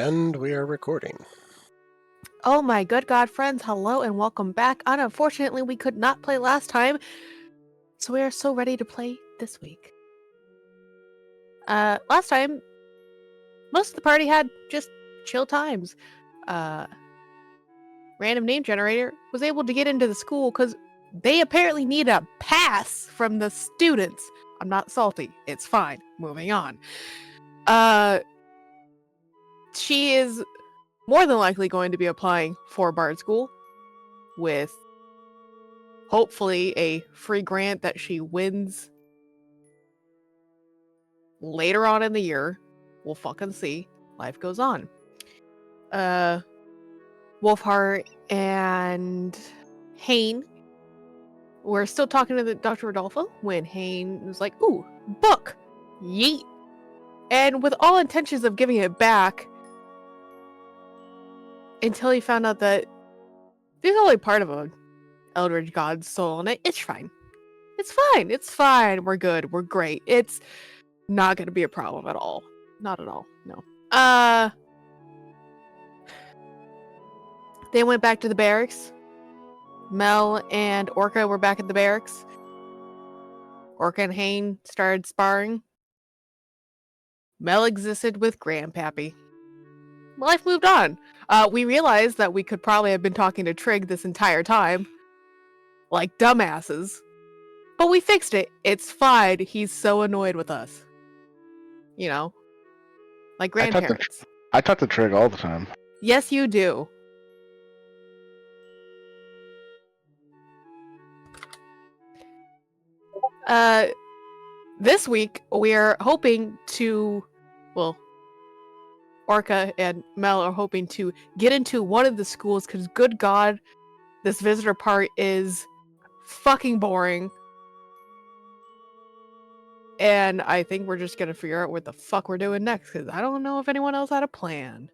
And we are recording. Oh my good God, friends, hello and welcome back. Unfortunately, we could not play last time, so we are so ready to play this week. Last time, most of the party had just chill times. Random name generator was able to get into the school because they apparently need a pass from the students. I'm not salty. It's fine. Moving on. She is more than likely going to be applying for Bard School with hopefully a free grant that she wins later on in the year. We'll fucking see. Life goes on. Wolfheart and Hane were still talking to Dr. Rodolfo when Hane was like, ooh, book! Yeet! And with all intentions of giving it back, until he found out that there's only part of a Eldritch God's soul in it. It's fine. It's fine. It's fine. We're good. We're great. It's not going to be a problem at all. Not at all. No. They went back to the barracks. Mel and Orca were back at the barracks. Orca and Hane started sparring. Mel existed with Grandpappy. Life moved on. We realized that we could probably have been talking to Trig this entire time. Like dumbasses. But we fixed it. It's fine. He's so annoyed with us. You know? Like grandparents. I talk to Trig all the time. Yes, you do. This week, we're hoping to... Well, Orca and Mel are hoping to get into one of the schools because, good God, this visitor part is fucking boring. And I think we're just gonna figure out what the fuck we're doing next, because I don't know if anyone else had a plan.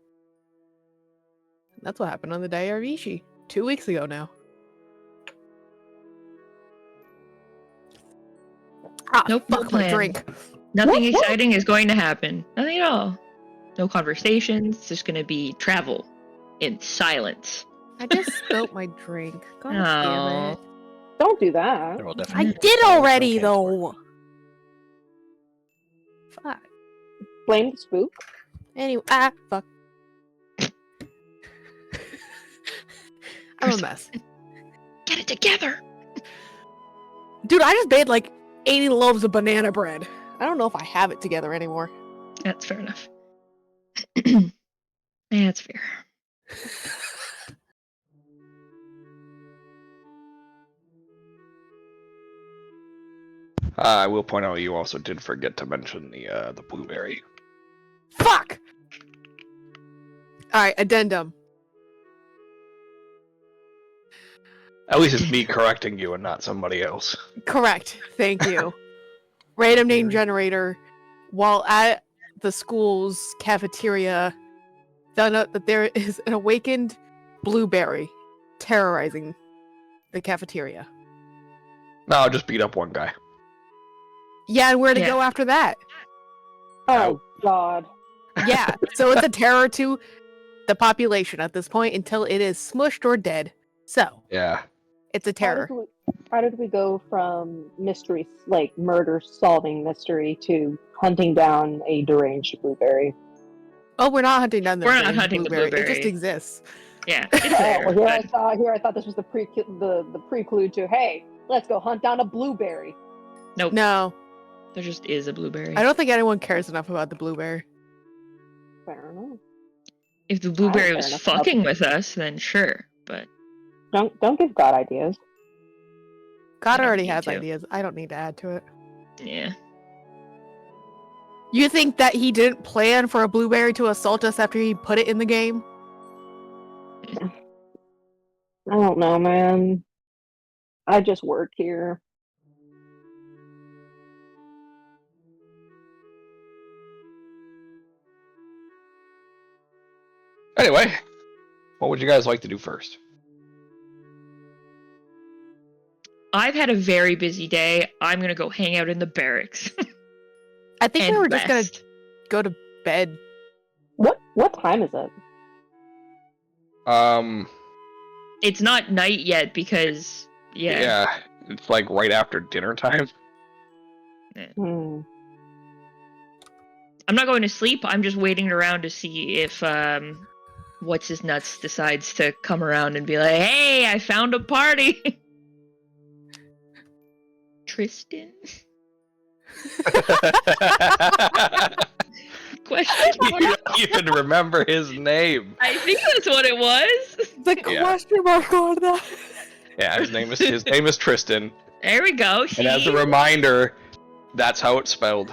That's what happened on the day of Ishi, 2 weeks ago now. Nope, fuck no plan. My drink. Nothing exciting is going to happen. Nothing at all. No conversations. It's just going to be travel in silence. I just spilled my drink. God damn it. Don't do that. I did already, though. Fuck. Blame the spook. Anyway, fuck. I'm a mess. Get it together. Dude, I just made like 80 loaves of banana bread. I don't know if I have it together anymore. That's fair enough. That's fair. I will point out you also did forget to mention the blueberry. Fuck! Alright, addendum. At least it's me correcting you and not somebody else. Correct. Thank you. Random name generator, while at the school's cafeteria, found out that there is an awakened blueberry terrorizing the cafeteria. No, I'll just beat up one guy. Yeah, and where to go after that? Oh, God. Yeah, so it's a terror to the population at this point until it is smushed or dead. So, yeah, it's a terror. How did we go from mystery, like murder-solving mystery, to hunting down a deranged blueberry? Oh, we're not hunting down the We're not hunting blueberry. the blueberry. It just exists. Yeah, it's there. Well, here I thought this was the prelude to, hey, let's go hunt down a blueberry. Nope. No. There just is a blueberry. I don't think anyone cares enough about the blueberry. Fair enough. If the blueberry was fucking with us, then sure, but... Don't give God ideas. God already has ideas. I don't need to add to it. Yeah. You think that he didn't plan for a blueberry to assault us after he put it in the game? I don't know, man. I just work here. Anyway, what would you guys like to do first? I've had a very busy day. I'm gonna go hang out in the barracks. I think we were just rest. gonna go to bed What time is it? It's not night yet because yeah, it's like right after dinner time. Hmm. I'm not going to sleep. I'm just waiting around to see if what's his nuts decides to come around and be like, "Hey, I found a party." Tristan? Question You mark? don't even remember his name. I think that's what it was. The Yeah. question mark on that. Yeah, his name is Tristan. There we go. And as a reminder, that's how it's spelled.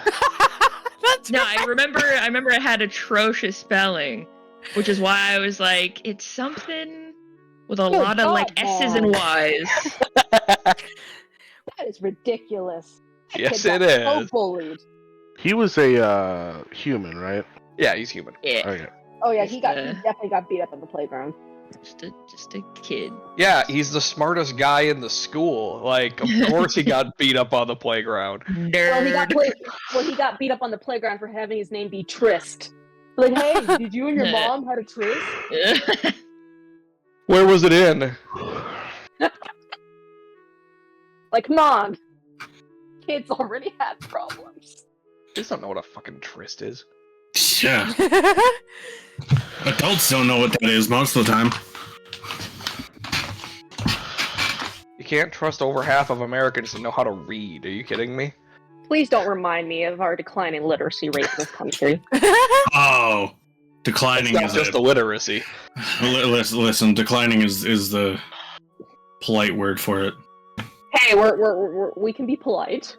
That's No, right. I remember it had atrocious spelling, which is why I was like, it's something with a Good lot of like God, S's Mom. and Y's. That is ridiculous. That Yes, kid it got so is. bullied. He was a human, right? Yeah, he's human. Yeah, Okay. Oh yeah, Just, he definitely got beat up on the playground. just a kid. Yeah, he's the smartest guy in the school. Like, of course he got beat up on the playground. Nerd. He got beat up on the playground for having his name be Trist. Like, hey, did you and your mom had a tryst? Where was it in? Like, come on. Kids already have problems. Kids don't know what a fucking tryst is. Yeah. Adults don't know what that is most of the time. You can't trust over half of Americans to know how to read. Are you kidding me? Please don't remind me of our declining literacy rate in this country. Oh, It's declining not is just illiteracy. listen. Declining is the polite word for it. Hey, we can be polite.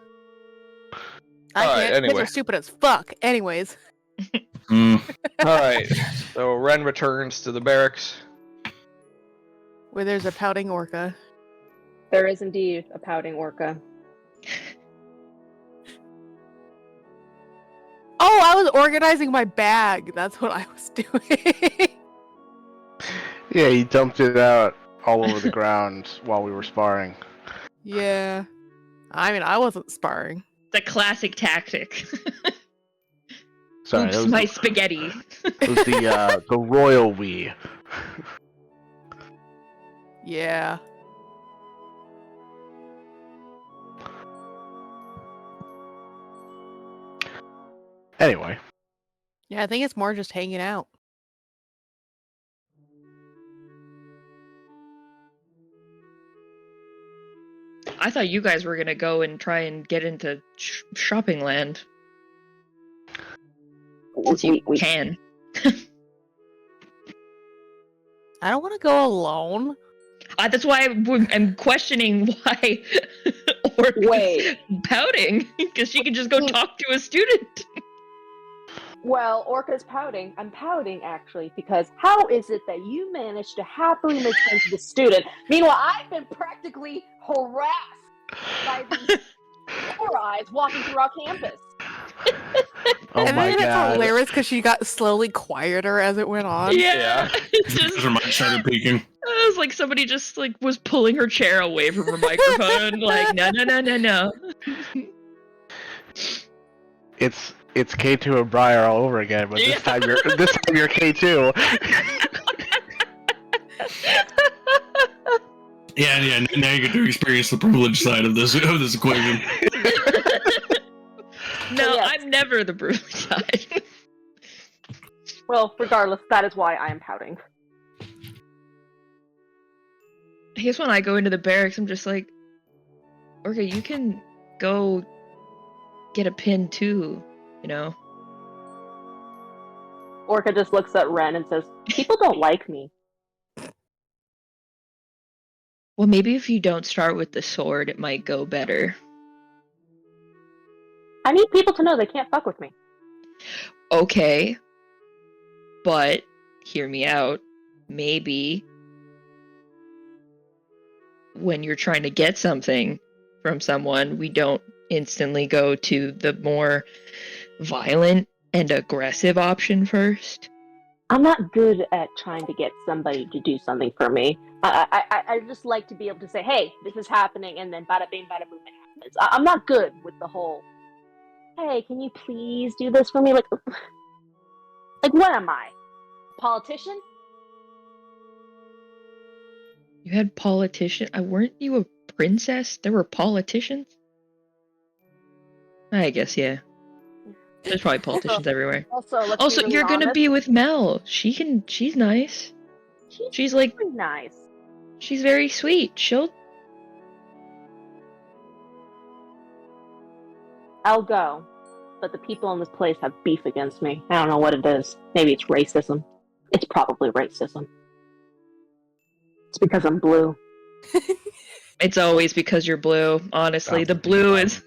I Alright, can't. Kids anyway. are stupid as fuck. Anyways. Alright, so Ren returns to the barracks. Where there's a pouting orca. There is indeed a pouting orca. Oh, I was organizing my bag. That's what I was doing. Yeah, he dumped it out all over the ground while we were sparring. Yeah. I mean, I wasn't sparring. The classic tactic. Sorry, Oops, that was, my spaghetti. that was the royal we. Yeah. Anyway, Yeah, I think it's more just hanging out. I thought you guys were gonna go and try and get into shopping land. Since you can. I don't want to go alone. That's why I'm questioning why Orca's Wait. pouting, because she can just go talk to a student. Well, Orca's pouting. I'm pouting, actually, because how is it that you managed to happily make friends with a student? Meanwhile, I've been practically harassed by these poor eyes walking through our campus. oh And my then it's god. hilarious because she got slowly quieter as it went on. Yeah. It's just, Her mind started peeking. it was like somebody just like was pulling her chair away from her microphone. Like, no. It's K2 and Briar all over again, but Yeah. this time you're K2. Yeah. Now you get to experience the privileged side of this equation. No, yes. I'm never the brutal side. Well, regardless, that is why I am pouting. I guess when I go into the barracks, I'm just like, okay, you can go get a pin too, you know? Orca just looks at Ren and says, people don't like me. Well, maybe if you don't start with the sword, it might go better. I need people to know they can't fuck with me. Okay, but hear me out. Maybe when you're trying to get something from someone, we don't instantly go to the more violent and aggressive option first. I'm not good at trying to get somebody to do something for me. I just like to be able to say, hey, this is happening, and then bada bing, bada boom, it happens. I'm not good with the whole, hey, can you please do this for me? Like, Like, what am I? Politician? You had politician. Weren't you a princess? There were politicians. I guess yeah. There's probably politicians everywhere. Also, let's Also, be really you're gonna honest. be with Mel. She's nice. She's like, very nice. she's very sweet. I'll go. But the people in this place have beef against me. I don't know what it is. Maybe it's racism. It's probably racism. It's because I'm blue. It's always because you're blue. Honestly, the blue is.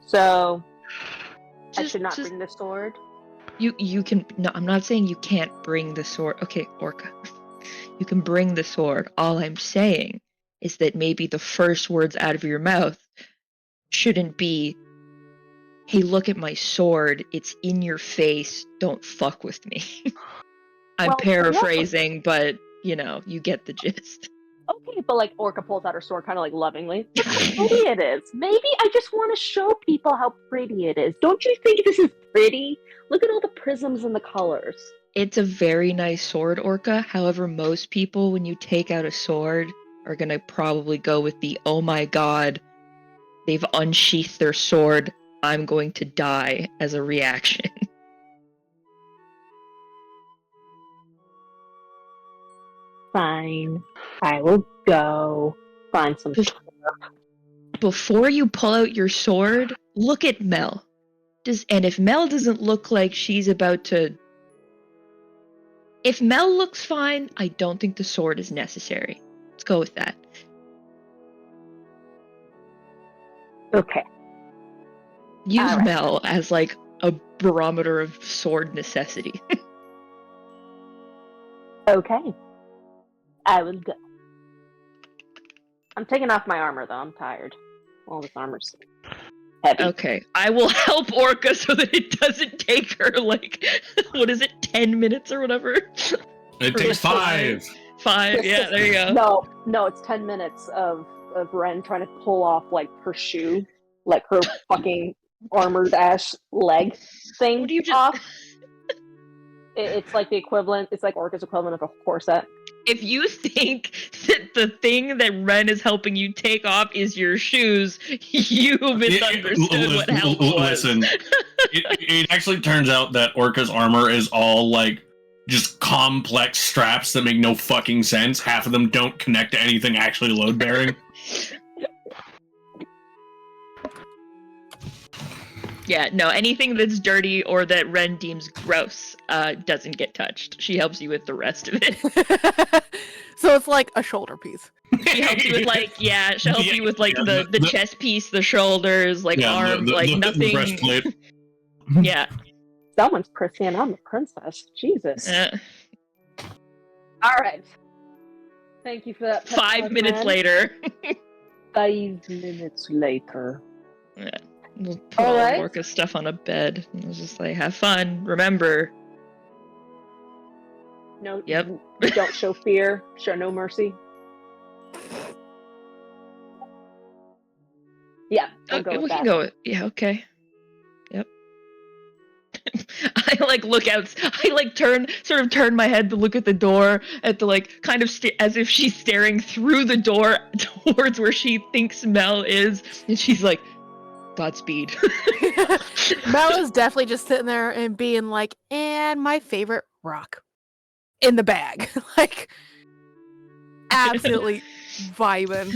So, I Just- should not just- bring the sword. You can. No, I'm not saying you can't bring the sword. Okay, Orca. You can bring the sword. All I'm saying is that maybe the first words out of your mouth shouldn't be, "Hey, look at my sword. It's in your face. Don't fuck with me." I'm Well, paraphrasing, but you get the gist. Okay, but like Orca pulls out her sword kind of like lovingly. Look how pretty it is. Maybe I just want to show people how pretty it is. Don't you think this is pretty? Look at all the prisms and the colors. It's a very nice sword, Orca. However, most people, when you take out a sword, are gonna probably go with the, "Oh my god, they've unsheathed their sword. I'm going to die," as a reaction. Fine. I will go find some. Before you pull out your sword, look at Mel. And if Mel doesn't look like she's about to... If Mel looks fine, I don't think the sword is necessary. Let's go with that. Okay. Use All right. Mel as like a barometer of sword necessity. Okay. I will go. I'm taking off my armor though. I'm tired. All this armor's heavy. Okay, I will help Orca so that it doesn't take her like, what is it, 10 minutes or whatever? It takes 5. 5, yeah, there you go. No, it's 10 minutes of Ren trying to pull off like her shoe, like her fucking armored ass leg thing What do you just... off. It's like the equivalent. It's like Orca's equivalent of a corset. If you think that the thing that Ren is helping you take off is your shoes, you misunderstood what help was. Listen, it actually turns out that Orca's armor is all like just complex straps that make no fucking sense. Half of them don't connect to anything actually load bearing. Yeah, no, anything that's dirty or that Ren deems gross doesn't get touched. She helps you with the rest of it. So it's like a shoulder piece. She helps you with she'll help you with like the chest piece, the shoulders, like arms, nothing. The breastplate. Yeah. Someone's prissy and I'm a princess. Jesus. All right. Thank you for that. 5 minutes later. 5 minutes later. Yeah. We'll put all Orca's stuff on a bed. And we'll just like, have fun. Remember. No. Yep. Don't show fear. Show no mercy. Yeah. Okay, we can go with. Yeah. Okay. Yep. I like look out. I like turn my head to look at the door at the like kind of as if she's staring through the door towards where she thinks Mel is, and she's like, "Godspeed." Mel is definitely just sitting there and being like, "And my favorite rock in the bag," like absolutely vibing.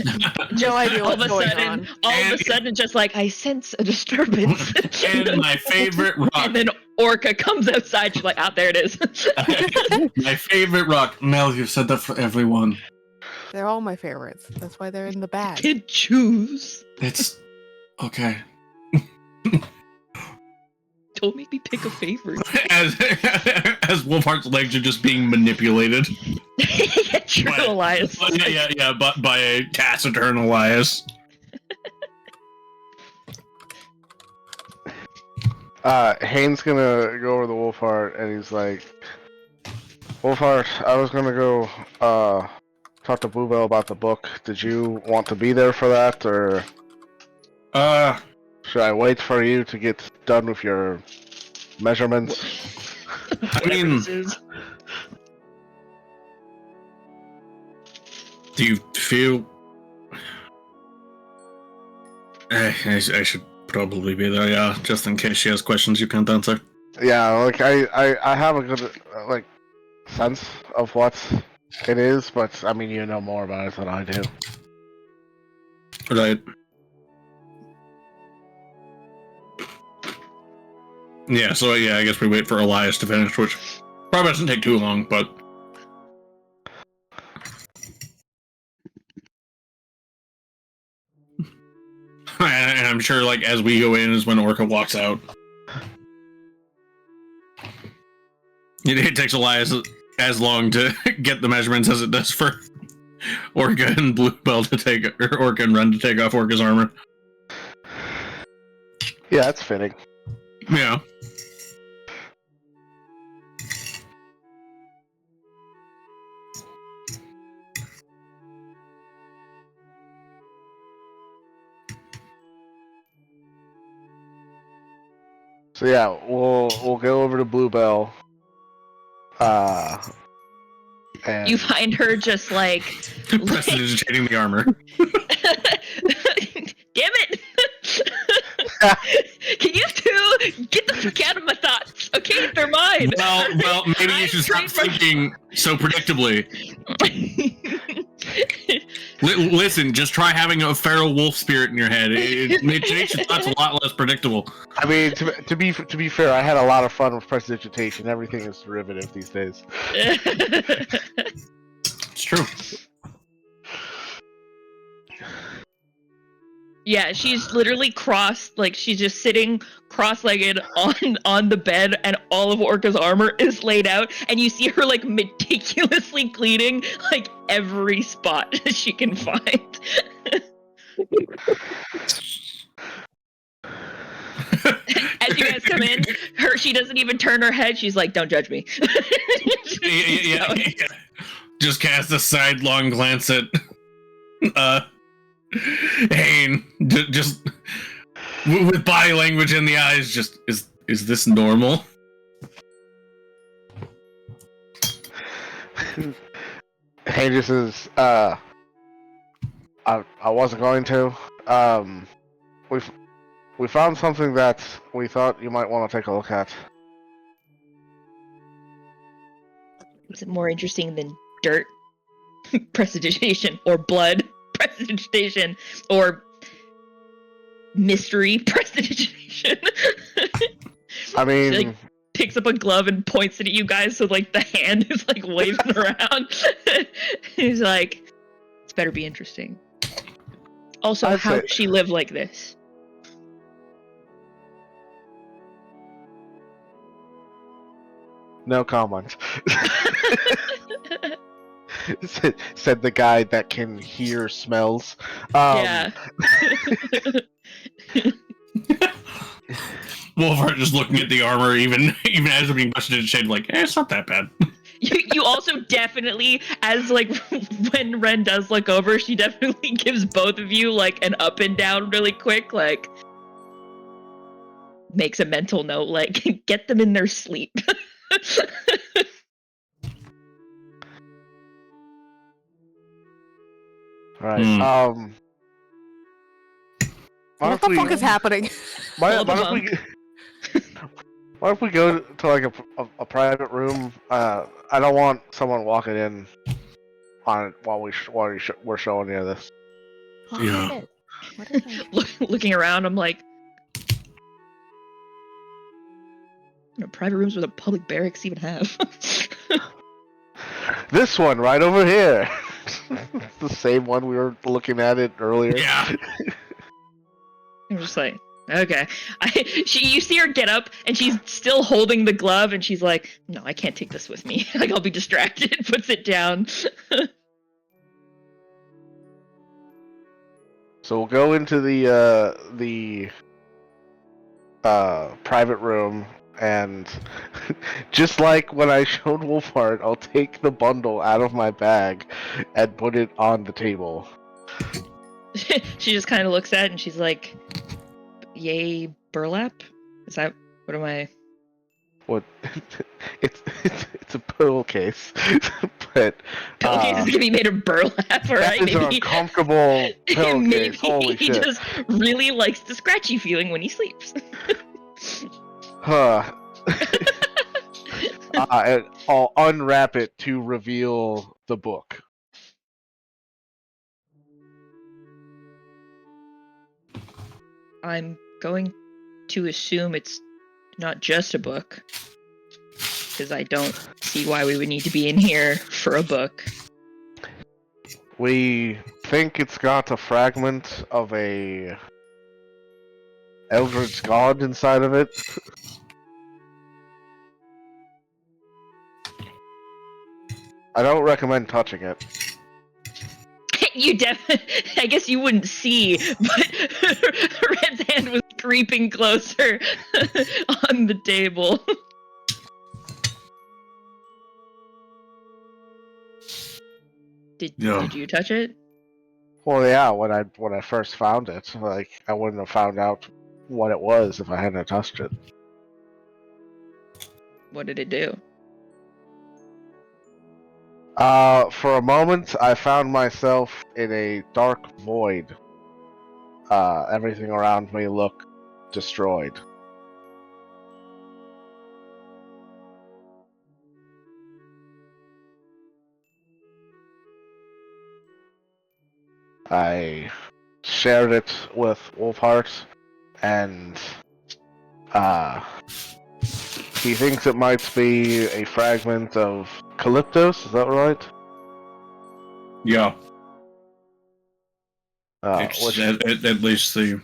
No idea what's going on. All of a sudden, just like I sense a disturbance. And my favorite rock. And then Orca comes outside. She's like, "Ah, there it is." My favorite rock. Mel, you've said that for everyone. They're all my favorites. That's why they're in the bag. Kid, choose. It's okay. Don't make me pick a favorite. As Wolfheart's legs are just being manipulated. True, Elias. But by a taciturn Elias. Haynes gonna go over to Wolfheart and he's like, Wolfheart, I was gonna go talk to Bluebell about the book. Did you want to be there for that, or should I wait for you to get done with your Measurements. I mean, Whatever this is. do you feel? I should probably be there, yeah, just in case she has questions you can't answer. Yeah, like I have a good like sense of what it is, but I mean you know more about it than I do. Right. Yeah, so yeah, I guess we wait for Elias to finish, which probably doesn't take too long, but... And I'm sure, like, as we go in is when Orca walks out. It takes Elias as long to get the measurements as it does for Orca and Bluebell to take, or Orca and Ren to take off Orca's armor. Yeah, that's fitting. Yeah. So yeah, we'll go over to Bluebell. And You find her just like Prestidigitating the armor. Damn it! Can you two get the fuck out of my thoughts? Okay, they're mine. Well, maybe you should stop thinking so predictably. Listen, just try having a feral wolf spirit in your head. It makes your thoughts a lot less predictable. I mean, to be fair, I had a lot of fun with prestidigitation. Everything is derivative these days. It's true. Yeah, she's literally she's just sitting cross-legged on the bed, and all of Orca's armor is laid out, and you see her like meticulously cleaning like every spot she can find. As you guys come in, she doesn't even turn her head. She's like, "Don't judge me." yeah. Just cast a sidelong glance at Hayne, just with body language in the eyes. Just is this normal? Hayne just says, I wasn't going to. We found something that we thought you might want to take a look at. Was it more interesting than dirt prestidigitation, or blood prestidigitation, or mystery prestidigitation? I mean, she, like, picks up a glove and points it at you guys, so like the hand is like waving around. He's like, "It's better be interesting." Also, how does she live like this? No comment. said the guy that can hear smells. Yeah. Wolfhard just looking at the armor, even as they're being busted into shade, like, it's not that bad. You also definitely, as like when Ren does look over, she definitely gives both of you like an up and down really quick, like makes a mental note, like get them in their sleep. Right. What the fuck is happening? Why if we go to like a private room? I don't want someone walking in on while we're showing you this. Oh, Yeah. shit. What is that? Looking around, I'm like, what private rooms would a public barracks even have? This one right over here. The same one we were looking at it earlier. Yeah. I'm just like, okay. You see her get up, and she's still holding the glove, and she's like, no, I can't take this with me. Like, I'll be distracted. Puts it down. So we'll go into the private room, and just like when I showed Wolfhard, I'll take the bundle out of my bag and put it on the table. She just kind of looks at it, and she's like, yay, burlap? Is that, what am I? what? It's a pillowcase, but Pillowcase is gonna be made of burlap, that alright? is an uncomfortable pillowcase. Maybe Holy he shit! just really likes the scratchy feeling when he sleeps. Huh. And I'll unwrap it to reveal the book. I'm going to assume it's not just a book, because I don't see why we would need to be in here for a book. We think it's got a fragment of a Eldritch god inside of it. I don't recommend touching it. I guess you wouldn't see, but Red's hand was creeping closer on the table. Did you touch it? Well, yeah, when I first found it, like I wouldn't have found out what it was if I hadn't touched it. What did it do? For a moment, I found myself in a dark void. Everything around me looked destroyed. I shared it with Wolfheart, and he thinks it might be a fragment of Calyptos. Is that right? Yeah. Which It's at least the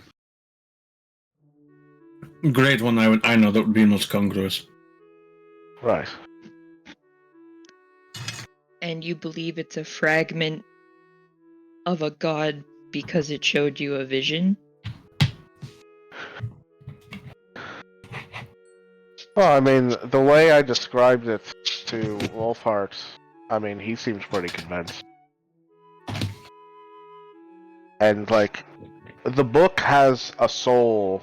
great one I know that would be most congruous. right? And you believe it's a fragment of a god because it showed you a vision? Well, I mean, the way I described it to Wolfheart, I mean, he seems pretty convinced. And, like, the book has a soul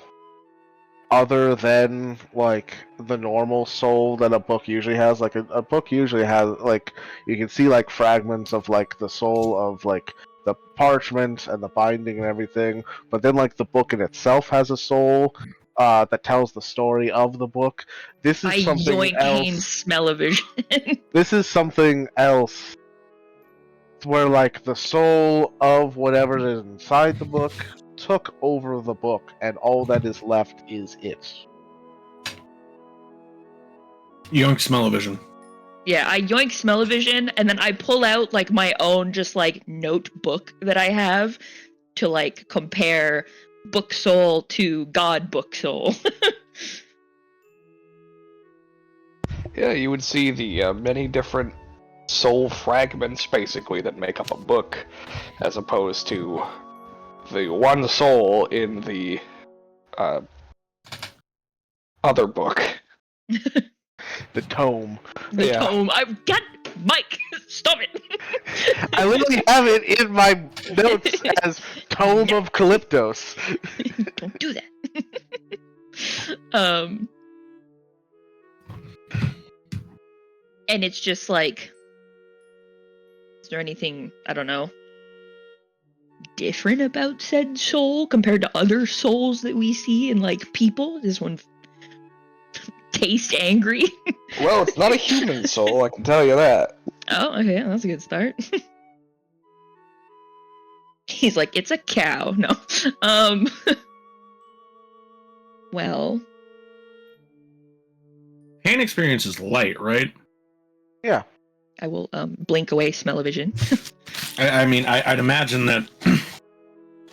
other than, like, the normal soul that a book usually has. Like, a book usually has, like, you can see, like, fragments of, like, the soul of, like, the parchment and the binding and everything. But then, like, the book in itself has a soul that tells the story of the book. This is I something yoink else. Hane's smell-o-vision. This is something else where, like, the soul of whatever is inside the book took over the book, and all that is left is it. Yoink smell-o-vision. Yeah, I yoink smell-o-vision, and then I pull out, like, my own just, like, notebook that I have to, like, compare book soul to god book soul. Yeah, you would see the many different soul fragments, basically, that make up a book, as opposed to the one soul in the other book. The tome. The Yeah. tome. I've got Mike. Stop it. I literally have it in my notes as Tome No. of Calyptos. Don't do that. And it's just like, is there anything, I don't know, different about said soul compared to other souls that we see in, like, people? Does one taste angry? Well, it's not a human soul, I can tell you that. Oh, okay, that's a good start. He's like, it's a cow. No. Well, Hand experience is light, right? Yeah. I will blink away smell-o-vision. I mean, I'd imagine that,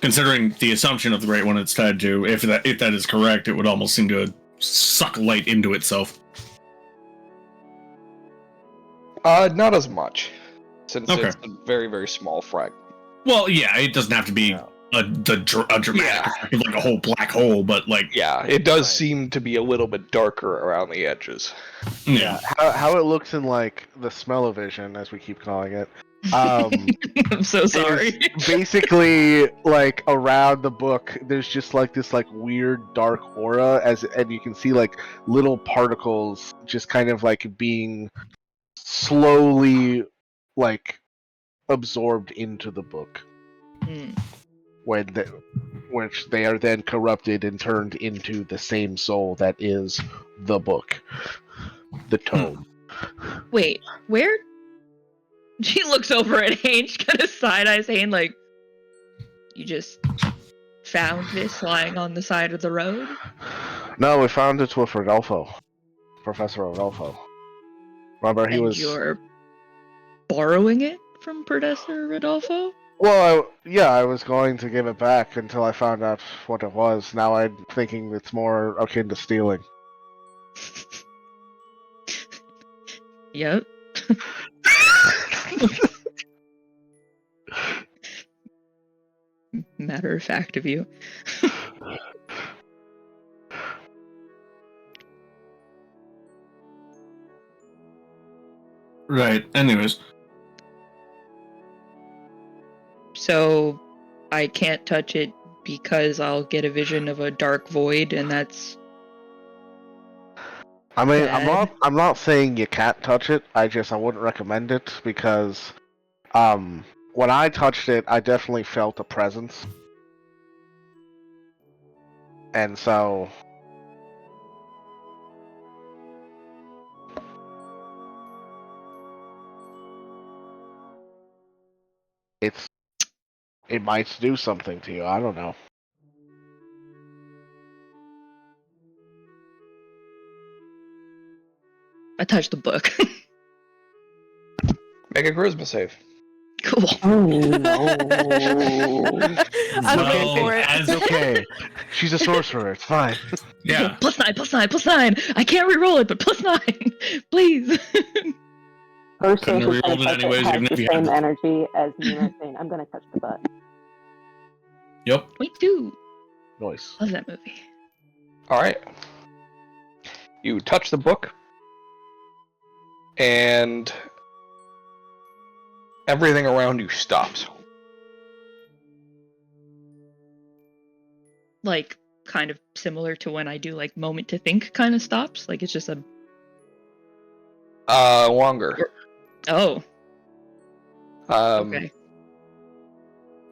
considering the assumption of the Great One it's tied to, if that is correct, it would almost seem to suck light into itself. Not as much, since Okay. it's a very, very small fragment. Well, yeah, it doesn't have to be a dramatic, Yeah. like a whole black hole, but like, Yeah, it does Right. seem to be a little bit darker around the edges. yeah. How it looks in, like, the smell-o-vision, as we keep calling it, I'm so sorry. There's basically like around the book there's just like this like weird dark aura and you can see like little particles just kind of like being slowly like absorbed into the book which they are then corrupted and turned into the same soul that is the book, the tome. Wait, where? She looks over at Hange, kind of side-eyes Hange, like, you just found this lying on the side of the road? No, we found it with Rodolfo, Professor Rodolfo. Remember, he and was. You're borrowing it from Professor Rodolfo? Well, I was going to give it back until I found out what it was. Now I'm thinking it's more akin to stealing. Yep. Matter of fact of you. Right. Anyways. So I can't touch it because I'll get a vision of a dark void, and that's. I mean, bad. I'm not saying you can't touch it. I wouldn't recommend it because, when I touched it, I definitely felt a presence, and so. It might do something to you. I don't know. I touched the book. Make a charisma save. Cool. Oh no. I'm Well, waiting for it. as- It's okay. She's a sorcerer. It's fine. Yeah. +9, +9. I can't re-roll it, but +9. Please. Her Couldn't social have rerolled it type anyways, has even if the you had same to. energy as Nina saying, I'm gonna touch the butt. Yep. Me too. Noise. Love that movie. Alright. You touch the book, and everything around you stops. Like, kind of similar to when I do, like, moment to think kind of stops. Like, it's just a... Longer. Oh, Okay. okay.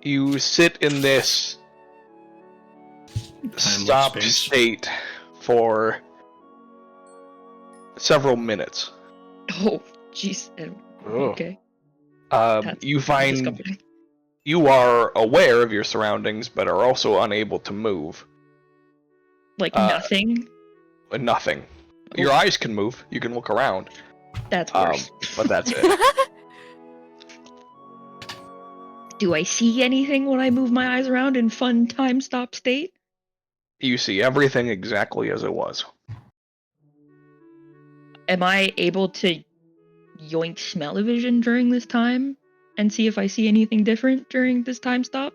You sit in this stopped space. state for several minutes. Oh, jeez. Okay. That's You find discomforting. you are aware of your surroundings, but are also unable to move. Like, uh, nothing? Nothing. Your eyes can move. You can look around, That's worse. but that's it. Do I see anything when I move my eyes around in fun time stop state? You see everything exactly as it was. Am I able to yoink smell-o-vision during this time and see if I see anything different during this time stop?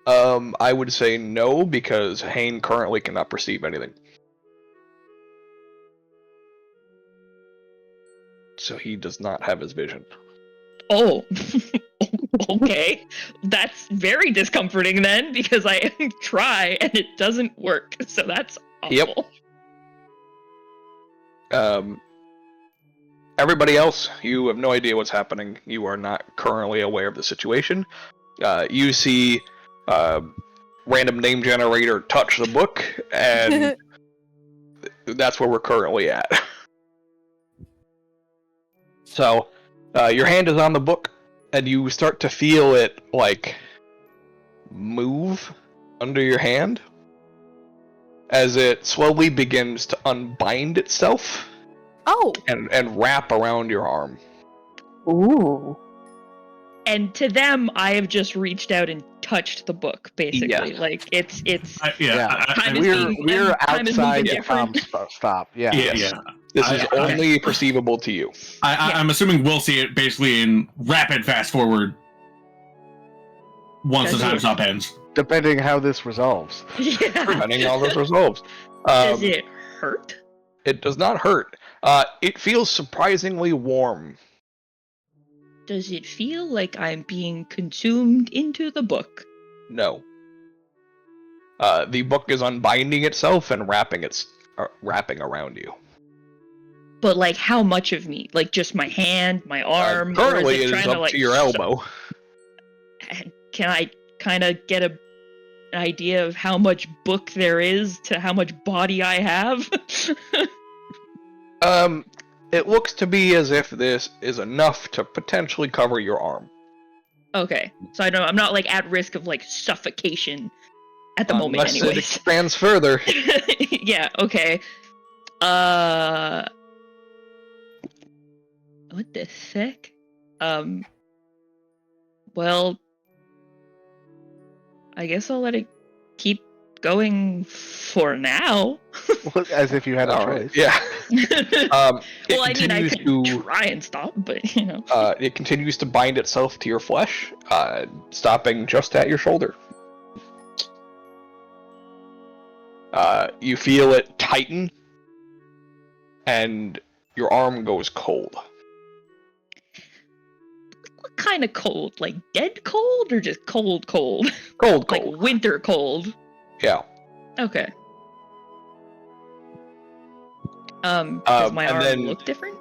I would say no, because Hane currently cannot perceive anything. So he does not have his vision. Oh, okay. That's very discomforting then, because I try and it doesn't work. So that's awful. Yep. Everybody else, you have no idea what's happening. You are not currently aware of the situation. You see random name generator touch the book, and that's where we're currently at. So, your hand is on the book, and you start to feel it, like, move under your hand as it slowly begins to unbind itself. Oh. And wrap around your arm. Ooh. And to them, I have just reached out and touched the book, basically. Yeah. Like, it's Yeah. Time We're time is outside moving the com different. stop. Yeah. Yes. This is only perceivable to you. I'm assuming we'll see it basically in rapid fast forward once the time stop ends. Depending how this resolves. Yeah. Depending on how this resolves. Does it hurt? It does not hurt. It feels surprisingly warm. Does it feel like I'm being consumed into the book? No. The book is unbinding itself and wrapping around you. But like, how much of me? Like, just my hand, my arm? Currently, or is it it is trying up to, like, to your elbow. Can I kind of get an idea of how much book there is to how much body I have? It looks to be as if this is enough to potentially cover your arm. Okay, so I'm not like at risk of like suffocation at the moment, Unless it anyways. expands further. Yeah. Okay. What the heck? Well, I guess I'll let it keep going for now. As if you had a All right, choice. yeah. Well, I mean, I continues could to- try and stop, but you know. It continues to bind itself to your flesh, stopping just at your shoulder. You feel it tighten, and your arm goes cold. What kind of cold? Like dead cold or just cold? Cold, Like cold. winter cold? Yeah. Okay. Does my and arm then- look different?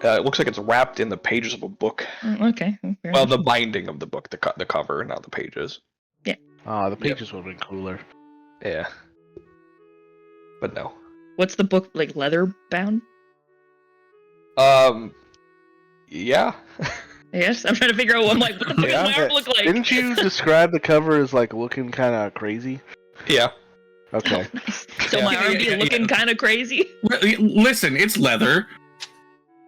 It looks like it's wrapped in the pages of a book. Okay. Fair Well, enough. the binding of the book, the cover, not the pages. The pages would have been cooler. Yeah. But no. What's the book, like leather bound? Yeah. Yes, I'm trying to figure out what the fuck Yeah. does my arm look like? Didn't you describe the cover as like looking kind of crazy? Yeah. Okay. Oh, nice. So Yeah. my arm be Yeah. looking kind of crazy? Listen, it's leather.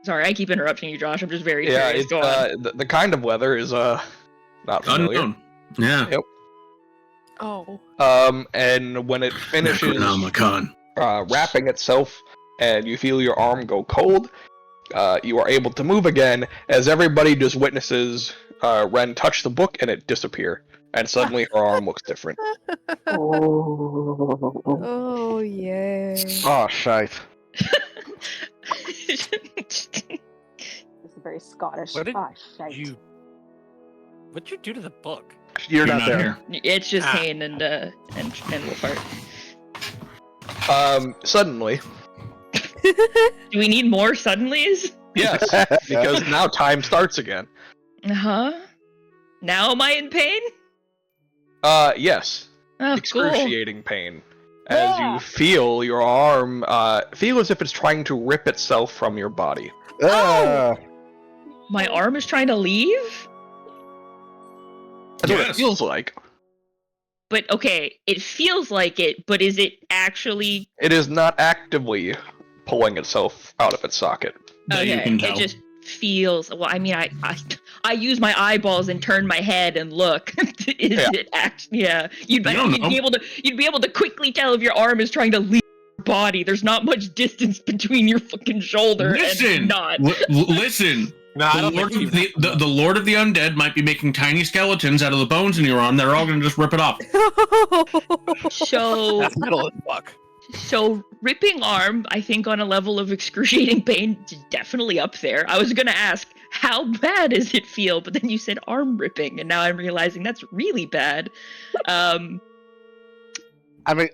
Sorry, I keep interrupting you, Josh. I'm just very Yeah, curious. it's, Go on. the kind of leather is, not familiar. Unknown. Yeah. Oh. And when it finishes Necronomicon. wrapping itself and you feel your arm go cold, you are able to move again as everybody just witnesses Ren touch the book and it disappear. And suddenly her arm looks different. Oh. Oh, yay. Oh, shite. This is very Scottish. What did Shite. What'd you do to the book? You're not there. here. It's just Ah. Hayne and Wolfart. Suddenly, Do we need more suddenlies? yes, because now time starts again. Uh-huh. Now am I in pain? Yes. Oh, cool. Excruciating pain. As Yeah. you feel your arm, feel as if it's trying to rip itself from your body. Ah, My arm is trying to leave? That's what it Yes. feels like. But okay, it feels like it, but is it actually... It is not actively pulling itself out of its socket. That you can tell. It just feels... Well, I mean, I use my eyeballs and turn my head and look. Is Yeah. it actually... Yeah. You'd don't know. be able to quickly tell if your arm is trying to leave your body. There's not much distance between your fucking shoulder Listen. and not. Listen. No, I The don't Lord, think of the Lord of the Undead might be making tiny skeletons out of the bones in your arm. They're all going to just rip it off. So... that's metal as fuck. So ripping arm, I think on a level of excruciating pain, is definitely up there. I was gonna ask, how bad does it feel? But then you said arm ripping, and now I'm realizing that's really bad. I mean,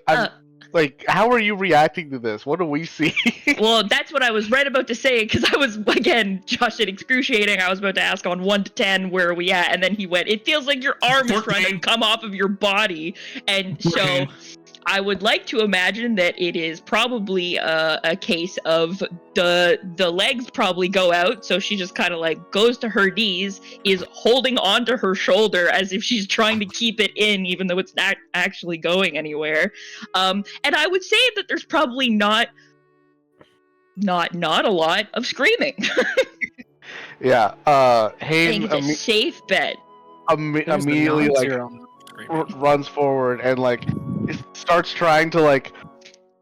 like, how are you reacting to this? What do we see? Well, that's what I was right about to say, because I was, again, Josh said excruciating. I was about to ask on 1 to 10, where are we at? And then he went, it feels like your arm is trying to 14. come off of your body. And so 14. I would like to imagine that it is probably a case of the legs probably go out, so she just kind of like goes to her knees, is holding onto her shoulder as if she's trying to keep it in, even though it's not actually going anywhere. And I would say that there's probably not a lot of screaming. Yeah. I Hayne think it's a safe bet. There's the immediately like non-zero screaming. runs forward and like starts trying to like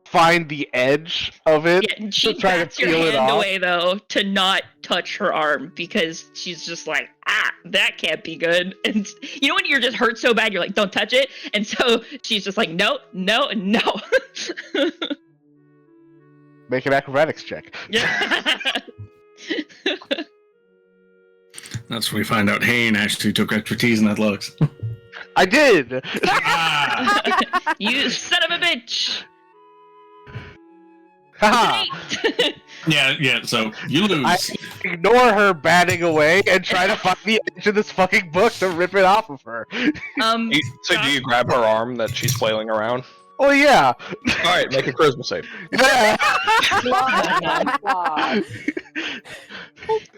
find the edge of it. Yeah, and she to try to bats your peel it hand off. away though to not touch her arm because she's just like, that can't be good. And you know when you're just hurt so bad, you're like, don't touch it. And so she's just like, no. Make an acrobatics check. Yeah. That's when we find out Hayne actually took expertise in athletics. I did. Ah, You son of a bitch! Haha. It's an 8! yeah. So you lose. I ignore her batting away and try to find the edge of this fucking book to rip it off of her. So do you grab her arm that she's flailing around? Oh yeah. All right, make a charisma save. Yeah. Flawed.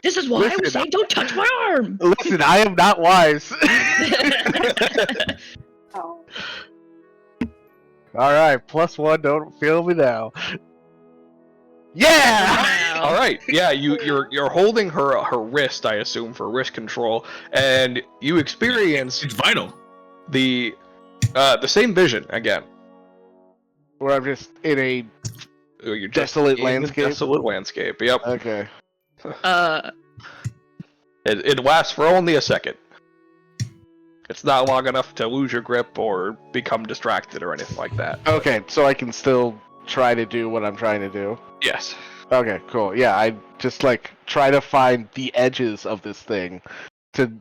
This is why I was Listen, saying don't touch my arm! Listen, I am not wise. Oh. All right, +1. Don't feel me now. Yeah. All right, yeah, you're holding her wrist, I assume, for wrist control, and you experience It's vital. the same vision again. Where I'm just in a You're just desolate in a landscape. desolate landscape. Yep. Okay. It lasts for only a second. It's not long enough to lose your grip or become distracted or anything like that. Okay, so I can still try to do what I'm trying to do. Yes. Okay, cool. Yeah, I just like try to find the edges of this thing to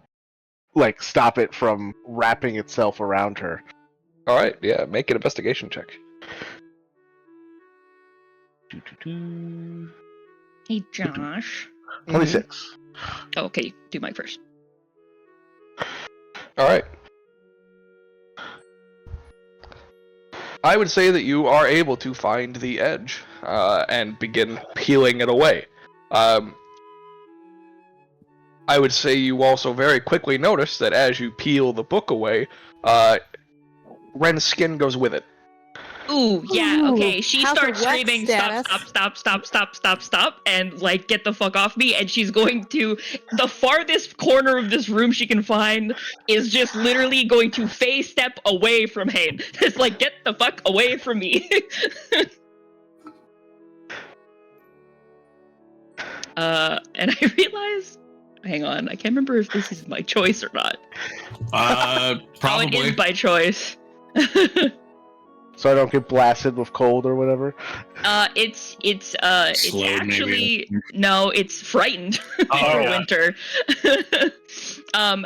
like stop it from wrapping itself around her. All right. Yeah. Make an investigation check. Hey, Josh. 26. Oh, okay, do Mike first. All right. I would say that you are able to find the edge and begin peeling it away. I would say you also very quickly notice that as you peel the book away, Ren's skin goes with it. Ooh, yeah, Ooh, okay. She how's starts her wet screaming, status? stop, and like, get the fuck off me. And she's going to, the farthest corner of this room she can find is just literally going to phase step away from Hayne. It's like, get the fuck away from me. And I realized, hang on, I can't remember if this is my choice or not. Oh, it Probably. is by choice. So I don't get blasted with cold or whatever. It's Slowed, actually maybe. no, it's frightened Oh, for yeah. winter.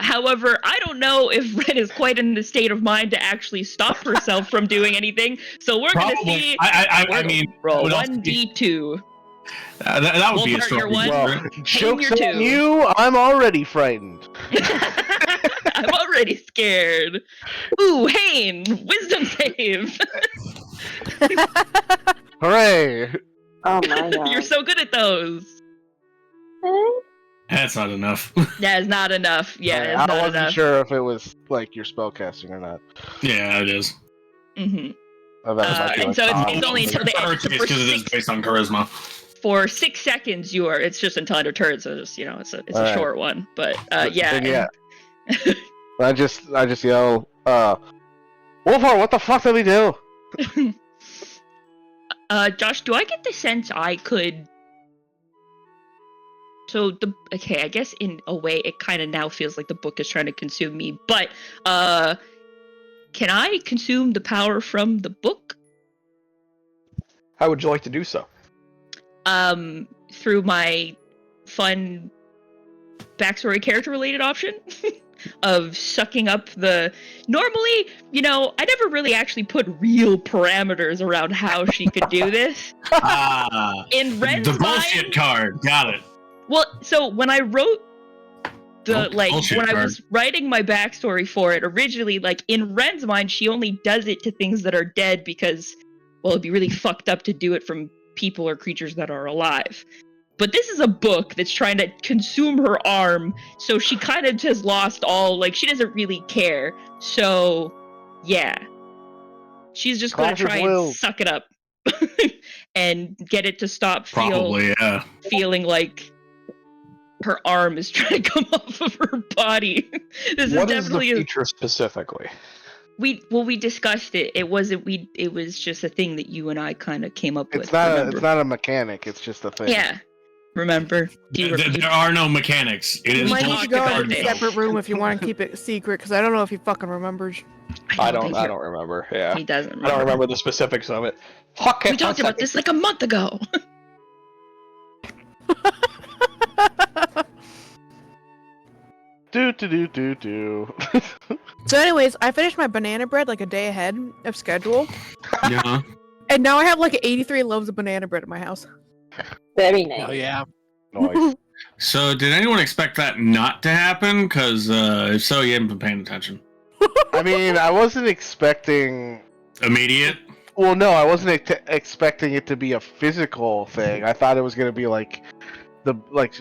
However, I don't know if Ren is quite in the state of mind to actually stop herself from doing anything. So we're gonna Probably. see. I mean, roll it would also 1d2. that would be a Wolfheart, strong you're one. Well, right? joke's you're on two. you. I'm already frightened. I'm already scared. Ooh, Hayne, wisdom save. Hooray! Oh my god. You're so good at those. That's not enough. That is not enough. Yeah, it's I not wasn't enough. sure if it was like your spellcasting or not. Yeah, it is. Mm-hmm. I thought it might be, And like, so it's odd. only until the For her end. case, For because it is six, based on charisma. for 6 seconds, you are. It's just until end of turn, so it's, you know, it's a Alright. short one. But Then, yeah. I just yell, Wolfhard, what the fuck did we do? Josh, do I get the sense I could? So okay, I guess in a way it kind of now feels like the book is trying to consume me. But can I consume the power from the book? How would you like to do so? Through my fun backstory character related option of sucking up the. Normally, you know, I never really actually put real parameters around how she could do this. In Ren's The bullshit mind, card. Got it. well, so when I wrote the Bullshit when I card. was writing my backstory for it originally, like in Ren's mind, she only does it to things that are dead because, well, it'd be really fucked up to do it from people or creatures that are alive. But this is a book that's trying to consume her arm, so she kind of just lost all, like, she doesn't really care. So, yeah. She's just going to Clash of try wills. and suck it up. And get it to stop Probably, yeah. feeling like her arm is trying to come off of her body. This What is is the definitely feature specifically? we discussed it. It was just a thing that you and I kind of came up It's with. not remember? it's not a mechanic, it's just a thing. Yeah. Remember? Do you, There are no mechanics. It You is might need to bullshit go card in a deal. separate room if you want to keep it secret, because I don't know if he fucking remembers. I don't remember. Yeah. He doesn't remember. I don't remember the specifics of it. Fuck it. We talked about this like a month ago. Do. So, anyways, I finished my banana bread like a day ahead of schedule, Yeah. and now I have like 83 loaves of banana bread in my house. Very nice. Oh yeah. Nice. So, did anyone expect that not to happen? Because if so, you haven't been paying attention. I mean, I wasn't expecting. Immediate. Well, no, I wasn't expecting it to be a physical thing. I thought it was gonna be like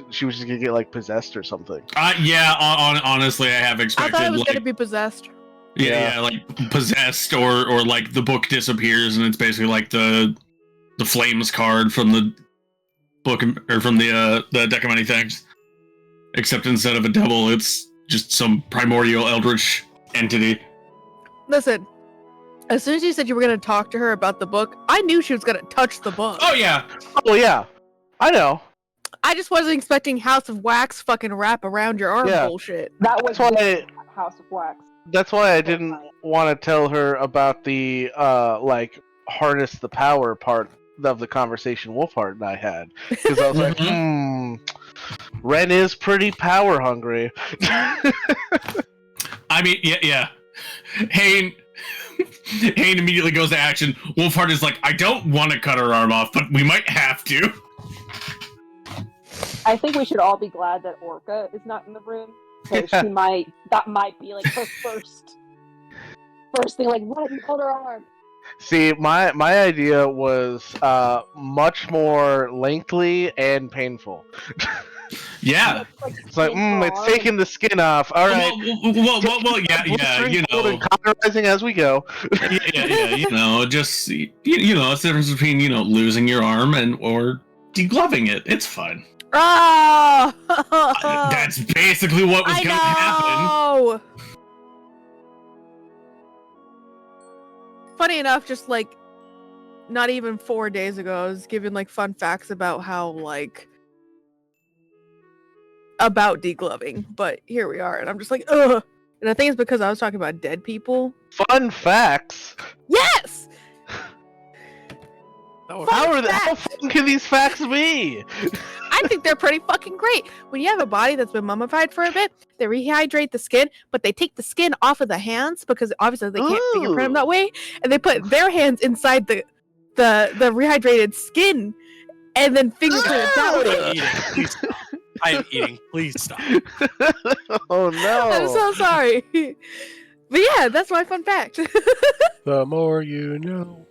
she was just gonna get like possessed or something. Yeah. Honestly, I have I expected. thought it was like, gonna be possessed. yeah, like possessed, or like the book disappears, and it's basically like the flames card from the book, or from the deck of many things. Except instead of a devil, it's just some primordial eldritch entity. Listen, as soon as you said you were gonna talk to her about the book, I knew she was gonna touch the book. Oh yeah. Oh yeah, I know. I just wasn't expecting House of Wax fucking wrap around your arm Yeah. bullshit. That was That's why. House of Wax. That's why I didn't want to tell her about the like harness the power part of the conversation Wolfheart and I had, because I was like, Ren is pretty power hungry. I mean, yeah. Hayne immediately goes to action. Wolfheart is like, I don't want to cut her arm off, but we might have to. I think we should all be glad that Orca is not in the room. Because that might be like her first thing, like, what, you cut her arm? See, my idea was much more lengthy and painful. Yeah. It's like, it's taking the skin off. All right. Well, yeah, you know. And cauterizing as we go. yeah, you know, just, you know, it's the difference between, you know, losing your arm or degloving it. It's fine. Oh! That's basically what was going to happen. Funny enough, just like not even 4 days ago, I was giving like fun facts about how like about degloving, but here we are, and I'm just like, ugh. And I think it's because I was talking about dead people. Fun facts. Yes. How fun can these facts be? I think they're pretty fucking great. When you have a body that's been mummified for a bit, they rehydrate the skin, but they take the skin off of the hands because obviously they can't fingerprint them that way, and they put their hands inside the rehydrated skin, and then fingerprint it that way. I am eating. Please stop. Oh no! I'm so sorry, but yeah, that's my fun fact. The more you know.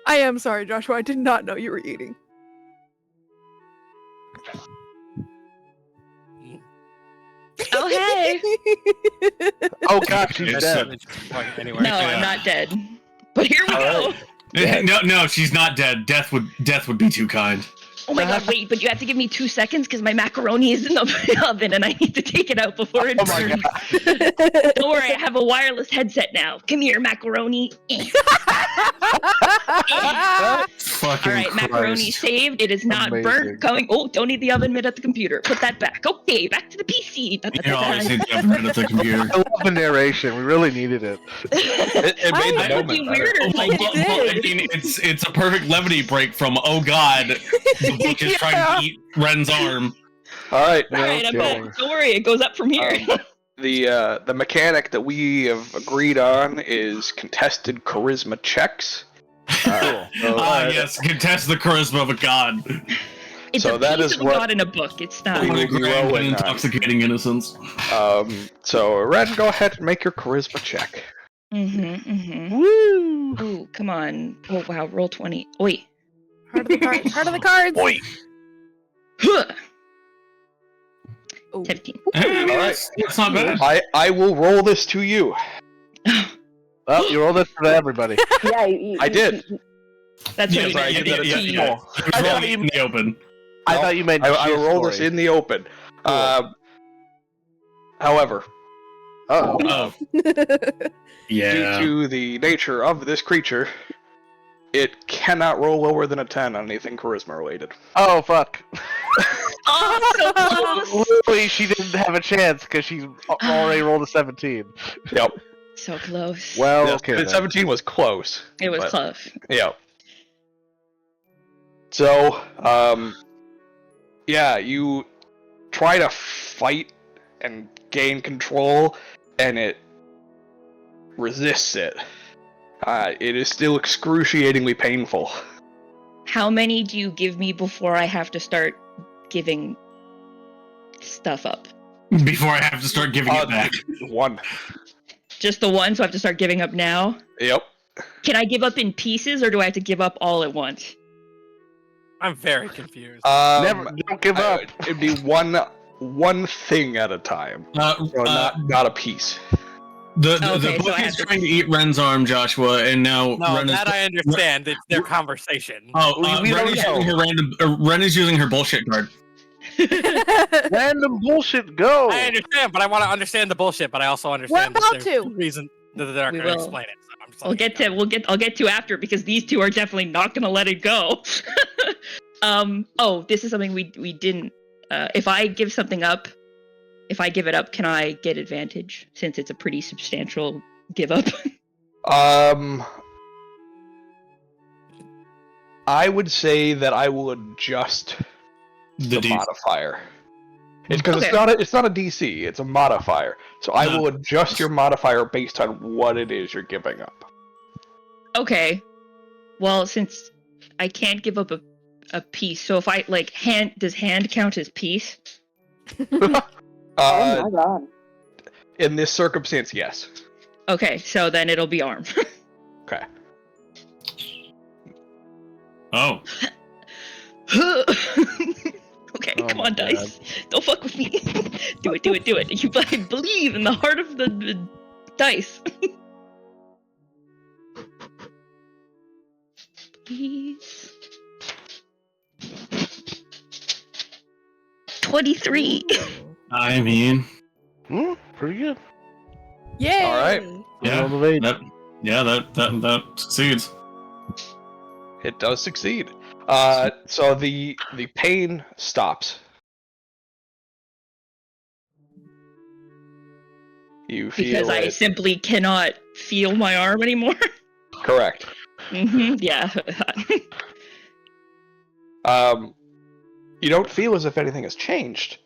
I am sorry, Joshua. I did not know you were eating. Oh, hey. Oh god, she's dead. Anyway, No, I'm not dead. But here we go. No, she's not dead. Death would be too kind. Oh my god, wait, but you have to give me 2 seconds because my macaroni is in the oven and I need to take it out before it burns. Don't worry, I have a wireless headset now. Come here, macaroni. Fucking Alright, macaroni saved. It is not burnt. Going. Oh, don't need the oven mitt at the computer. Put that back. Okay, back to the PC. You always need the oven at the computer. I love the narration. We really needed it. It made the I would be moment better. weirder if I I did. mean, it's a perfect levity break from, oh god, the book is trying to eat Ren's arm. All right, Alright, I'm kidding. back. Don't worry, it goes up from here. the mechanic that we have agreed on is contested charisma checks. Yes, contest the charisma of a god. It's So a that piece is of a what god in a book. It's not. we will be Grand and rolling on. intoxicating innocence. So Ren, go ahead and make your charisma check. Woo! Ooh, come on. Oh wow, roll 20. Wait. Heart of the cards. Heart of the cards. Oi. Huh. Ooh. 17. That's not bad. I will roll this to you. Well, you rolled it for everybody. Yeah, I did. That's Yeah, what yeah, you yeah, meant. yeah, Tea. yeah. He was rolling it in the open. I thought you meant I will roll story. this in the open. However, Oh. Yeah. due to the nature of this creature, it cannot roll lower than a 10 on anything charisma related. Oh fuck! Oh, so close. Literally, she didn't have a chance because she's already rolled a 17. Yep. So close. Well, Yes, okay. the then. 17 was close. It was but- close. Yeah. So, Yeah, you try to fight and gain control, and it resists it. It is still excruciatingly painful. How many do you give me before I have to start giving stuff up? Before I have to start giving it back. 1. Just the one, so I have to start giving up now? Yep. Can I give up in pieces, or do I have to give up all at once? I'm very confused. Never, don't give up. It'd be one thing at a time. So not a piece. The Okay, so book I is have to- trying to eat Ren's arm, Joshua, and now No, Ren is. that I understand. It's their conversation. We Ren don't is know. using her Ren is using her bullshit card. Random bullshit, go. I understand, but I want to understand the bullshit. But I also understand We're about that there's to. reason that they're not We going to will. explain it. So I'm just I'll get to after, because these two are definitely not gonna let it go. This is something we didn't. If I give something up, if I give it up, can I get advantage since it's a pretty substantial give up? I would say that I will adjust the modifier. It's because Okay. it's not a DC, it's a modifier. So I will adjust your modifier based on what it is you're giving up. Okay. Well, since I can't give up a piece, so if I does hand count as piece? Oh my god. In this circumstance, yes. Okay, so then it'll be arm. Okay. Oh. Okay, Oh come my on, God. dice. Don't fuck with me. Do it. You fucking believe in the heart of the dice. Please. 23. I mean, Pretty good. Yay! All right. yeah, Roll the weight. that succeeds. It does succeed. So the pain stops. You feel Because I it. simply cannot feel my arm anymore. Correct. Yeah. You don't feel as if anything has changed,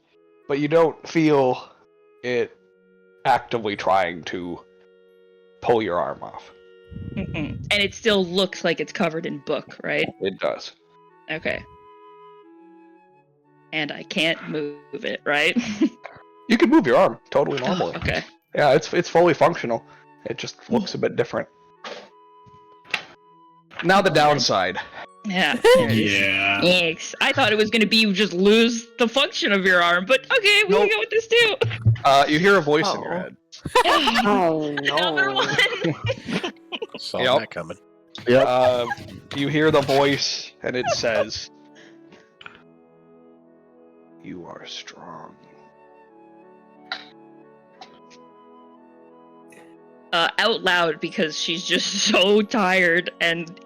but you don't feel it actively trying to pull your arm off. And it still looks like it's covered in book, right? It does. Okay. And I can't move it, right? You can move your arm totally normally. Okay. Yeah, it's fully functional. It just looks a bit different. Now the downside. Yeah. There it is. Yeah. Thanks. I thought it was gonna be you just lose the function of your arm, but okay, we can go with this too. You hear a voice in your Oh. head. Oh Another no. one. Saw Yep. that coming. Yep. You hear the voice, and it says, "You are strong." Out loud, because she's just so tired and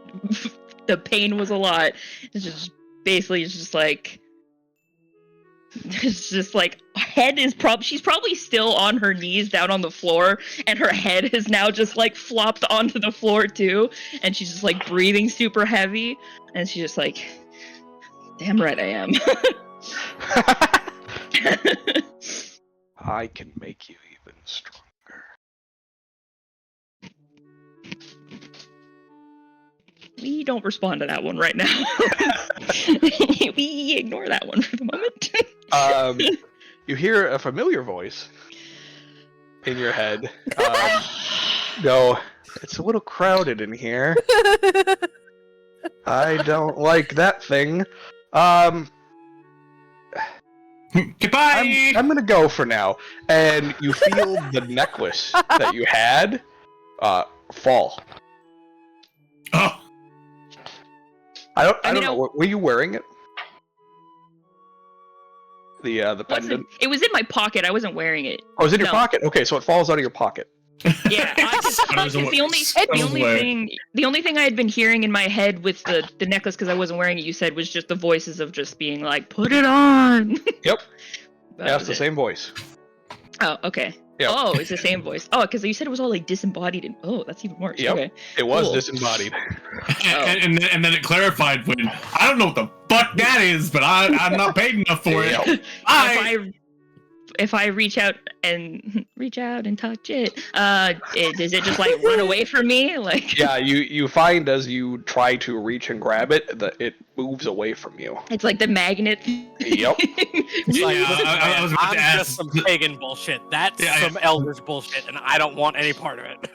the pain was a lot. It's just basically head is she's probably still on her knees down on the floor, and her head is now just like flopped onto the floor too, and she's just like breathing super heavy, and she's just like, damn right I am. I can make you even stronger. We don't respond to that one right now. We ignore that one for the moment. You hear a familiar voice in your head. Go, it's a little crowded in here. I don't like that thing. Goodbye. I'm gonna go for now. And you feel the necklace that you had fall. Oh, I don't mean, know. Were you wearing it? The pendant. It was in my pocket. I wasn't wearing it. Oh, it was in your No. pocket. Okay, so it falls out of your pocket. Yeah, the only thing I had been hearing in my head with the necklace, because I wasn't wearing it, you said, was just the voices of just being like, put it on. Yep. That Yeah, it's was the it. same voice. Oh, okay. Yep. Oh, it's the same voice. Oh, because you said it was all like disembodied and that's even worse. Yep. Okay. It was Cool. disembodied. And then it clarified when I don't know what the fuck that is, but I'm not paid enough for it. If I reach out and touch it, does it just like run away from me? Like Yeah, you find as you try to reach and grab it that it moves away from you. it's like the magnet. Yep. It's like, Yeah, listen, I was about I'm to ask. just some pagan bullshit. That's Yeah, some elders bullshit, and I don't want any part of it.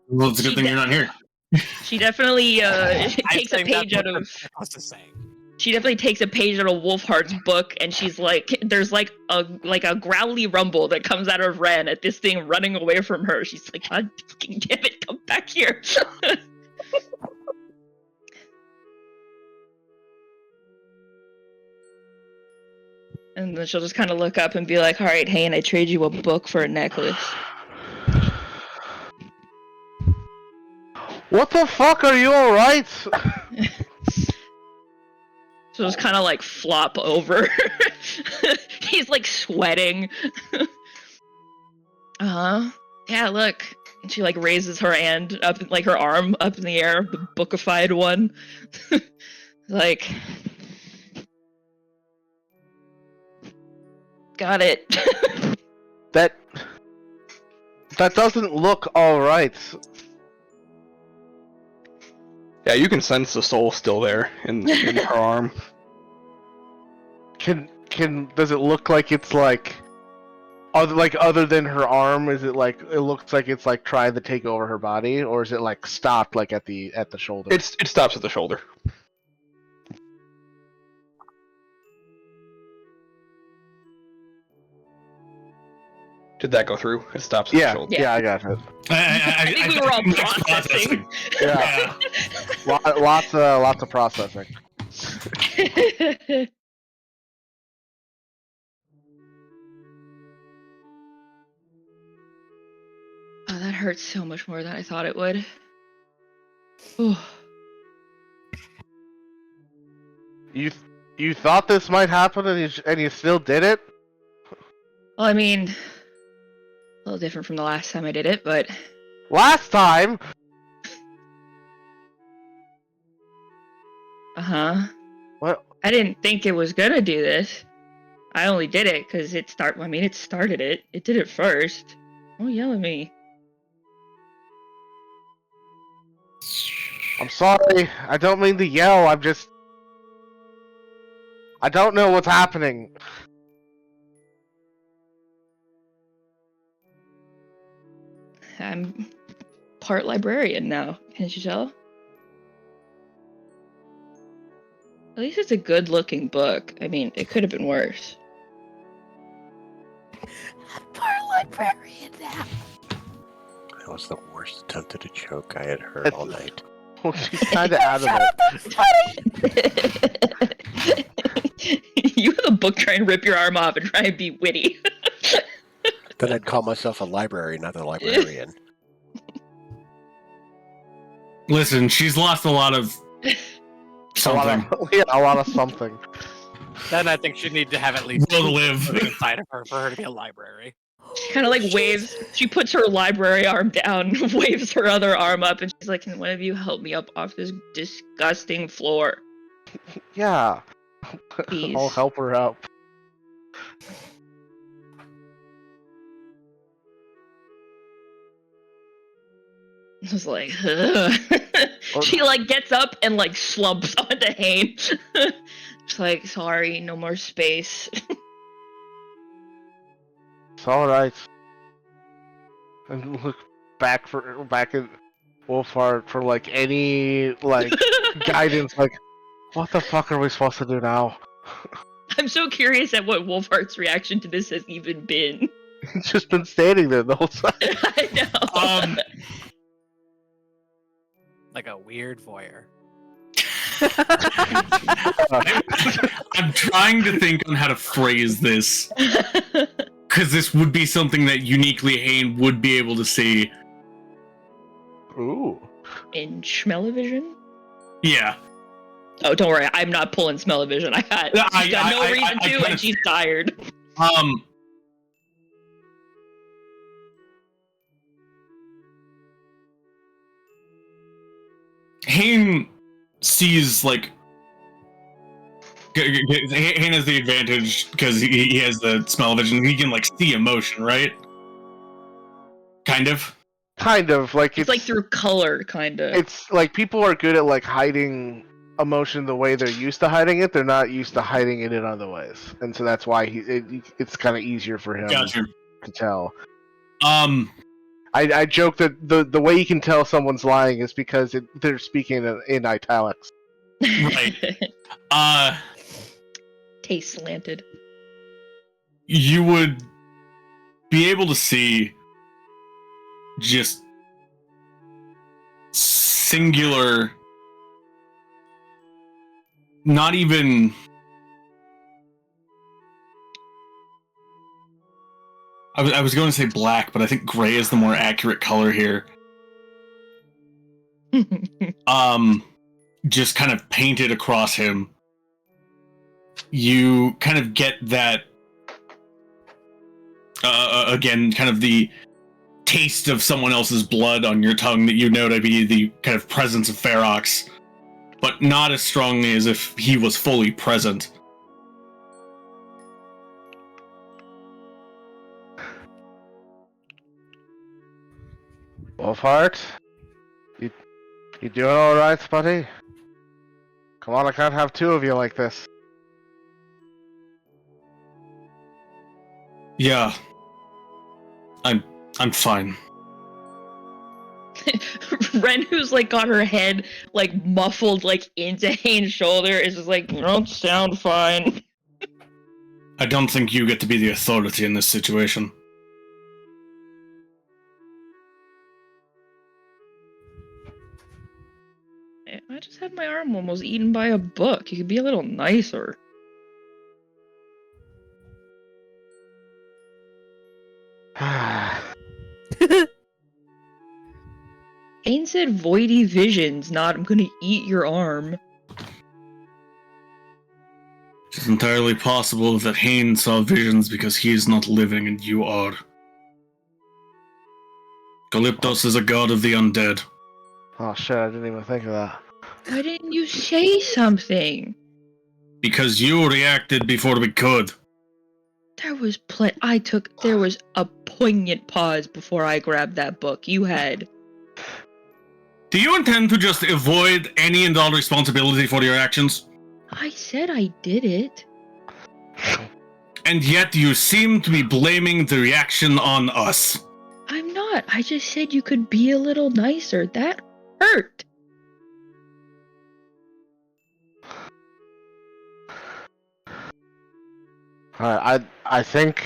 Well, it's a good thing you're not here. She definitely I takes a think page that's out what of. Nicholas is saying. She definitely takes a page out of Wolfheart's book, and she's like, there's like a growly rumble that comes out of Ren at this thing running away from her. She's like, God fucking damn it, come back here. And then she'll just kind of look up and be like, all right, Hayne, I trade you a book for a necklace. What the fuck? Are you alright? So just kind of like flop over. He's like sweating. Yeah, look. And she like raises her hand up, like her arm up in the air, the bookified one. Like, got it. That doesn't look alright. Yeah, you can sense the soul still there in her arm. Does it look like it's like other than her arm, is it like it looks like it's like trying to take over her body, or is it like stopped like at the shoulder? It stops at the shoulder. Did that go through? It stops at the shoulder. Yeah, I got it. I think we were all processing. Yeah. Lots of processing. Oh, that hurts so much more than I thought it would. Ooh. You thought this might happen and you still did it? Well, I mean, a little different from the last time I did it, but... Last time? Uh-huh. What? I didn't think it was gonna do this. I only did it because it started it. It did it first. Don't yell at me. I'm sorry. I don't mean to yell. I don't know what's happening. I'm part librarian now, can't you tell? At least it's a good-looking book. I mean, it could have been worse. Part librarian now. That was the worst attempt at a joke I had heard all night. Well, she's kind of out of it. You in the book try and rip your arm off and try and be witty. Then I'd call myself a library, not a librarian. Listen, she's lost a lot of something. A lot of something. Then I think she'd need to have at least Will live. inside of her for her to be a library. She kind of like waves. She puts her library arm down, waves her other arm up, and she's like, "Can one of you help me up off this disgusting floor?" Yeah. Please. I'll help her out. I was like, ugh. She like gets up and like slumps onto Hayne. She's like, sorry, no more space. It's alright. And look back at Wolfheart for like any like guidance, like what the fuck are we supposed to do now? I'm so curious at what Wolfheart's reaction to this has even been. He's just been standing there the whole time. I know. Like a weird voyeur. I'm trying to think on how to phrase this, because this would be something that uniquely Hayne would be able to see. Ooh. In smell-o-vision? Yeah. Oh, don't worry, I'm not pulling smell-o-vision. She's got no reason to, and she's tired. Hayne sees like Hain has the advantage because he has the smell vision. He can like see emotion, right? Kind of. Kind of like It's like through color, kind of. it's like people are good at like hiding emotion the way they're used to hiding it. They're not used to hiding it in other ways, and so that's why it's kind of easier for him Gotcha. to tell. I joke that the way you can tell someone's lying is because they're speaking in italics. Right. Taste slanted. You would be able to see just singular, not even I was going to say black, but I think gray is the more accurate color here. Just kind of painted across him. You kind of get that again, kind of the taste of someone else's blood on your tongue that you know to be the kind of presence of Ferox, but not as strongly as if he was fully present. Wolfheart, you doing all right, buddy? Come on, I can't have two of you like this. Yeah, I'm fine. Ren, who's like got her head like muffled like into Hain's shoulder, is just like, you don't sound fine. I don't think you get to be the authority in this situation. I just had my arm almost eaten by a book. You could be a little nicer. Hain said voidy visions, not I'm gonna eat your arm. It's entirely possible that Hain saw visions because he is not living and you are. Calyptos is a god of the undead. Oh shit, I didn't even think of that. Why didn't you say something? Because you reacted before we could. There was there was a poignant pause before I grabbed that book. You had. Do you intend to just avoid any and all responsibility for your actions? I said I did it. And yet you seem to be blaming the reaction on us. I'm not. I just said you could be a little nicer. That hurt. Alright, I think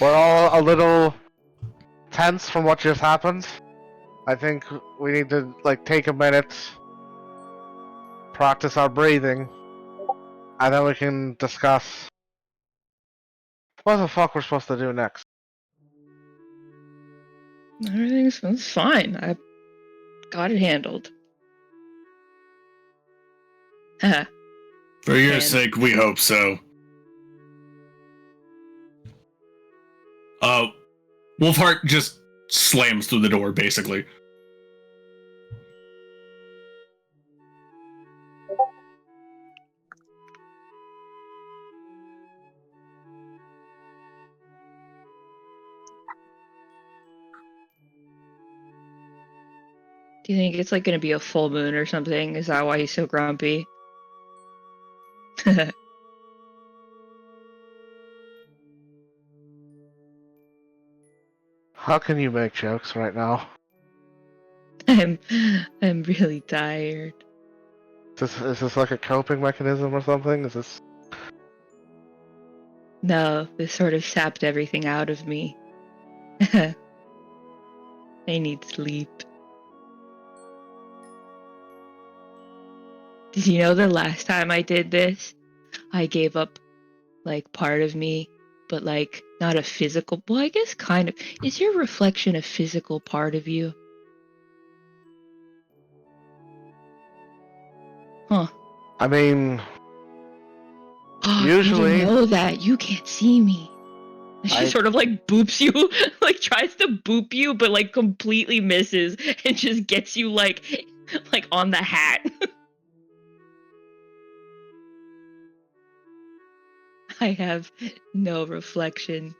we're all a little tense from what just happened. I think we need to like take a minute, practice our breathing, and then we can discuss what the fuck we're supposed to do next. Everything's fine. I got it handled. Haha. For your And- sake, we hope so. Wolfheart just slams through the door, basically. Do you think it's like gonna be a full moon or something? Is that why he's so grumpy? How can you make jokes right now? I'm really tired. Is this like a coping mechanism or something? Is this? No, this sort of sapped everything out of me. I need sleep. Did you know the last time I did this, I gave up, like, part of me, but, like, not a physical... Well, I guess kind of. Is your reflection a physical part of you? Huh. I mean, Oh, usually- you didn't know that. You can't see me. And she sort of, like, boops you, like, tries to boop you, but, like, completely misses, and just gets you, like on the hat. I have no reflection.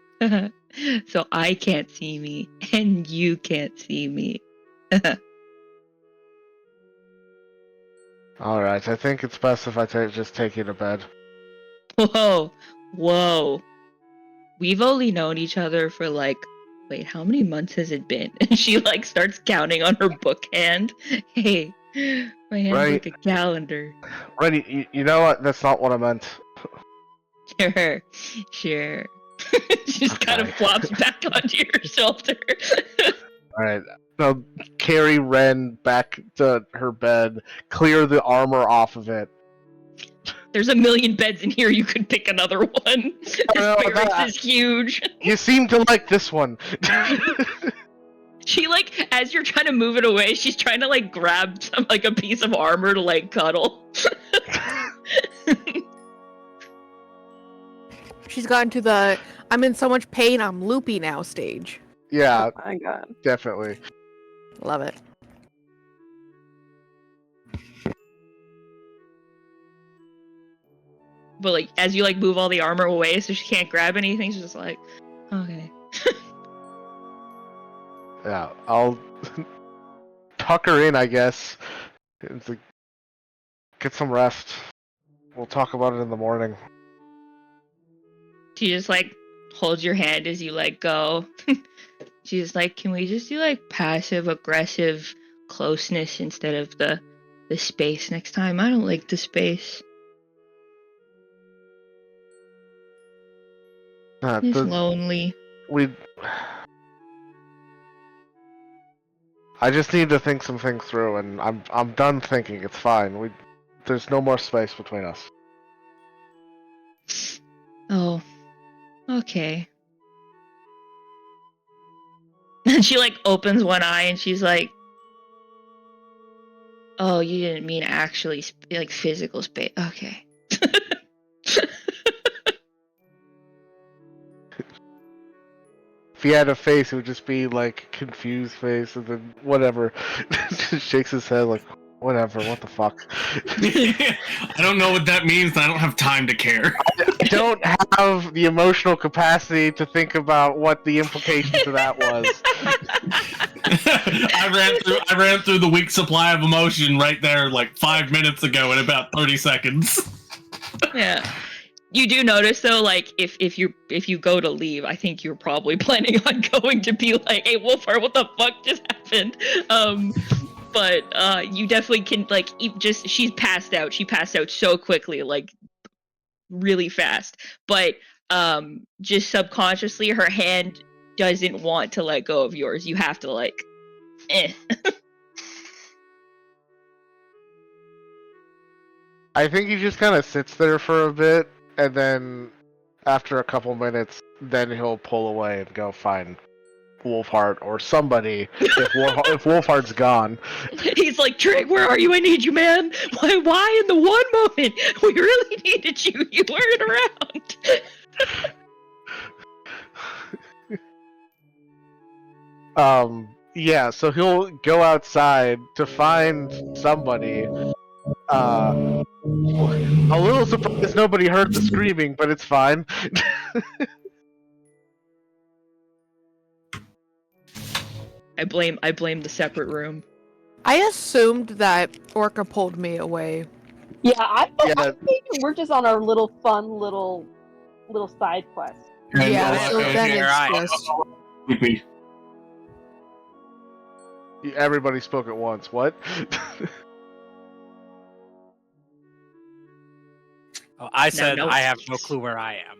So I can't see me, and you can't see me. Alright, I think it's best if I just take you to bed. Whoa, whoa. We've only known each other for like, wait, how many months has it been? And she like starts counting on her book hand. Hey, my hand's Right. like a calendar. Right, you know what? That's not what I meant. Sure, sure. She just kind of Okay. flops back onto your shoulder. Alright. Now, carry Ren back to her bed, clear the armor off of it. There's a million beds in here. You could pick another one. This No, barracks that- is huge. You seem to like this one. She like, as you're trying to move it away, she's trying to like grab some like a piece of armor to like cuddle. She's gotten to the I'm in so much pain, I'm loopy now stage. Yeah, Oh my god. definitely. Love it. But like, as you like move all the armor away, so she can't grab anything, she's just like, okay. Yeah, I'll tuck her in, I guess. It's like, get some rest. We'll talk about it in the morning. She just like holds your hand as you like go. She's like, can we just do like passive aggressive closeness instead of the space next time? I don't like the space. It's lonely. I just need to think some things through, and I'm done thinking. It's fine. There's no more space between us. Oh, okay. And she like opens one eye and she's like, oh, you didn't mean actually like physical space. Okay. If he had a face, it would just be like confused face, and then whatever. Just shakes his head like, whatever. What the fuck? I don't know what that means. I don't have time to care. I don't have the emotional capacity to think about what the implications of that was. I ran through the weak supply of emotion right there like 5 minutes ago in about 30 seconds. Yeah. You do notice though, like if you go to leave, I think you're probably planning on going to be like, hey Wolfheart, what the fuck just happened? But you definitely can like she's passed out. She passed out so quickly, like really fast. But just subconsciously her hand doesn't want to let go of yours. You have to like I think he just kind of sits there for a bit, and then after a couple minutes, then he'll pull away and go find Wolfheart or somebody if Wolfheart's gone. He's like, Trig, where are you? I need you, man. Why in the one moment we really needed you, you weren't around. Yeah, so he'll go outside to find somebody. A little surprised nobody heard the screaming, but it's fine. I blame the separate room. I assumed that Orca pulled me away. Yeah, I Yeah. think we're just on our little fun little side quest. And, Yeah, so then here it's I am. just Creepy. Everybody spoke at once. What? Oh, I said no. I have no clue where I am.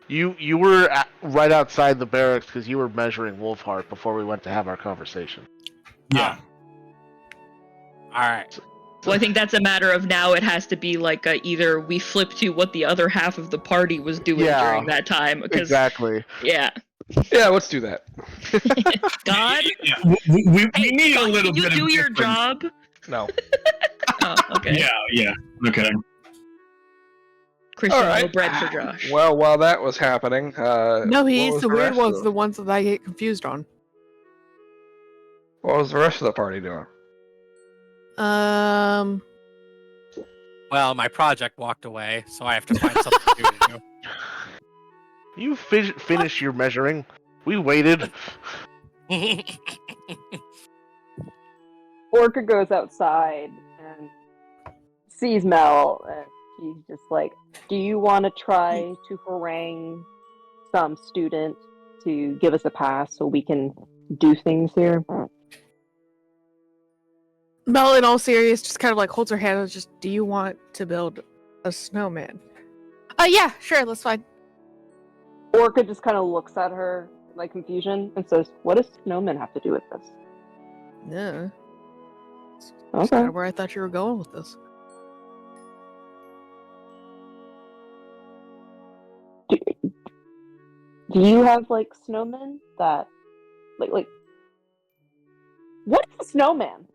You were right outside the barracks because you were measuring Wolfheart before we went to have our conversation. Yeah. All right. Well, I think that's a matter of now it has to be like either we flip to what the other half of the party was doing Yeah, during that time. Because, Exactly. Yeah. Yeah, let's do that. God? Yeah. We Hey, need God, a little can you bit do of your difference. job? No. Oh, okay. Yeah. Okay. Christian, All right. no bread for Josh. Well, while that was happening, no. what He's was the weird rest ones, of the ones that I get confused on. What was the rest of the party doing? Well, my project walked away, so I have to find something new to do. You finish your measuring. We waited. Orca goes outside and sees Mel, and she's just like, "Do you want to try to harangue some student to give us a pass so we can do things here?" Mel, in all serious, just kind of like holds her hand and just, do you want to build a snowman? Yeah, sure, that's fine. Orca just kind of looks at her like confusion and says, "What does snowman have to do with this?" Yeah. That's Okay. kind of where I thought you were going with this. Do you have like snowmen that like what is a snowman?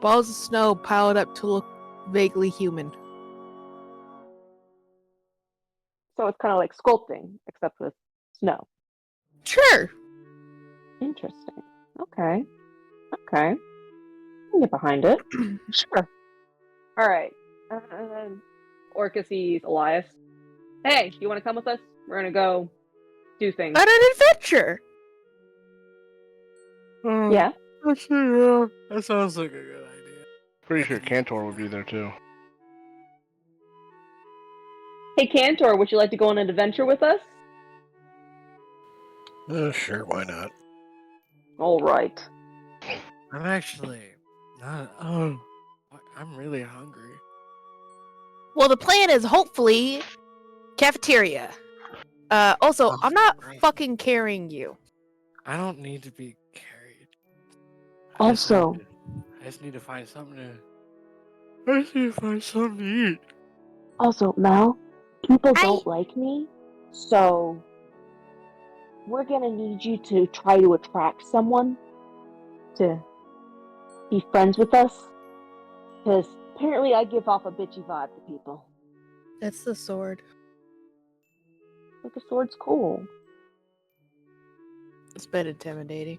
Balls of snow piled up to look vaguely human. So it's kind of like sculpting, except with snow. Sure. Interesting. Okay. Okay. I can get behind it. Sure. All right. Orca sees Elias. Hey, you want to come with us? We're gonna go do things. On an adventure. Yeah. Actually, that sounds like a good idea. Pretty sure Cantor would be there too. Hey, Cantor, would you like to go on an adventure with us? Sure, why not? All right. I'm actually not. Oh, I'm really hungry. Well, the plan is hopefully cafeteria. Also, Oh, I'm not great. fucking carrying you. I don't need to be carried. Also, I just need to find something to. I just need to find something to eat. Mel, people Hi. don't like me, so we're gonna need you to try to attract someone to be friends with us, because apparently I give off a bitchy vibe to people. That's the sword. But the sword's cool. It's been intimidating.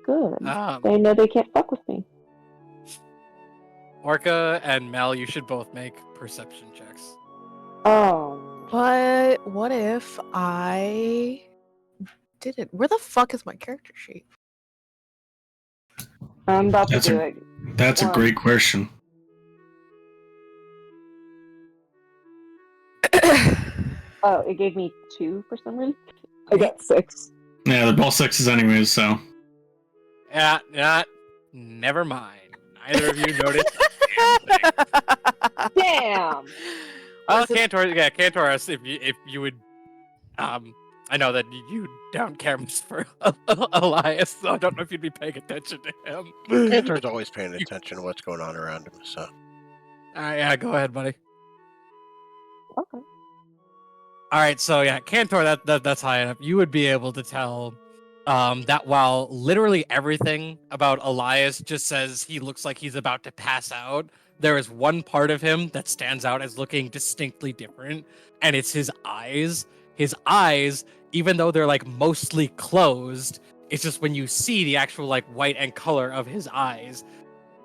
Good. Um, They know they can't fuck with me. Orca and Mel, you should both make perception checks. Oh. But what if I didn't? Where the fuck is my character sheet? I'm about to That's do a- it. That's a One. great question. Oh, it gave me 2 for some reason. I got 6. Yeah, they're both sixes anyways, so. Yeah, never mind. Neither of you noticed. Damn! Oh, Listen- Cantor, yeah, Cantor, if you would, I know that you don't care much for Elias, so I don't know if you'd be paying attention to him. Cantor's always paying attention to what's going on around him, so. Alright, yeah, go ahead, buddy. Okay. Alright, so yeah, Cantor, that's high enough. You would be able to tell that while literally everything about Elias just says he looks like he's about to pass out, there is one part of him that stands out as looking distinctly different, and it's his eyes. His eyes, even though they're like mostly closed, it's just when you see the actual like white and color of his eyes,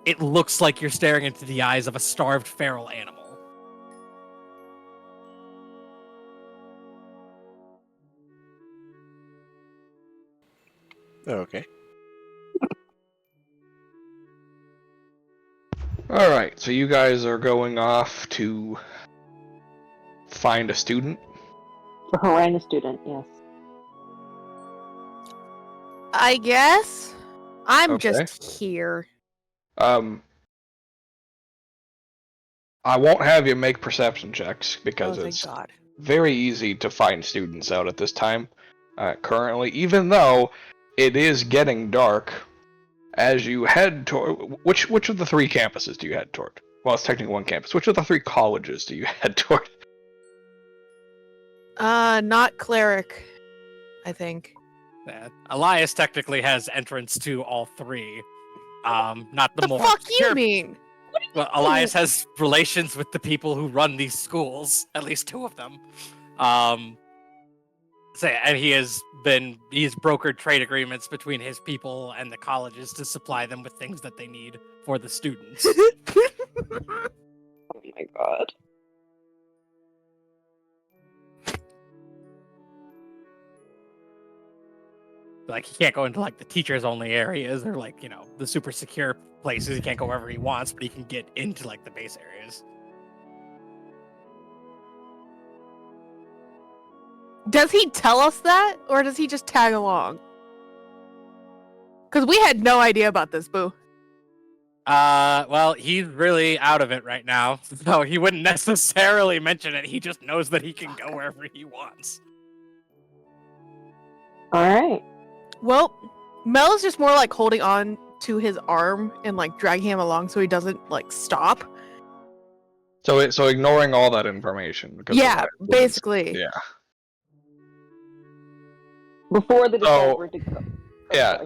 it looks like you're staring into the eyes of a starved feral animal. Okay. Alright, so you guys are going off to find a student? To harangue a student, yes. I guess I'm Okay. just here. I won't have you make perception checks because Oh, thank it's God. very easy to find students out at this time. Currently, even though it is getting dark, as you head toward which of the 3 campuses do you head toward? Well, it's technically 1 campus. Which of the 3 colleges do you head toward? Not cleric, I think. Yeah. Elias technically has entrance to all 3. Not the The more fuck you obscure- mean? Well, Elias has relations with the people who run these schools, at least 2 of them. And he's brokered trade agreements between his people and the colleges to supply them with things that they need for the students. Oh my god. Like, he can't go into like the teachers only areas or like, the super secure places. He can't go wherever he wants, but he can get into like the base areas. Does he tell us that, or does he just tag along? Because we had no idea about this, Boo. Well, he's really out of it right now, so he wouldn't necessarily mention it. He just knows that he can go wherever he wants. Alright. Well, Mel is just more like holding on to his arm and like dragging him along so he doesn't like stop. So ignoring all that information. Because Yeah, basically. Yeah. Before the So, December to go. Yeah.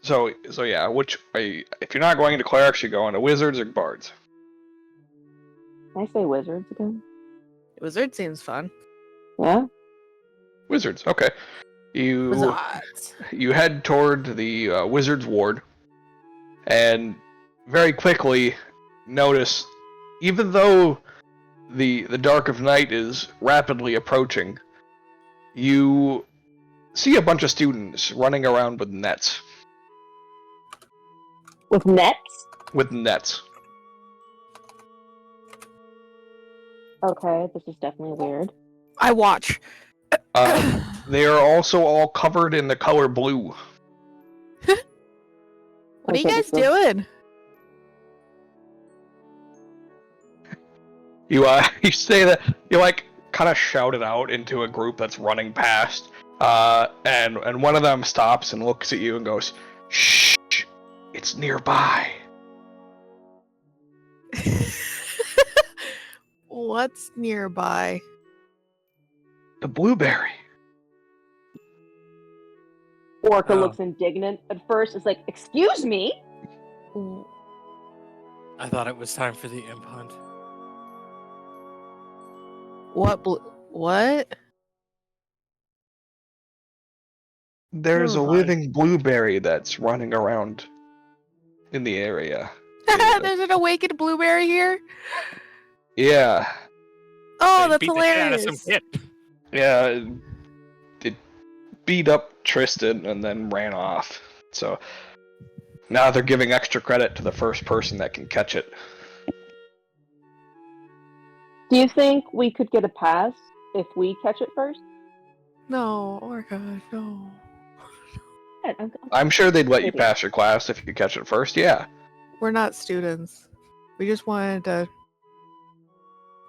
So yeah, which way, if you're not going into clerics, you go into wizards or bards. Can I say wizards again? Wizard seems fun. Yeah? Wizards, okay. Wizards. You head toward the wizard's ward, and very quickly notice, even though the dark of night is rapidly approaching, you see a bunch of students running around with nets. With nets? With nets. Okay, this is definitely weird. I watch. They are also all covered in the color blue. What are you guys doing? You you say that, you like kind of shout it out into a group that's running past, and one of them stops and looks at you and goes, "Shh, it's nearby." What's nearby? The blueberry. Orca Oh. looks indignant at first. It's like, excuse me? I thought it was time for the imp hunt. What? There's a Never mind. living blueberry that's running around in the area. There's an awakened blueberry here? Yeah. Oh, They that's beat the shit out of hilarious. some kid. Yeah, it beat up Tristan and then ran off. So now they're giving extra credit to the first person that can catch it. Do you think we could get a pass if we catch it first? No, Orca, no. I'm sure they'd let you Maybe. pass your class if you catch it first, yeah. We're not students. We just wanted to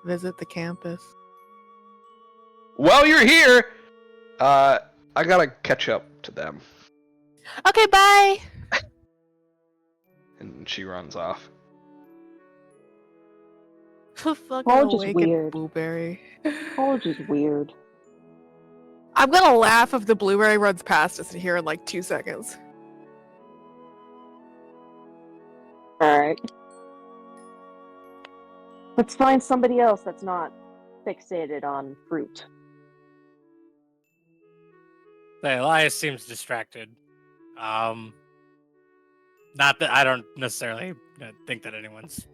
visit the campus. While you're here, I gotta catch up to them. Okay, bye. And she runs off. Fucking College is awakened weird. blueberry. College is weird. I'm gonna laugh if the blueberry runs past us here in like 2 seconds. Alright. Let's find somebody else that's not fixated on fruit. The Elias seems distracted. Not that I don't necessarily think that anyone's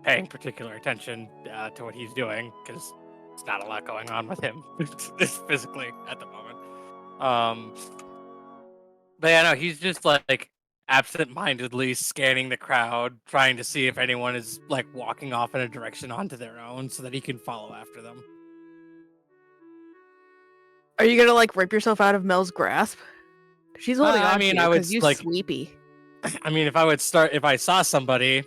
paying particular attention to what he's doing, because there's not a lot going on with him physically at the moment. But yeah, no, he's just like absent-mindedly scanning the crowd, trying to see if anyone is like walking off in a direction onto their own, so that he can follow after them. Are you gonna like rip yourself out of Mel's grasp? She's holding on to you I would because you're like. sleepy. I mean, if I saw somebody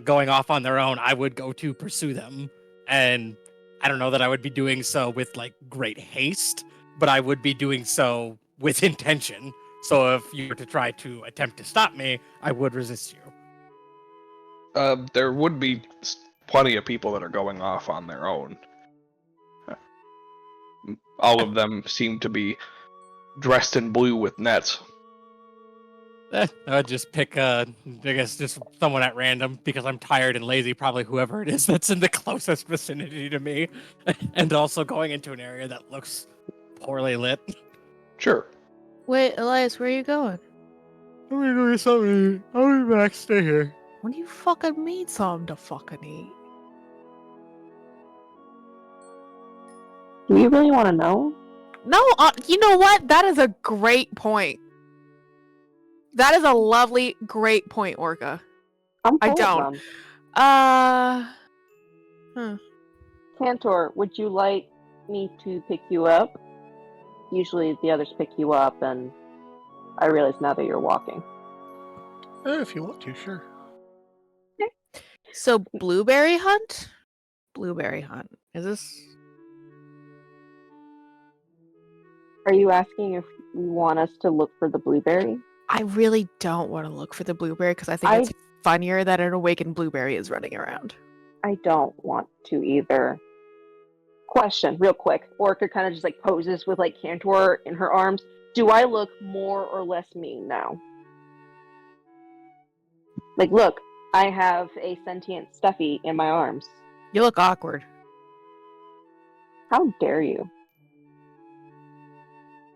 going off on their own, I would go to pursue them, and I don't know that I would be doing so with like great haste, but I would be doing so with intention. So if you were to try to attempt to stop me, I would resist you. There would be plenty of people that are going off on their own. All of them seem to be dressed in blue with nets. I would just pick, I guess, just someone at random because I'm tired and lazy. Probably whoever it is that's in the closest vicinity to me, and also going into an area that looks poorly lit. Sure. Wait, Elias, where are you going? I'm gonna go get something to eat. I'll be back. Stay here. What do you fucking mean something to fucking eat? Do you really want to know? No, you know what? That is a great point. That is a lovely, great point, Orca. I'm I full don't. of them. Huh. Cantor, would you like me to pick you up? Usually the others pick you up, and I realize now that you're walking. If you want to, sure. So, blueberry hunt? Blueberry hunt. Is this... Are you asking if you want us to look for the blueberry? I really don't want to look for the blueberry because I think it's funnier that an awakened blueberry is running around. I don't want to either. Question, real quick. Orca kind of just like poses with like Cantor in her arms. Do I look more or less mean now? Like, look, I have a sentient Stuffy in my arms. You look awkward. How dare you?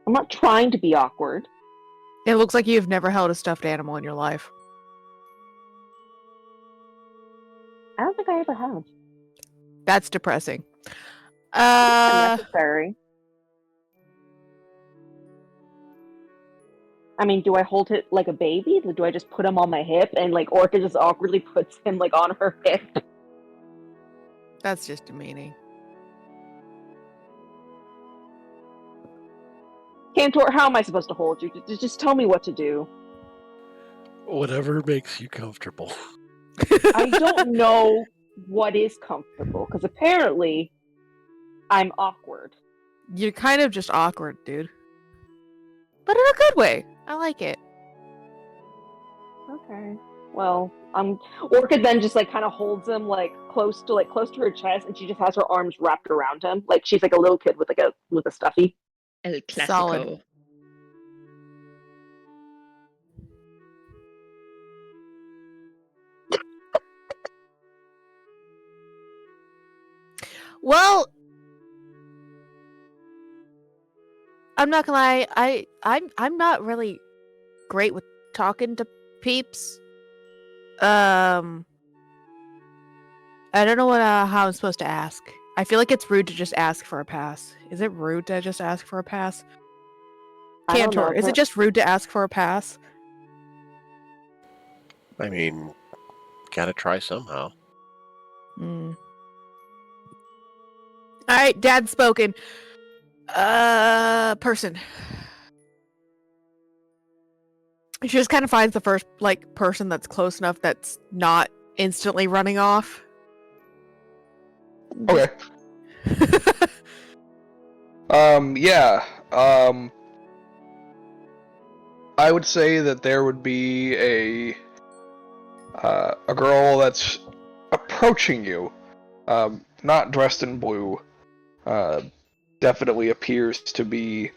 I'm not trying to be awkward. It looks like you've never held a stuffed animal in your life. I don't think I ever have. That's depressing. Unnecessary. I mean, do I hold it like a baby? Do I just put him on my hip and like Orca just awkwardly puts him like on her hip? That's just demeaning. Cantor, how am I supposed to hold you? Just tell me what to do. Whatever makes you comfortable. I don't know what is comfortable, because apparently I'm awkward. You're kind of just awkward, dude. But in a good way. I like it. Okay. Well, Orca then just like kind of holds him like close to her chest, and she just has her arms wrapped around him, like she's like a little kid with a Stuffy. El Clásico. Solid. Well, I'm not gonna lie, I'm not really great with talking to peeps. I don't know how I'm supposed to ask. I feel like it's rude to just ask for a pass. Is it rude to just ask for a pass? I don't Cantor, know. is it just rude to ask for a pass? I mean, gotta try somehow. Alright, Dad's spoken. Person. She just kind of finds the first, like, person that's close enough that's not instantly running off. Okay. Yeah. I would say that there would be a girl that's approaching you, not dressed in blue. Definitely appears to be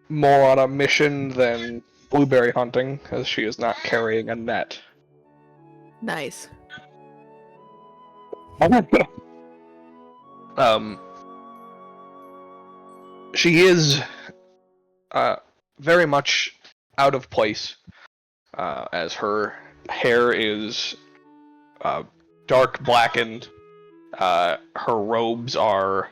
more on a mission than blueberry hunting, as she is not carrying a net. Nice. She is very much out of place, as her hair is dark blackened. Her robes are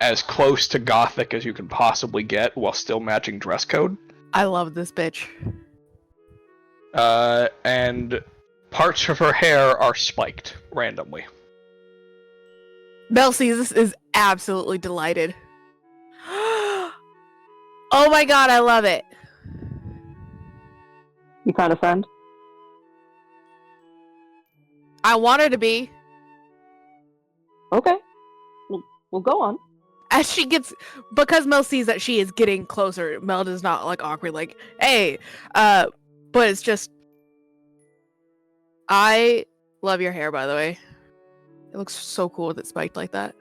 as close to gothic as you can possibly get while still matching dress code. I love this bitch. And parts of her hair are spiked randomly. Belsies is absolutely delighted. Oh my god, I love it. You found a friend? I want her to be. Okay. We'll go on. As she gets, because Mel sees that she is getting closer, Mel does not like awkward, like, hey, but it's just, I love your hair, by the way. It looks so cool with it spiked like that.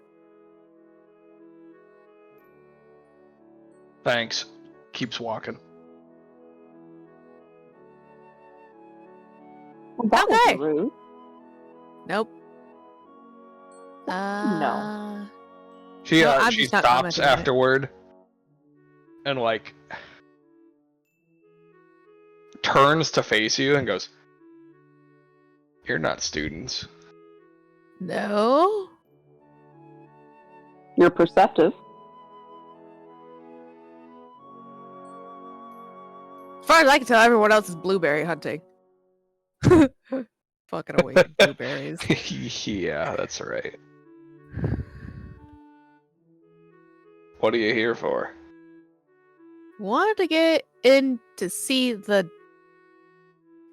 Thanks. Keeps walking. Well, that Okay. wasn't rude. Nope. No. She No, I'm she just not stops commenting on it. afterward, and like turns to face you and goes, "You're not students." No. You're perceptive. As far as I can tell, everyone else is blueberry hunting. Fucking away with blueberries. Yeah, that's right. What are you here for? Wanted to get in to see the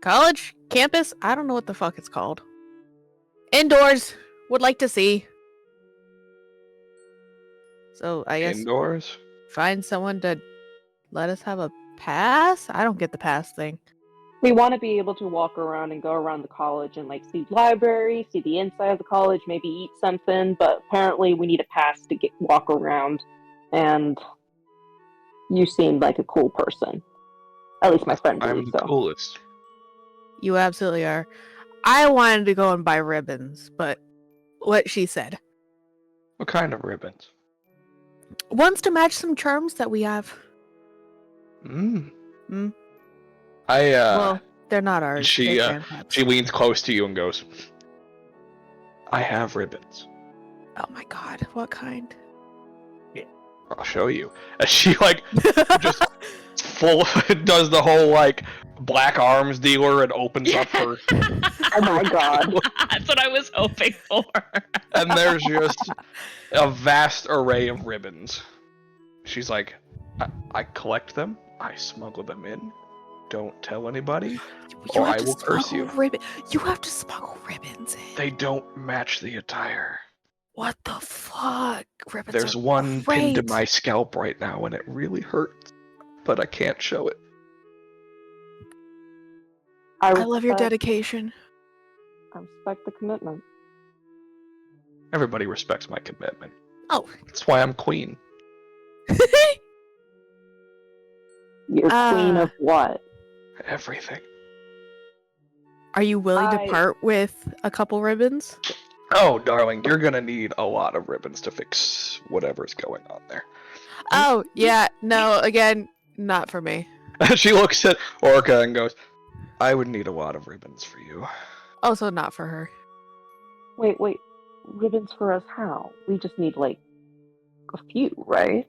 college campus. I don't know what the fuck it's called. Indoors. Would like to see. So I guess Indoors? find someone to let us have a pass. I don't get the pass thing. We want to be able to walk around and go around the college and like see the library, see the inside of the college, maybe eat something. But apparently, we need a pass to walk around. And you seem like a cool person. At least my friend I'm believes the so. coolest. You absolutely are. I wanted to go and buy ribbons, but what she said. What kind of ribbons? Wants to match some charms that we have. Mm. Mm. Well, they're not ours. she They're grandpa's. she leans close to you and goes, "I have ribbons. Oh my god, what kind? I'll show you." And she like just full does the whole like black arms dealer and opens up her, Oh my god. That's what I was hoping for. and there's just a vast array of ribbons. She's like, I collect them. I smuggle them in. Don't tell anybody, or I will curse you. You have to smuggle ribbons in. They don't match the attire. What the fuck? Ribbons There's are one pinned to great. my scalp right now, and it really hurts, but I can't show it. I love your dedication. I respect the commitment. Everybody respects my commitment. Oh. That's why I'm queen. You're queen of what? Everything. Are you willing to part with a couple ribbons? Oh, darling, you're gonna need a lot of ribbons to fix whatever's going on there. Oh, yeah. No, again, not for me. She looks at Orca and goes, I would need a lot of ribbons for you. Also not for her. Wait. Ribbons for us how? We just need, like, a few, right?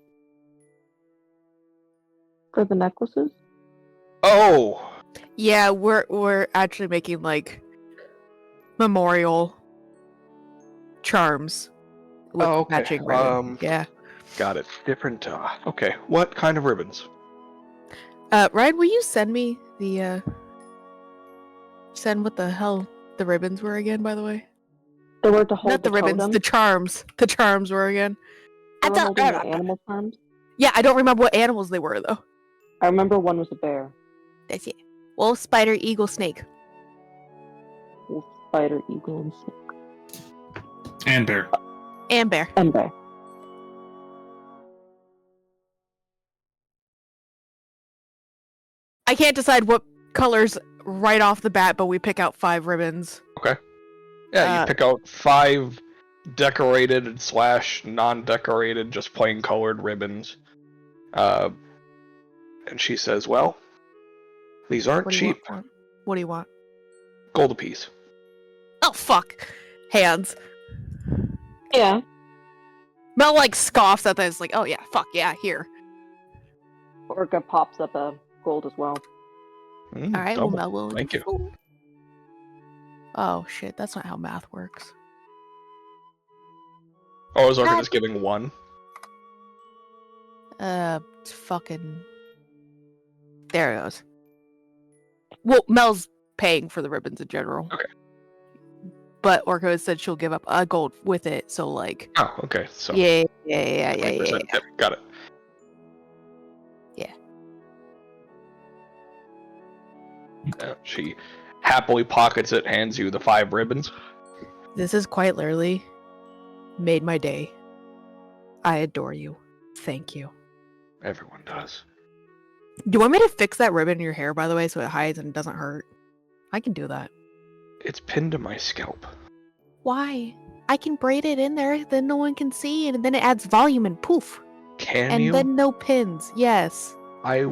For the necklaces? Oh! Yeah, we're actually making, like, memorial charms with okay. matching ribbon. Yeah. Got it. Different, okay. What kind of ribbons? Ryan, will you send me the, send what the hell the ribbons were again, by the way? They were to hold Not the ribbons, totem? the charms. The charms were again. They were holding the animal charms? Yeah, I don't remember what animals they were, though. I remember one was a bear. That's it. Wolf, spider, eagle, snake. Wolf, spider, eagle, and snake. And bear. And bear. And bear. I can't decide what colors right off the bat, but we pick out 5 ribbons. Okay. Yeah, you pick out 5 decorated / non-decorated, just plain colored ribbons. And she says, well, these aren't cheap. What do you want? Gold apiece. Oh, fuck. Hands. Yeah. Mel, like, scoffs at this, like, oh, yeah, fuck, yeah, here. Orca pops up a gold as well. All right, well, double. Mel will. Thank you. Oh, shit, that's not how math works. Oh, is Orca just giving 1? It's fucking... There it goes. Well, Mel's paying for the ribbons in general. Okay. But Orca has said she'll give up a gold with it, so, like... Oh, okay, so... Yeah. 20% tip. Got it. Yeah. She happily pockets it, hands you the 5 ribbons. This has quite literally made my day. I adore you. Thank you. Everyone does. Do you want me to fix that ribbon in your hair, by the way, so it hides and doesn't hurt? I can do that. It's pinned to my scalp. Why? I can braid it in there, then no one can see, and then it adds volume and poof. Can and you? then no pins. Yes. I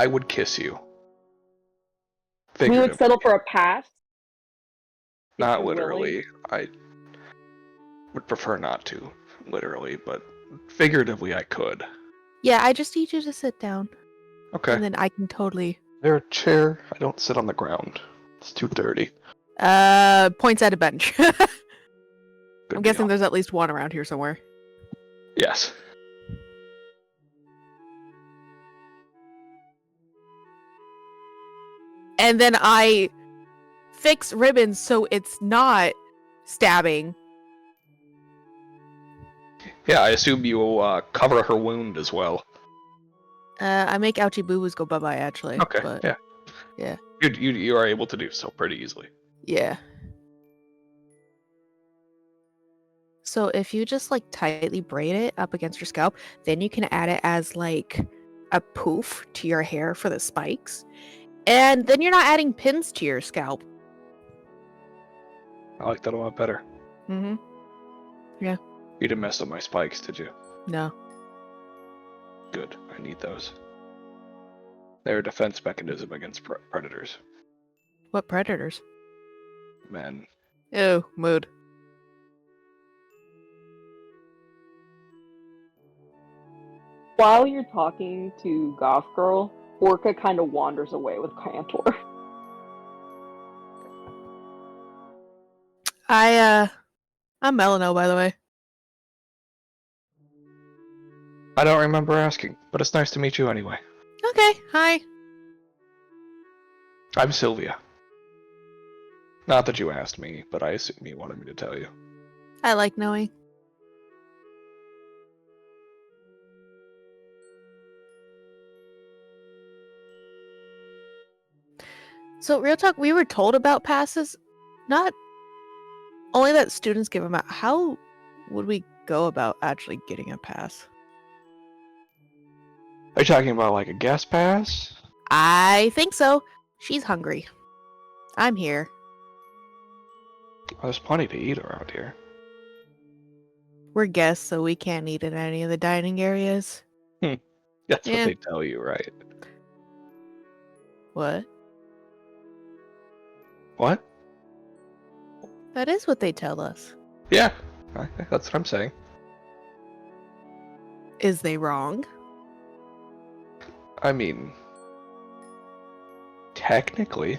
would kiss you. We would Figuratively. settle for a pass. if Not you're willing. literally. I would prefer not to, literally, but figuratively I could. Yeah, I just need you to sit down. Okay. And then I can totally There a chair? I don't sit on the ground. It's too dirty. points at a bench. Good I'm guessing deal. there's at least one around here somewhere. Yes. And then I fix ribbons so it's not stabbing. Yeah, I assume you will cover her wound as well. I make ouchie boo boos go bye bye actually. Okay. But Yeah. yeah. You are able to do so pretty easily. Yeah. So if you just like tightly braid it up against your scalp, then you can add it as like a poof to your hair for the spikes. And then you're not adding pins to your scalp. I like that a lot better. Mm-hmm. You didn't mess up my spikes, did you? No. Good. I need those. They're a defense mechanism against predators. What predators? Men. Ew, mood. While you're talking to Goth Girl, Orca kind of wanders away with Cantor. I'm Melano, by the way. I don't remember asking, but it's nice to meet you anyway. Okay, hi. I'm Sylvia. Not that you asked me, but I assume you wanted me to tell you. I like knowing. So, real talk, we were told about passes. Not only that students give them out. How would we go about actually getting a pass? Are you talking about like a guest pass? I think so. She's hungry. I'm here. Oh, there's plenty to eat around here. We're guests, so we can't eat in any of the dining areas. That's Yeah. what they tell you, right? What? What? That is what they tell us. Yeah, that's what I'm saying. Is they wrong? I mean, technically,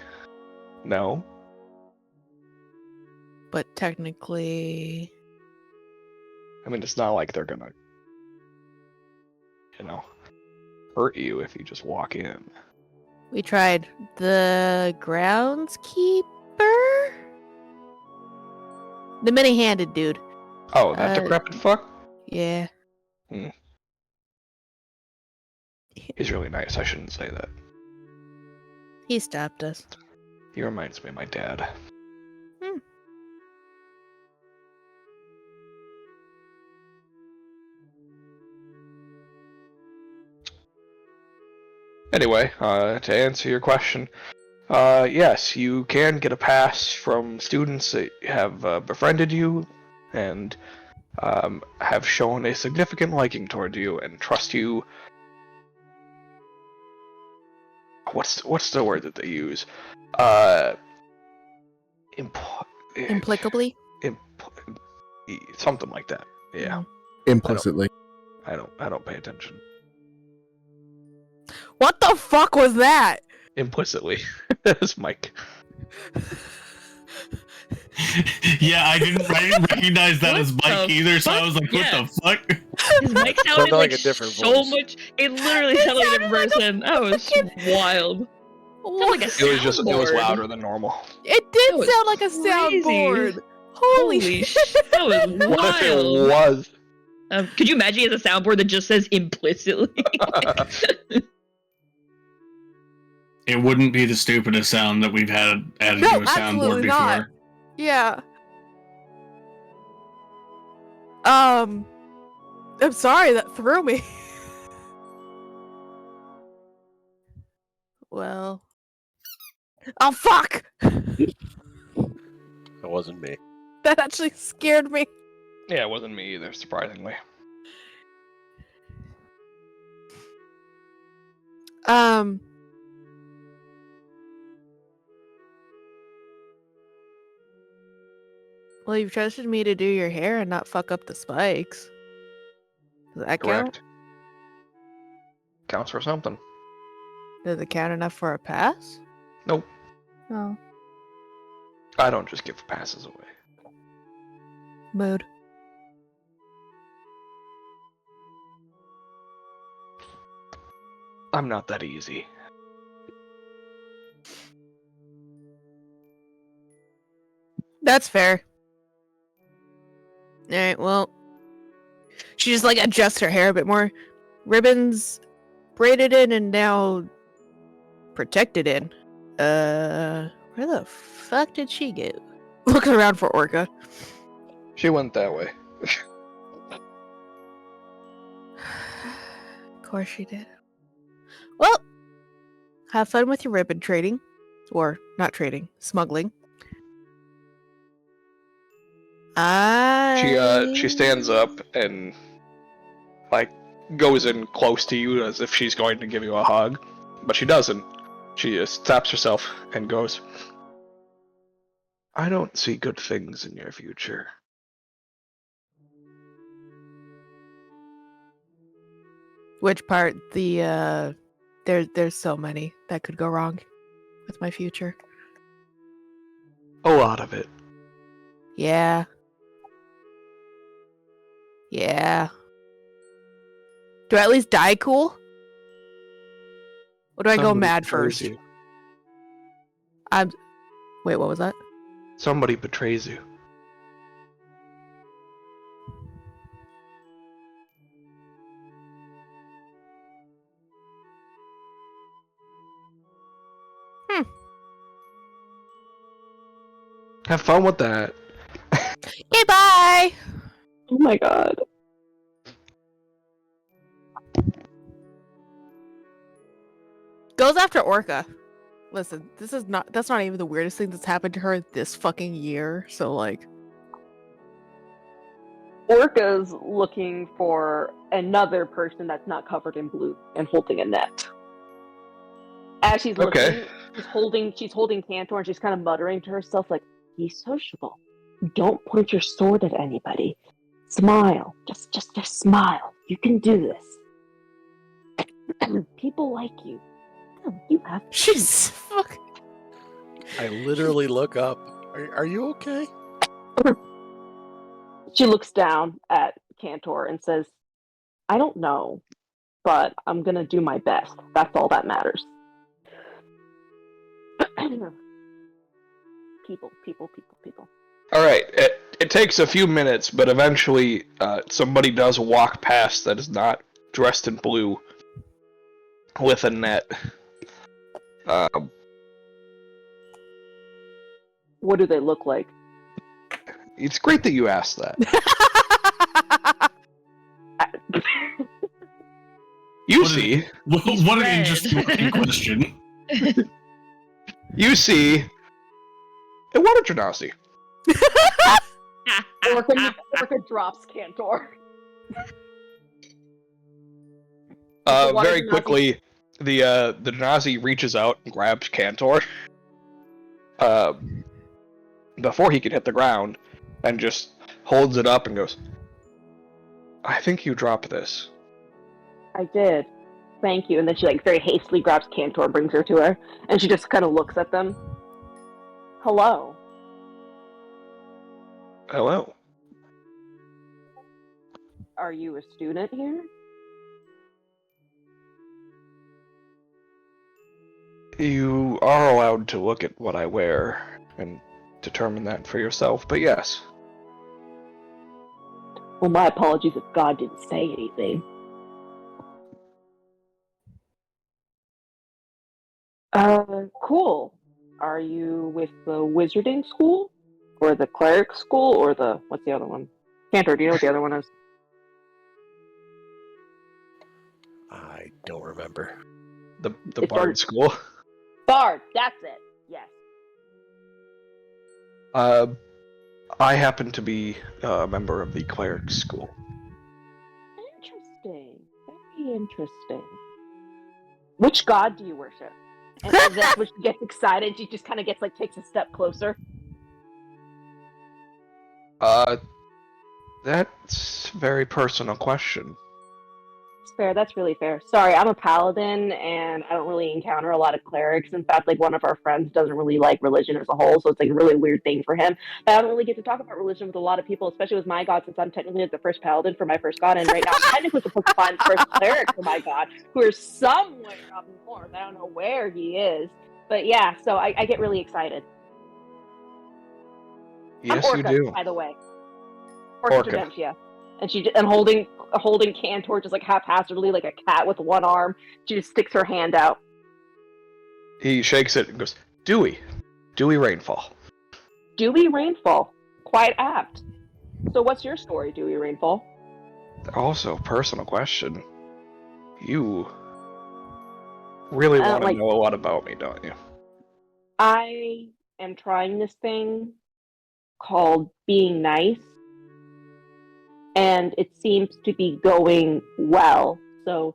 no. But technically... I mean, it's not like they're gonna, hurt you if you just walk in. We tried the groundskeeper? The many-handed dude. Oh, that decrepit fuck? Yeah. He's really nice. I shouldn't say that. He stopped us. He reminds me of my dad. Anyway, to answer your question, yes, you can get a pass from students that have befriended you and have shown a significant liking toward you and trust you. What's the word that they use? Implicably? Something like that. Yeah. Implicitly. I don't pay attention. What the fuck was that? Implicitly. That's Mike. Yeah, I didn't recognize that What as Mike the either, so I fuck? was like, Yeah. what the fuck? His mic sounded Sounded like like a different so voice. much. It literally sounded like a different person. That was wild. Sounded like a It was soundboard. louder than normal. It did That was sound like a crazy. soundboard. Holy Holy shit. shit, that was What if it wild. was? Could you imagine he has a soundboard that just says implicitly? It wouldn't be the stupidest sound that we've had added No, to a soundboard absolutely before. not. Yeah. I'm sorry, that threw me. Well. Oh, fuck! It wasn't me. That actually scared me. Yeah, it wasn't me either, surprisingly. Um. Well, you've trusted me to do your hair and not fuck up the spikes. Does that count? Correct. Counts for something. Does it count enough for a pass? Nope. Oh. I don't just give passes away. Mood. I'm not that easy. That's fair. Alright, well. She just like adjusts her hair a bit more. Ribbons braided in and now protected in. Where the fuck did she go? Looking around for Orca. She went that way. Of course she did. Well, have fun with your ribbon trading. Or not trading, smuggling. She stands up and like goes in close to you as if she's going to give you a hug, but she doesn't. She just stops herself and goes, I don't see good things in your future. Which part? There's so many that could go wrong with my future. A lot of it. Yeah. Yeah. Do I at least die cool? Or do I go Somebody mad betrays first? you. Wait, what was that? Somebody betrays you. Have fun with that. Okay, bye! Oh my god. Goes after Orca. Listen, that's not even the weirdest thing that's happened to her this fucking year, so like. Orca's looking for another person that's not covered in blue and holding a net. As she's looking, Okay. she's holding Cantor and she's kind of muttering to herself like, be sociable. Don't point your sword at anybody. Smile. Just smile. You can do this. People like you. You have She's fuck. I literally look up. Are you okay? She looks down at Cantor and says, I don't know, but I'm gonna do my best. That's all that matters. People. Alright, it takes a few minutes, but eventually somebody does walk past that is not dressed in blue with a net. What do they look like? It's great that you asked that. You What is- see, What an red. interesting fucking question. you see, a water genasi. Orca drops Cantor. Water Very genasi. quickly, the genasi reaches out and grabs Cantor. Before he can hit the ground, and just holds it up and goes, I think you dropped this. I did. Thank you. And then she like very hastily grabs Cantor and brings her to her. And she just kind of looks at them. Hello. Hello. Are you a student here? You are allowed to look at what I wear and determine that for yourself, but yes. Well, my apologies if God didn't say anything. Cool. Are you with the wizarding school? Or the cleric school? Or the... what's the other one? Cantor, do you know what the other one is? I don't remember. The It's bard on- school. Bard, that's it. Yes. I happen to be a member of the cleric school. Interesting. Very interesting. Which god do you worship? And that's when she gets excited. She just kind of gets takes a step closer. That's a very personal question. It's fair. That's really fair. Sorry, I'm a paladin, and I don't really encounter a lot of clerics. In fact, one of our friends doesn't really like religion as a whole, so it's a really weird thing for him. But I don't really get to talk about religion with a lot of people, especially with my god, since I'm technically the first paladin for my first god, and right now I'm technically supposed to find the first cleric for my god, who is somewhere up north. I don't know where he is, but yeah. So I get really excited. Yes, I'm Orca, you do. by the way. Orca. Dementia. And I'm holding Cantor just haphazardly, like a cat with one arm. She just sticks her hand out. He shakes it and goes, Dewy rainfall. Dewy rainfall. Quite apt. So what's your story, Dewy rainfall? Also, personal question. You really want to know a lot about me, don't you? I am trying this thing called being nice. And it seems to be going well. So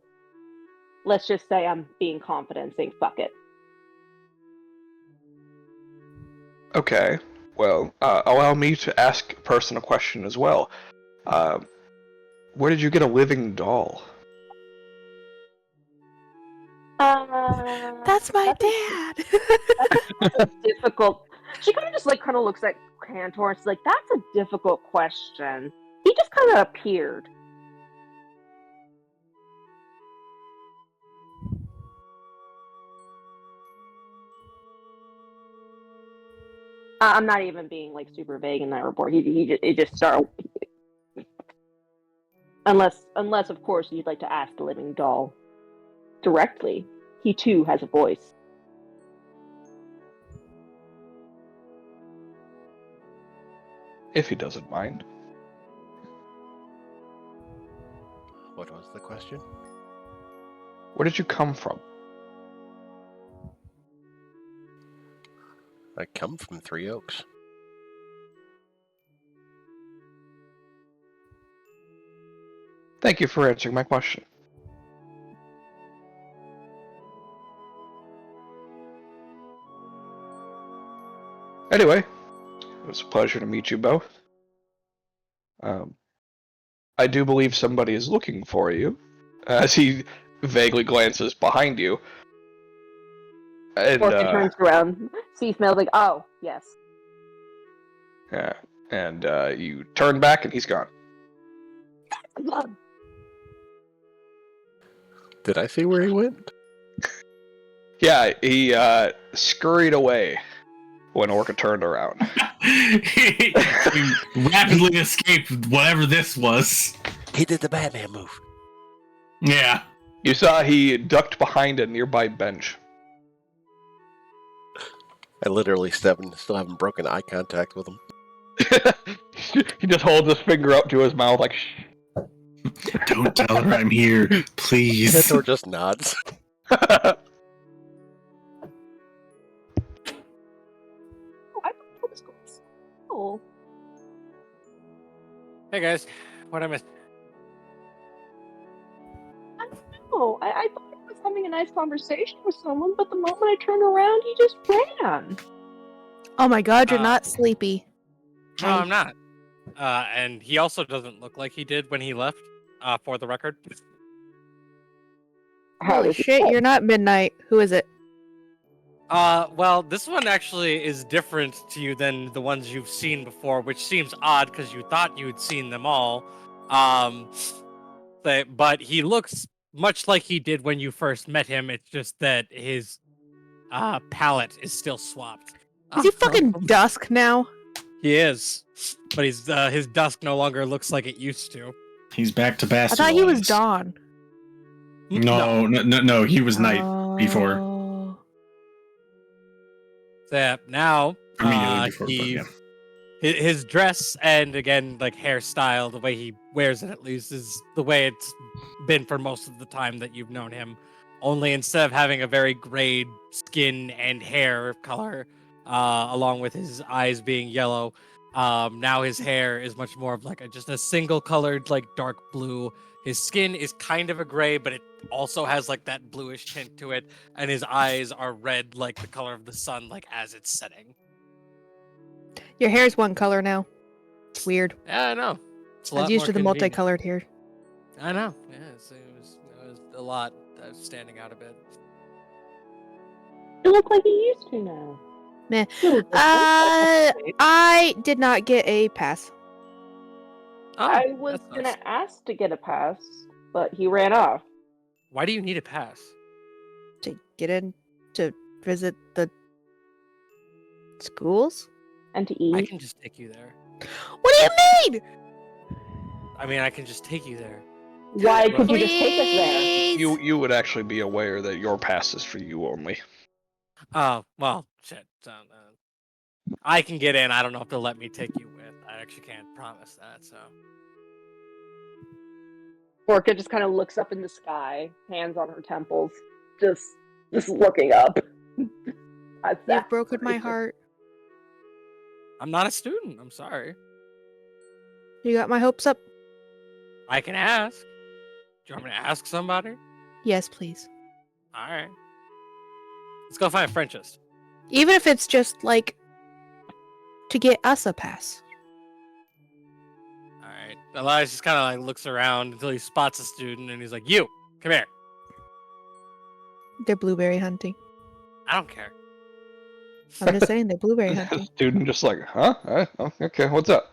let's just say I'm being confident, saying fuck it. Okay. Well, allow me to ask a personal question as well. Where did you get a living doll? That's my dad. That's a difficult. She kind of just looks at Cantor and she's like, "That's a difficult question." He just kind of appeared. I'm not even being super vague in that report. He just started. Unless of course you'd like to ask the living doll directly. He too has a voice. If he doesn't mind. What was the question? Where did you come from? I come from Three Oaks. Thank you for answering my question. Anyway, it was a pleasure to meet you both. I do believe somebody is looking for you, as he vaguely glances behind you. And Orphan turns around, sees Mel, oh, yes. Yeah, and you turn back and he's gone. Did I see where he went? Yeah, he scurried away when Orca turned around. He rapidly escaped whatever this was. He did the Batman move. Yeah. You saw he ducked behind a nearby bench. I literally still haven't broken eye contact with him. He just holds his finger up to his mouth like, shh. Don't tell her I'm here, please. Cantor just nods. I thought this was cool. Hey guys, what I missed? I don't know. I thought I was having a nice conversation with someone, but the moment I turned around, he just ran. Oh my god, you're not sleepy. No, I'm not. And he also doesn't look like he did when he left, for the record. Holy shit, you're not Midnight. Who is it? Well, this one actually is different to you than the ones you've seen before, which seems odd because you thought you'd seen them all. But he looks much like he did when you first met him. It's just that his palette is still swapped. Is he fucking dusk now? He is, but his dusk no longer looks like it used to. He's back to bastard. I thought he was Dawn. No, he was night before. So yeah, now Immediately before, but yeah. His dress and again hairstyle, the way he wears it at least, is the way it's been for most of the time that you've known him. Only instead of having a very grayed skin and hair color, along with his eyes being yellow, Now his hair is much more of like just a single colored like dark blue. His skin is kind of a gray, but it also has like that bluish tint to it, and his eyes are red like the color of the sun, like as it's setting. Your hair's one color now. It's weird. Yeah, I know. It's a I lot was used more to the convenient. multicolored hair. I know. Yeah, it was a lot standing out a bit. You look like you used to now. Meh. Little different. I did not get a pass. Oh, I was that's gonna nice. ask to get a pass, but he ran off. Why do you need a pass? To get in to visit the schools? And to I eat. can just take you there. What do you mean? I mean, I can just take you there. Why could you just take us there? Please? You would actually be aware that your pass is for you only. Oh, well, shit. I can get in. I don't know if they'll let me take you with. I actually can't promise that, so. Orca just kind of looks up in the sky, hands on her temples, just looking up. You've broken my heart. I'm not a student. I'm sorry. You got my hopes up? I can ask. Do you want me to ask somebody? Yes, please. All right. Let's go find a Frenchist. Even if it's just like to get us a pass. All right. Elias just kind of like looks around until he spots a student, and he's like, "You, come here." They're blueberry hunting. I don't care. I'm just saying they're blueberry hunting. Student just like, huh? Oh, okay, what's up?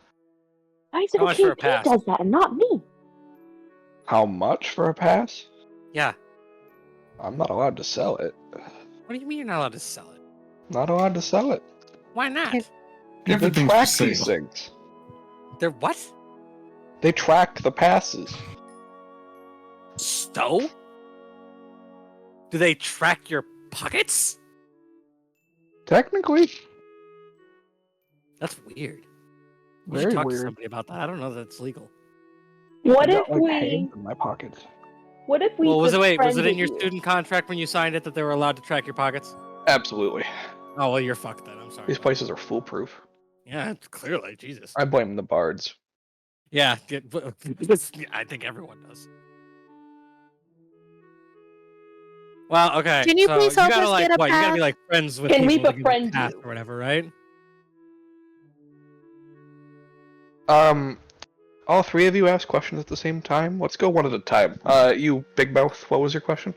Why is it How much okay for a if he pass? does that and not me? How much for a pass? Yeah. I'm not allowed to sell it. What do you mean you're not allowed to sell it? Not allowed to sell it. Why not? Can't- They Everything's track for these sale. things. They're what? They track the passes. So? Do they track your pockets? Technically, That's weird. We very should talk to weird. somebody about that. I don't know that it's legal. What I if got, like, we? hands in my pockets. What if we? Well, was it in your befriended you? student contract when you signed it that they were allowed to track your pockets? Absolutely. Oh, well, you're fucked then. I'm sorry. These places are foolproof. Yeah, clearly, Jesus. I blame the bards. Yeah, I think everyone does. Well, okay. Can you so please help gotta, us like, get a what? You gotta be pass? like friends with Can we people to get a befriend pass you? or whatever, right? All three of you ask questions at the same time. Let's go one at a time. You big mouth. What was your question?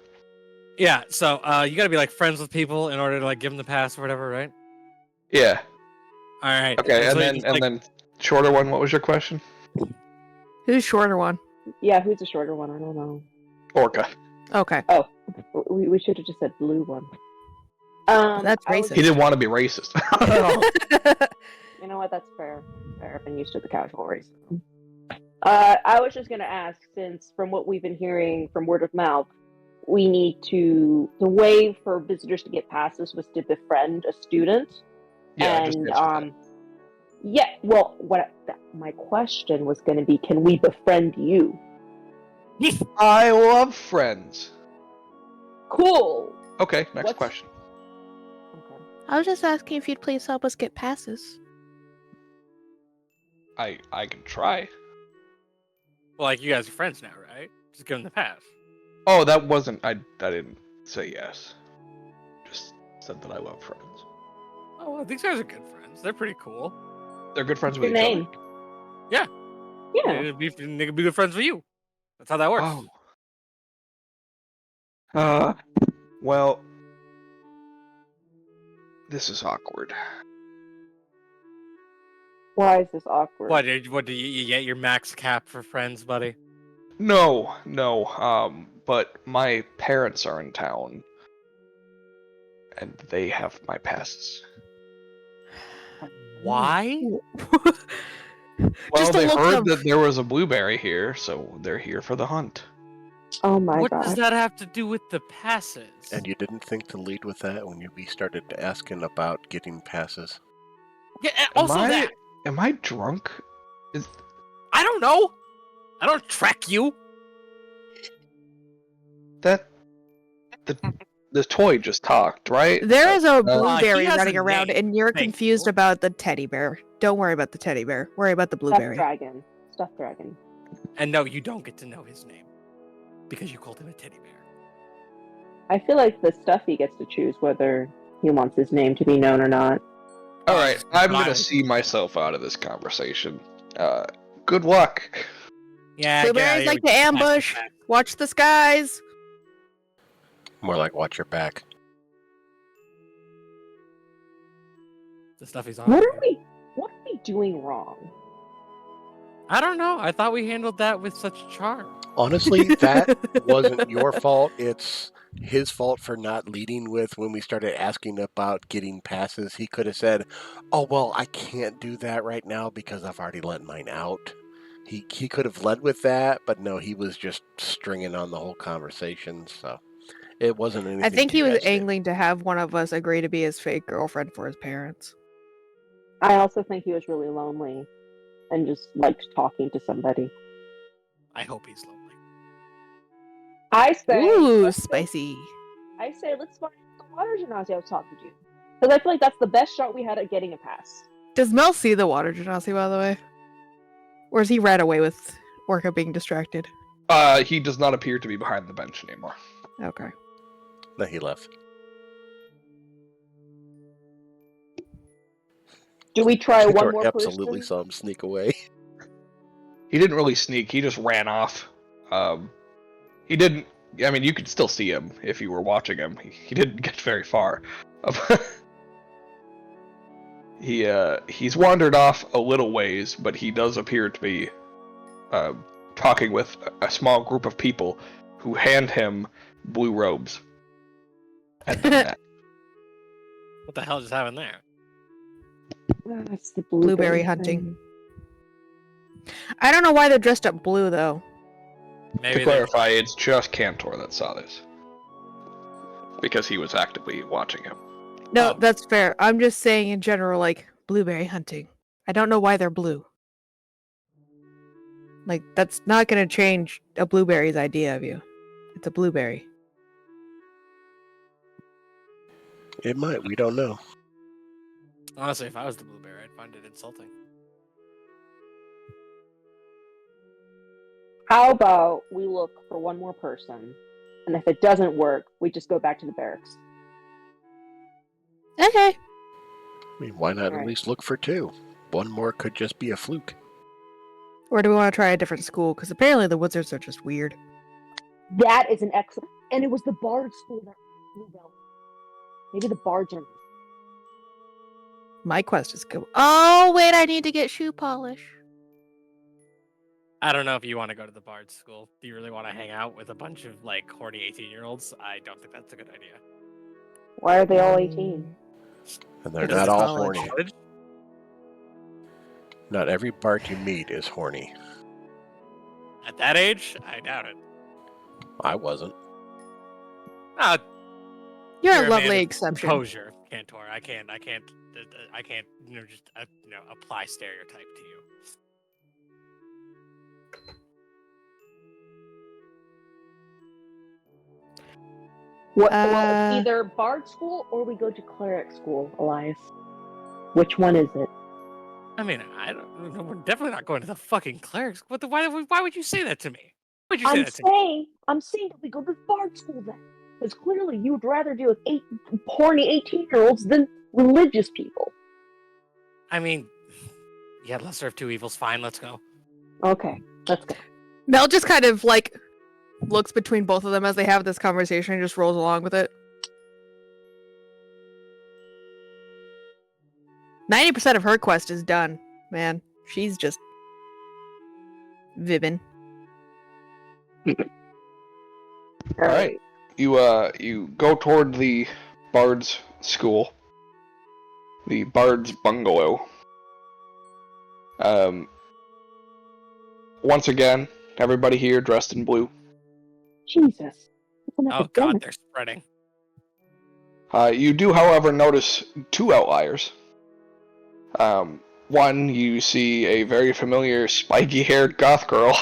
Yeah. So, you gotta be like friends with people in order to like give them the pass or whatever, right? Yeah. All right. Okay, so and you just, then shorter one. What was your question? Who's shorter one? Yeah, who's the shorter one? I don't know. Orca. Okay. We should have just said blue one. That's I was- racist. He didn't want to be racist. You know what? That's fair. Fair. I've been used to the casual racism. I was just gonna ask, since from what we've been hearing from word of mouth, we need to the way for visitors to get passes was to befriend a student. Yeah, I just And answered that. yeah. Well, my question was going to be, can we befriend you? I love friends. Cool. Okay, next What's- question. Okay. I was just asking if you'd please help us get passes. I can try. well, like you guys are friends now, right? Just give them the pass. Oh, that wasn't. I didn't say yes. Just said that I love friends. Oh, well, these guys are good friends. They're pretty cool. They're good friends What's with your each name? Yeah. Yeah. They could be good friends with you. That's how that works. other. Oh. Well, this is awkward. Why is this awkward? What do you get your max cap for friends, buddy? No. But my parents are in town, and they have my passes. Why? Well, Just to they look heard them- that there was a blueberry here, so they're here for the hunt. Oh my What god. does that have to do with the passes? And you didn't think to lead with that when we started asking about getting passes? Yeah, and also that. Am I drunk? I don't know. I don't track you. The the toy just talked, right? There is a he blueberry has a running around, name. and you're Thank confused you. about the teddy bear. Don't worry about the teddy bear. Worry about the Stuffed blueberry. dragon. Stuffed dragon. And no, you don't get to know his name because you called him a teddy bear. I feel like the stuffy gets to choose whether he wants his name to be known or not. All right, I'm gonna Fine. see myself out of this conversation. Good luck. Yeah, Blueberries like to ambush. Watch the skies. More like watch your back. The stuff he's on. What are we doing wrong? I don't know. I thought we handled that with such charm. Honestly, that wasn't your fault. It's his fault for not leading with when we started asking about getting passes. He could have said, "Oh well, I can't do that right now because I've already let mine out." He could have led with that, but no, he was just stringing on the whole conversation. So it wasn't anything. I think he you was guys did. angling to have one of us agree to be his fake girlfriend for his parents. I also think he was really lonely and just liked talking to somebody. I hope he's lonely. I say, Ooh, let's go- spicy. I say, let's find the water genasi I was talking to. Because I feel like that's the best shot we had at getting a pass. Does Mel see the water genasi, by the way? Or is he right away with Orca being distracted? He does not appear to be behind the bench anymore. Okay. No, he left. Do we try one Or more absolutely person? saw him sneak away. He didn't really sneak. He just ran off. He didn't. I mean, you could still see him if you were watching him. He didn't get very far. He's wandered off a little ways, but he does appear to be talking with a small group of people who hand him blue robes. At the neck. What the hell just happened there? That's the Blueberry thing. hunting. I don't know why they're dressed up blue, though. Maybe To they're- clarify, it's just Cantor that saw this. Because he was actively watching him. No, Oh. that's fair. I'm just saying in general, like, blueberry hunting. I don't know why they're blue. Like, that's not going to change a blueberry's idea of you. It's a blueberry. It might. We don't know. Honestly, if I was the blueberry, I'd find it insulting. How about we look for one more person, and if it doesn't work, we just go back to the barracks. Okay. I mean, why not at Right. least look for two? One more could just be a fluke. Or do we want to try a different school? Because apparently the Wizards are just weird. That is an excellent. And it was the Bard school that Bluebell. Maybe the Bards are. My quest is go. Oh, wait, I need to get shoe polish. I don't know if you want to go to the Bard school. Do you really want to hang out with a bunch of like horny 18-year-olds? I don't think that's a good idea. Why are they all 18? And they're Because not it's all college. horny. Not every Bart you meet is horny. At that age, I doubt it. I wasn't. Ah, You're a man lovely of exception. composure, Cantor. I can't, just apply stereotype to you. Well, either Bard school or we go to Cleric school, Elias. Which one is it? I mean, I don't know. We're definitely not going to the fucking clerics. Why would you say that to me? Why would you say that to me? I'm saying that we go to Bard school then. Because clearly you would rather deal with horny 18-year-olds than religious people. I mean, yeah, lesser of two evils. Fine, let's go. Okay, let's go. Mel just kind of like looks between both of them as they have this conversation and just rolls along with it. 90% of her quest is done, man. She's just vibbing. All right. You go toward the Bard's school. The Bard's bungalow. Once again, everybody here dressed in blue. Jesus. It's an Oh god, epidemic. they're spreading. You do, however, notice two outliers. One, you see a very familiar spiky-haired goth girl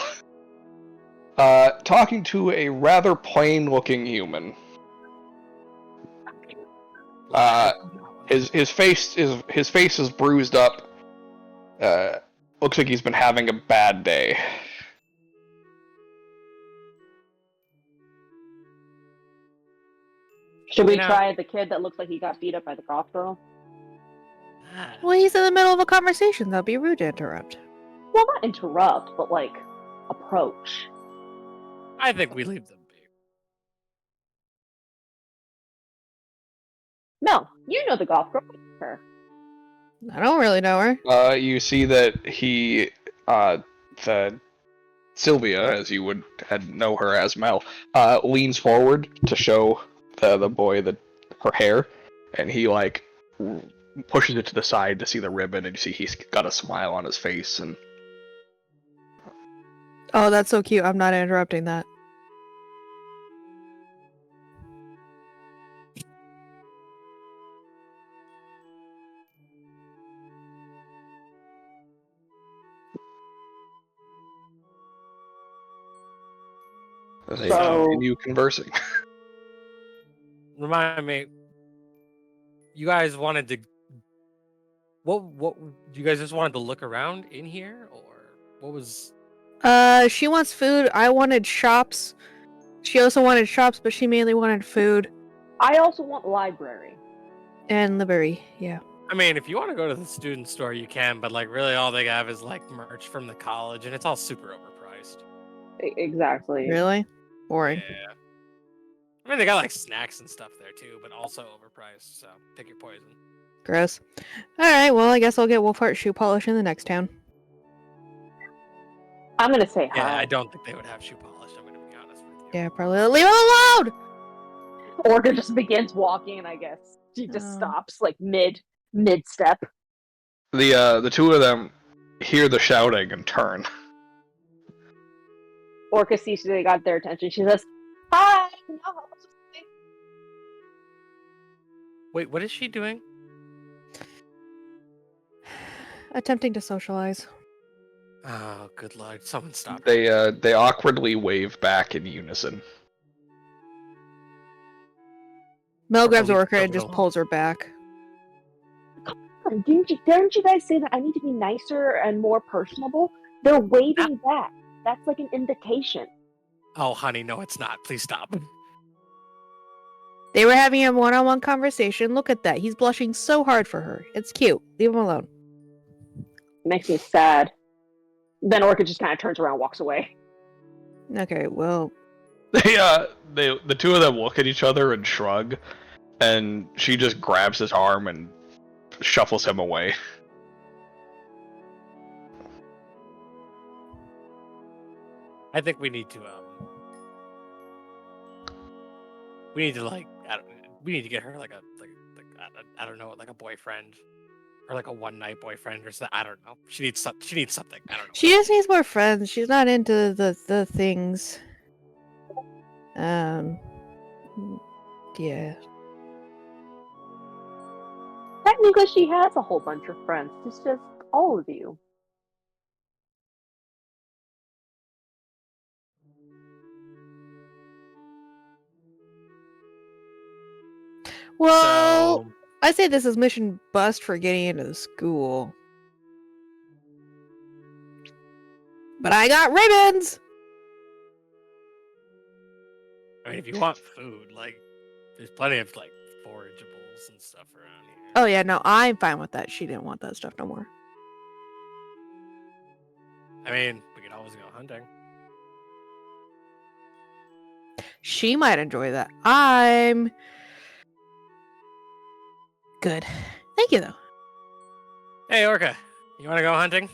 talking to a rather plain-looking human. His face is bruised up. Looks like he's been having a bad day. Should we You know- try the kid that looks like he got beat up by the golf girl? Well, he's in the middle of a conversation. That'd be rude to interrupt. Well, not interrupt, but like approach. I think we leave them be. No, you know the golf girl. Her. I don't really know her. You see that the Sylvia, as you would know her as Mel, leans forward to show the boy her hair, and he like pushes it to the side to see the ribbon, and you see he's got a smile on his face, and Oh, that's so cute. I'm not interrupting that. they So- continue conversing. Remind me, you guys wanted to. What? You guys just wanted to look around in here, or what was? She wants food. I wanted shops. She also wanted shops, but she mainly wanted food I also want library. and library. Yeah. I mean, if you want to go to the student store, you can, but like, really, all they have is like merch from the college, and it's all super overpriced. Exactly. Really? Boring. Yeah. I mean, they got like snacks and stuff there too, but also overpriced. So pick your poison. Gross. Alright, well, I guess I'll get Wolfheart shoe polish in the next town. I'm gonna say Yeah, hi. I don't think they would have shoe polish. I'm gonna be honest with you. Yeah, probably. Leave him alone! Orca just begins walking, and I guess she just Oh. stops like mid step. The two of them hear the shouting and turn. Orca sees they got their attention. She says, "Hi." No, I was just saying- Wait, what is she doing? Attempting to socialize. Oh, good lord! Someone stop. They awkwardly wave back in unison. Mel grabs leave Orca her and just alone. pulls her back. Didn't you guys say that I need to be nicer and more personable? They're waving back. That's like an invitation. Oh, honey, no, it's not. Please stop. They were having a one-on-one conversation. Look at that. He's blushing so hard for her. It's cute. Leave him alone. Makes me sad. Then Orca just kind of turns around and walks away. Okay, well, The two of them look at each other and shrug, and she just grabs his arm and shuffles him away. I think we need to like we need to get her like I don't know, like a boyfriend or like a one night boyfriend or something. I don't know. She needs something. I don't know. she just needs more friends. She's not into the things. Yeah. Technically, she has a whole bunch of friends. It's just all of you. Well, So, I say this is mission bust for getting into the school. But I got ribbons! I mean, if you want food, like there's plenty of like forageables and stuff around here. Oh yeah, no, I'm fine with that. She didn't want that stuff no more. I mean, we could always go hunting. She might enjoy that. I'm good. Thank you though. Hey, Orca, you want to go hunting?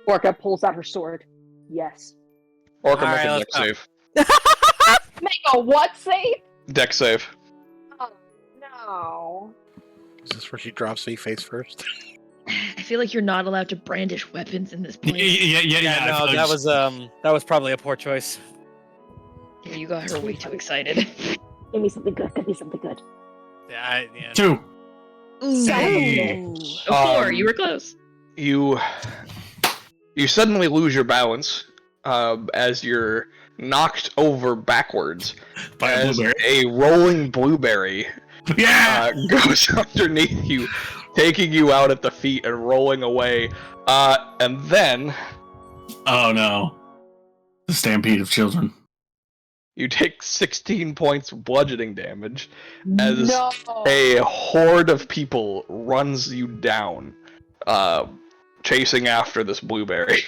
Orca pulls out her sword. Yes. Orca, All make right, a let's deck go. save. Make a what save? Deck save. Oh, no. Is this where she drops me face first? I feel like you're not allowed to brandish weapons in this place. Yeah. I feel like that was probably a poor choice. Yeah, you got her way too excited. Give me something good. Give me something good. Yeah, 2. Ooh. Hey. Ooh. Oh, 4, you were close. You suddenly lose your balance as you're knocked over backwards By a as blueberry. a rolling blueberry Yeah. goes underneath you, taking you out at the feet and rolling away. And then Oh no. The stampede of children. you take 16 points bludgeoning damage as No. a horde of people runs you down, chasing after this blueberry.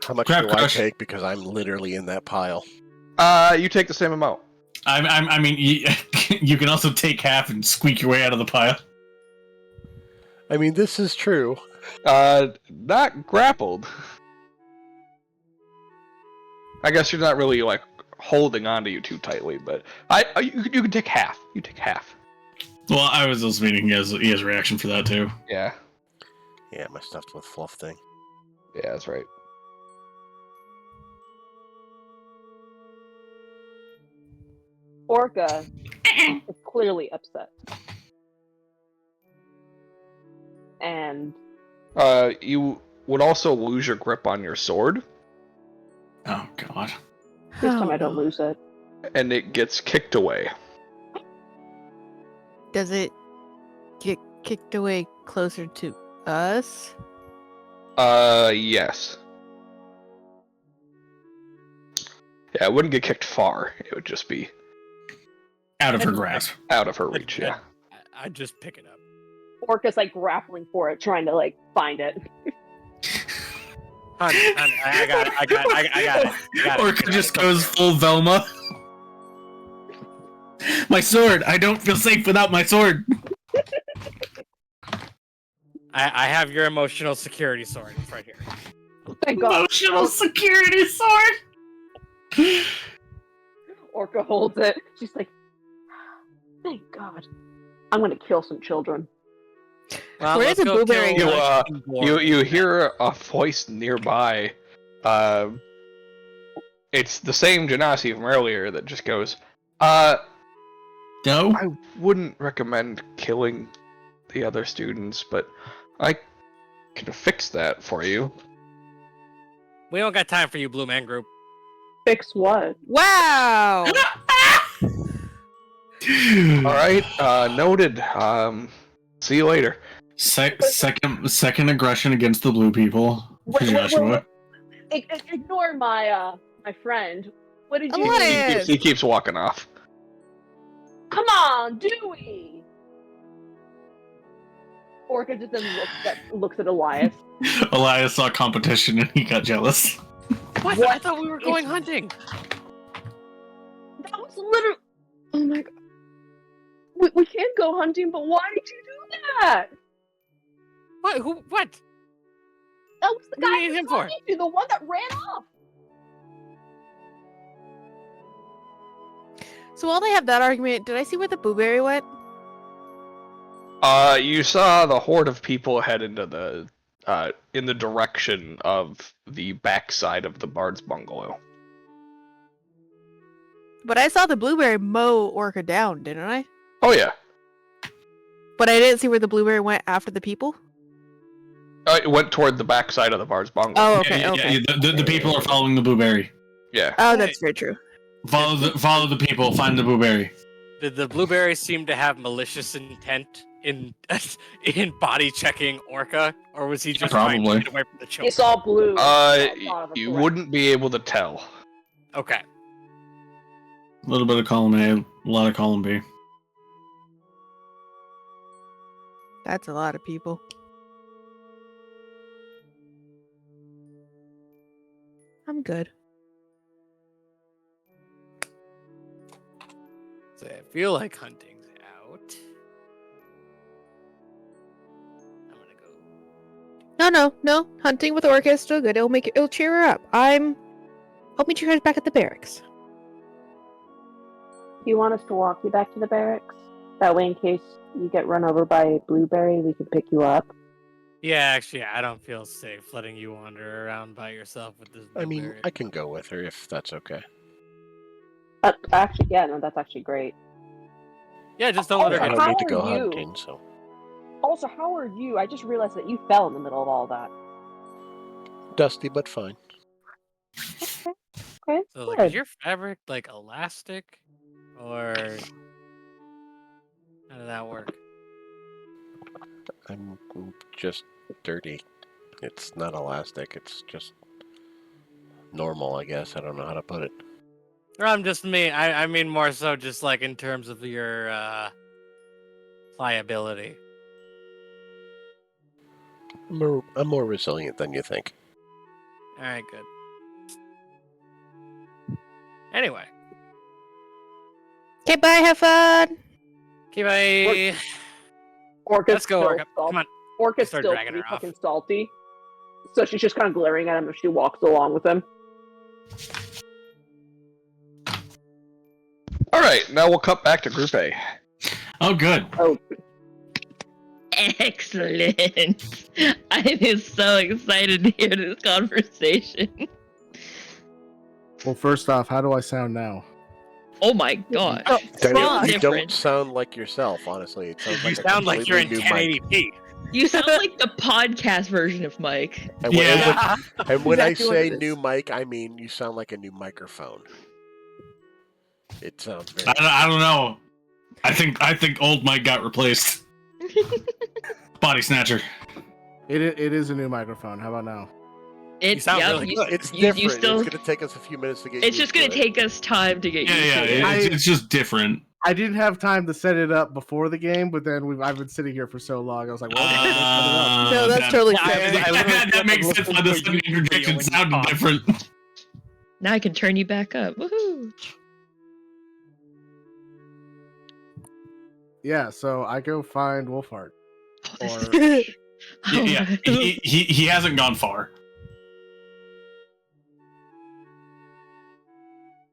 How much Crap do I crush. take? Because I'm literally in that pile. You take the same amount. I mean, you can also take half and squeak your way out of the pile. I mean, this is true. Not grappled. I guess you're not really like holding onto you too tightly, but you can take half. You take half. Well, I was also meaning he has a reaction for that too. Yeah, Yeah, my stuffed with fluff thing. yeah, that's right. Orca is clearly upset. And You would also lose your grip on your sword, Oh god. this time I don't lose it. and it gets kicked away. Does it get kicked away closer to us? Yes. Yeah, it wouldn't get kicked far. It would just be Out of her grasp. out of her reach. Yeah. I'd just pick it up. Orca's like grappling for it, trying to like find it. Hun, I got it. Orca just goes full Velma. My sword! I don't feel safe without my sword! I have your emotional security sword. It's right here. Thank God. Emotional security sword! Orca holds it. She's like, thank God. I'm gonna kill some children. Well, Where's let's the go blueberry? kill You hear a voice nearby. It's the same Genasi from earlier that just goes, No? I wouldn't recommend killing the other students, but I can fix that for you. We don't got time for you, Blue Man Group. Fix what? Wow! Alright, noted. See you later. Second aggression against the blue people. For Joshua. Ignore my my friend. What did you do? Elias! He keeps walking off. Come on, Dewey! Orca just then looks at Elias. Elias saw competition and he got jealous. What? I thought we were going hunting. That was literally. Oh my God. We can go hunting, but why did you do that? What? Who? What? That was the What do guy you need who him for? talking to, the one that ran off. So while they have that argument, did I see where the blueberry went? You saw the horde of people head into the in the direction of the backside of the Bard's bungalow. But I saw the blueberry mow Orca down, didn't I? Oh yeah. But I didn't see where the blueberry went after the people? It went toward the backside of the Bard's bungalow. Oh, okay, okay. The people are following the blueberry. Yeah. Oh, that's very true. Follow the people, find the blueberry. Did the blueberry seem to have malicious intent in body checking Orca, or was he just trying to Probably. get away from the He children? saw blue. You wouldn't be able to tell. Okay. A little bit of column A, a lot of column B. That's a lot of people. I'm good. So I feel like hunting's out. I'm gonna go. No. Hunting with Orca is still good. It'll cheer her up. I'll meet you guys back at the barracks. Do you want us to walk you back to the barracks? That way, in case you get run over by a blueberry, we can pick you up. Yeah, actually, I don't feel safe letting you wander around by yourself with this. I mean, blueberry. I can go with her if that's okay. Actually, yeah, no, that's actually great. Yeah, just don't let her I get. don't need to How go are you? hunting, so. Also, how are you? I just realized that you fell in the middle of all that. Dusty, but fine. Okay, So, like, good. is your fabric like elastic, or How did that work? I'm just dirty. It's not elastic. It's just normal, I guess. I don't know how to put it. I'm just me. I mean more so just like in terms of your pliability. I'm more resilient than you think. All right, good. Anyway, Okay, bye. Have fun. okay, bye. Orca's Let's go, still Orca. salty. Come on. Orca's Start still dragging pretty her off. fucking salty. So she's just kind of glaring at him as she walks along with him. All right, now we'll cut back to Group A. Oh, good. Oh, Excellent. I am so excited to hear this conversation. Well, first off, how do I sound now? Oh my gosh. Oh, Daniel, fuck. you don't Different. sound like yourself, honestly. It sounds You like a sound like you're in completely new mic. 1080p. You sound like the podcast version of Mike. And when, Yeah. and when I Exactly what say it is. new mic, I mean you sound like a new microphone. It sounds very. I don't know. I think old Mike got replaced. Body snatcher. It is a new microphone. How about now? You sound yep, really good. It's you different. still- It's going to take us a few minutes to get. It's just going gonna take us time to get Yeah, used yeah. to it. It's just different. I didn't have time to set it up before the game, but then I've been sitting here for so long. I was like, well, let's set it up. No, that's totally Yeah, fair. I literally that makes sense. Why the listened to a sudden YouTube video interjection when you sounded talked. different. Now I can turn you back up. Woohoo! Yeah, so I go find Wolfheart. Oh, Or Yeah, he hasn't gone far.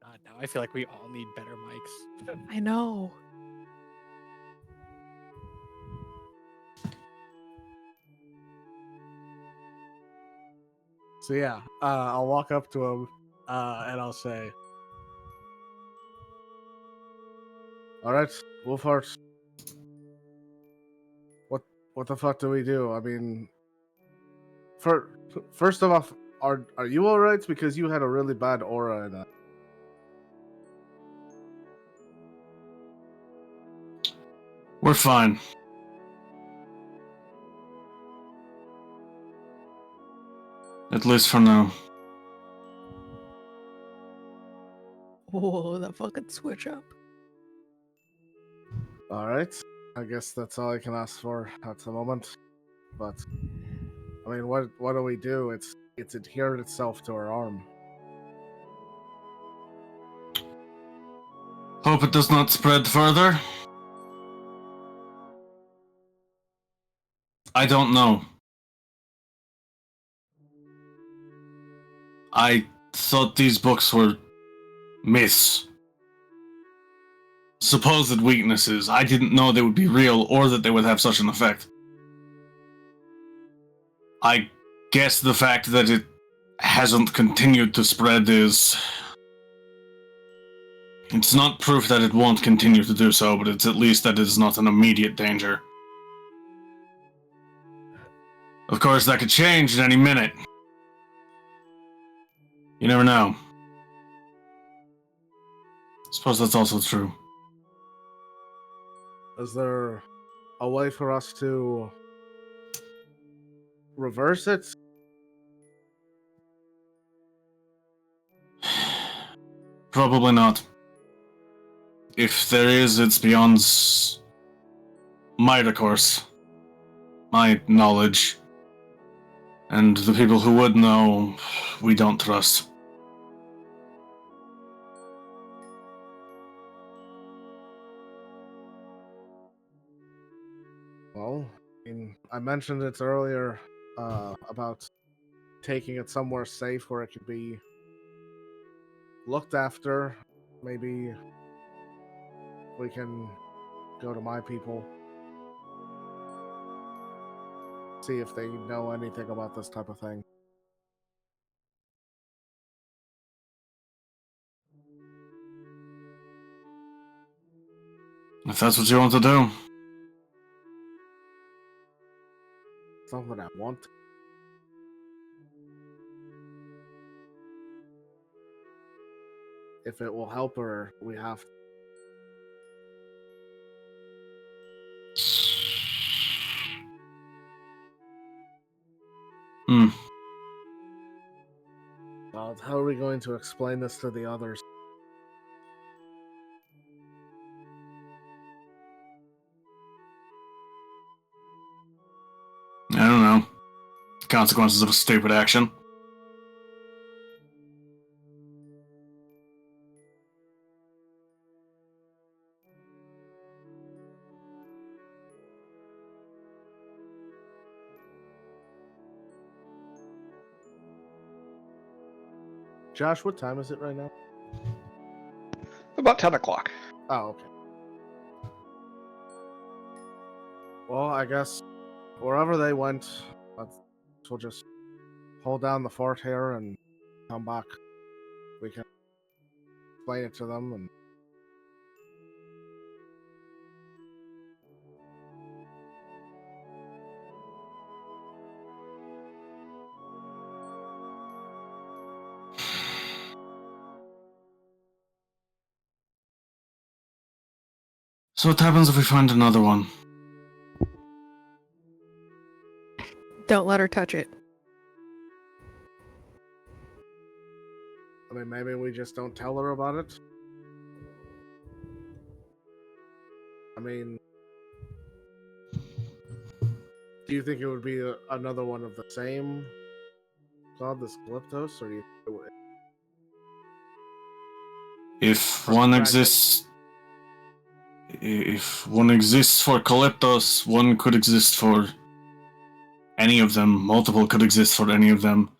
God, now I feel like we all need better mics. I know. so yeah, I'll walk up to him and I'll say, "All right, Wolfheart. What the fuck do we do? I mean, first of all, are you all right? Because you had a really bad aura in it." We're fine. At least for now. Whoa, that fucking switch up. All right, I guess that's all I can ask for at the moment. But I mean, what do we do? It's adhered itself to our arm. Hope it does not spread further. I don't know. I thought these books were myths. Supposed weaknesses. I didn't know they would be real or that they would have such an effect. I guess the fact that it hasn't continued to spread is... It's not proof that it won't continue to do so, but it's at least that it's not an immediate danger. Of course, that could change at any minute. You never know. I suppose that's also true. Is there a way for us to reverse it? Probably not. If there is, it's beyond my recourse, my knowledge, and the people who would know, we don't trust. Well, I mentioned it earlier about taking it somewhere safe where it could be looked after. Maybe we can go to my people, see if they know anything about this type of thing. If that's what you want to do. It's not what I want. If it will help her, we have to. How are we going to explain this to the others? I don't know. Consequences of a stupid action. Josh, what time is it right now? About 10 o'clock. Oh, okay. Well, I guess wherever they went, we'll just hold down the fort here and come back. We can explain it to them and So what happens if we find another one? Don't let her touch it. I mean, maybe we just don't tell her about it. I mean, do you think it would be another one of the same god, this Calyptos, or do you think it would... If one exists for Calyptos, one could exist for any of them. Multiple could exist for any of them.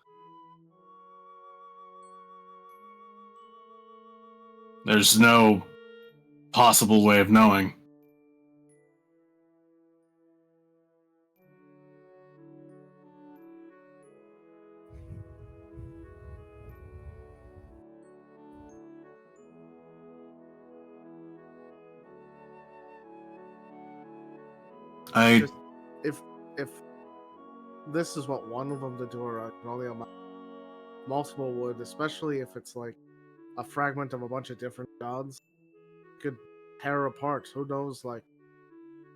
There's no possible way of knowing. Just, if this is what one of them did to her, I can only imagine multiple would, especially if it's like a fragment of a bunch of different gods, could tear her apart. Who knows, like,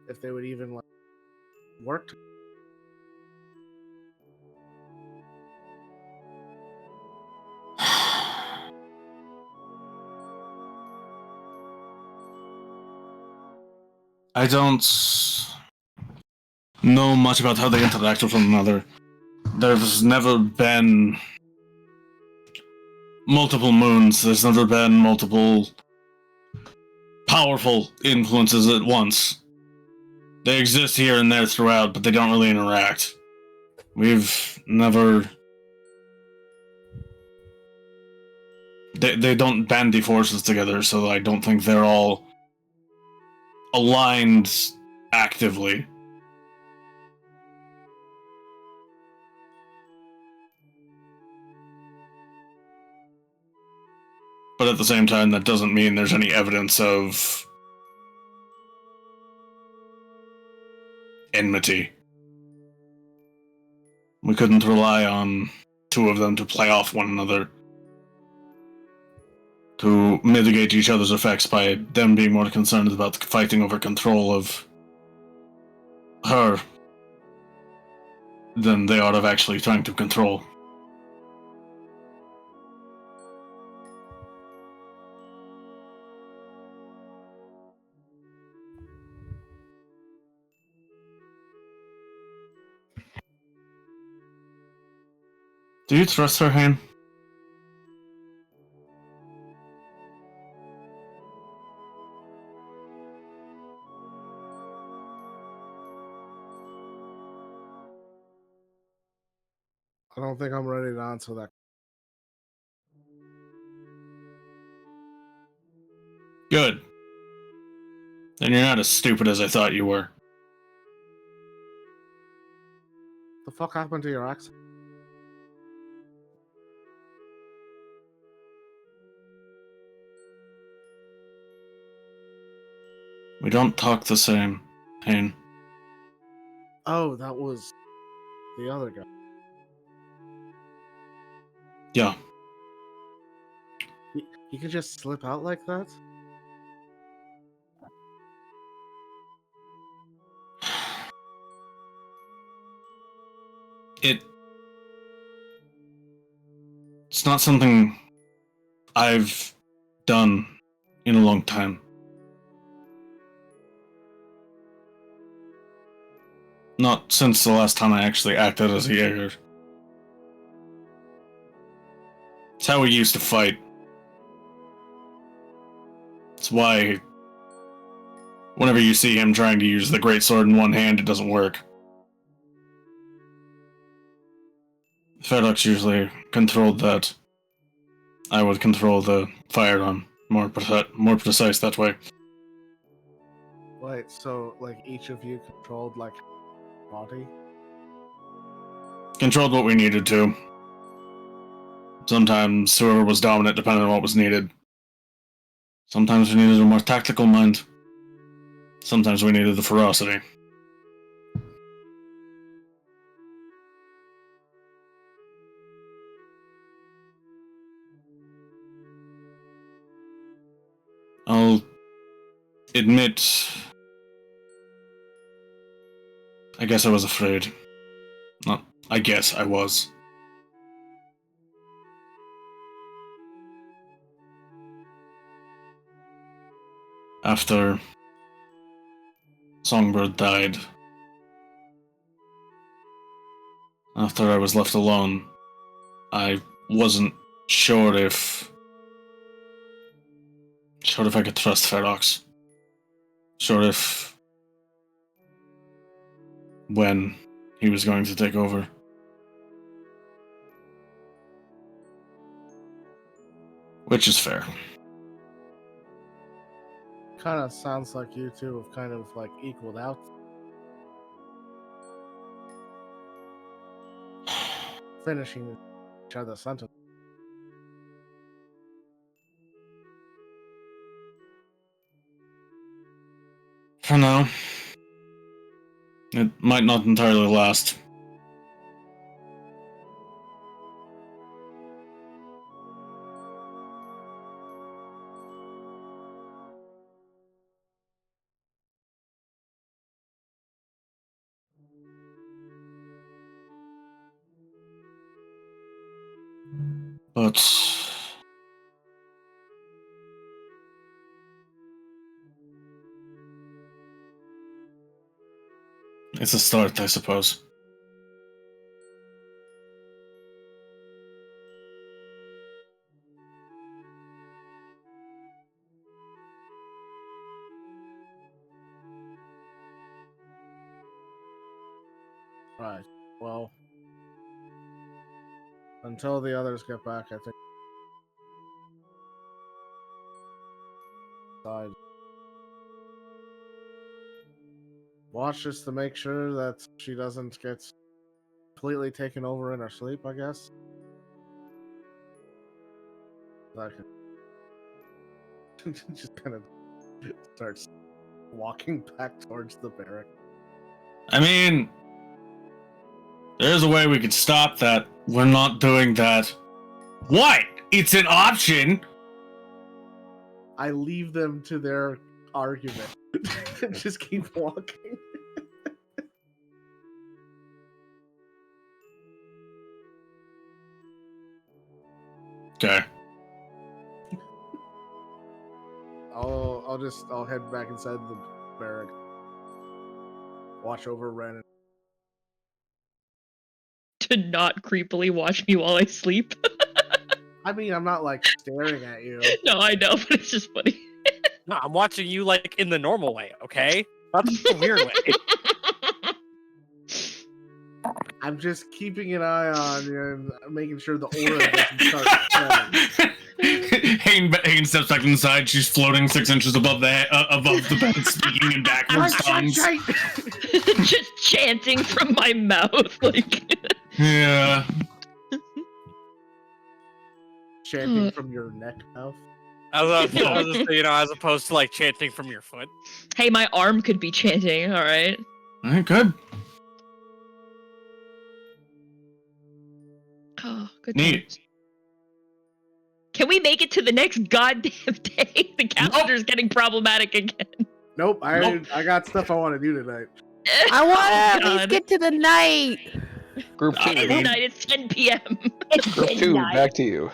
if they would even like work. I don't know much about how they interact with one another. There's never been multiple moons. There's never been multiple powerful influences at once. They exist here and there throughout, but they don't really interact. We've never... They don't bandy forces together, so I don't think they're all aligned actively. But at the same time, that doesn't mean there's any evidence of enmity. We couldn't rely on two of them to play off one another, to mitigate each other's effects by them being more concerned about fighting over control of her than they are of actually trying to control. Do you trust her, Hane? I don't think I'm ready to answer that. Good. Then you're not as stupid as I thought you were. The fuck happened to your accent? We don't talk the same, Hane. Oh, that was the other guy. Yeah. He could just slip out like that? It It's not something I've done in a long time. Not since the last time I actually acted as a Jaeger. It's how we used to fight. It's why whenever you see him trying to use the greatsword in one hand, it doesn't work. Ferox usually controlled that. I would control the firearm. More precise that way. Wait, so like each of you controlled like body? Controlled what we needed to. Sometimes whoever was dominant depended on what was needed. Sometimes we needed a more tactical mind. Sometimes we needed the ferocity. I'll admit, I guess I was afraid. Not, I guess I was. After Songbird died, after I was left alone, I wasn't sure if I could trust Ferox. Sure if when he was going to take over. Which is fair. Kind of sounds like you two have kind of like equaled out. Finishing each other's sentence. For now. It might not entirely last. But it's a start, I suppose. Right. Well, until the others get back, I think. Side. Watch just to make sure that she doesn't get completely taken over in her sleep, I guess. That could just kind of starts walking back towards the barrack. I mean, there's a way we could stop that. We're not doing that. What? It's an option! I leave them to their argument. Just keep walking. Okay. I'll head back inside the barrack. Watch over Ren. To not creepily watch me while I sleep. I mean, I'm not like staring at you. No, I know, but it's just funny. No, I'm watching you like in the normal way, okay? Not the weird way. I'm just keeping an eye on you and making sure the aura doesn't start spreading. Hayne steps back inside. She's floating 6 inches above the bed, speaking in backwards tongues. Just chanting from my mouth, like. Yeah. Chanting from your neck mouth. As opposed to like chanting from your foot. Hey, my arm could be chanting, alright? Alright, good. Oh, good. Neat. Times. Can we make it to the next goddamn day? The calendar's getting problematic again. Nope, I got stuff I want to do tonight. I want to at God. least get to the night. Group I two. mean- Midnight, it's 10 p.m. It's Group two. midnight. Back to you.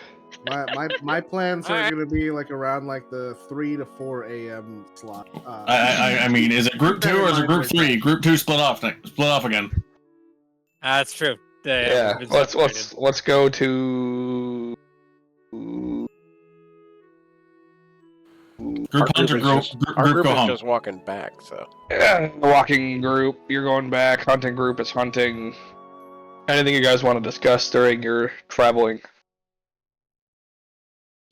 My plans are Alright. gonna be like around like the 3 to 4 a.m. slot. I mean, is it group 2 or is it group 3? Group 2 split off again. That's true. Yeah. We've been separated. Let's go to. Group hunt or is group, just, group, our group group go is home. just walking back, so. Walking group, you're going back. Hunting group is hunting. Anything you guys want to discuss during your traveling?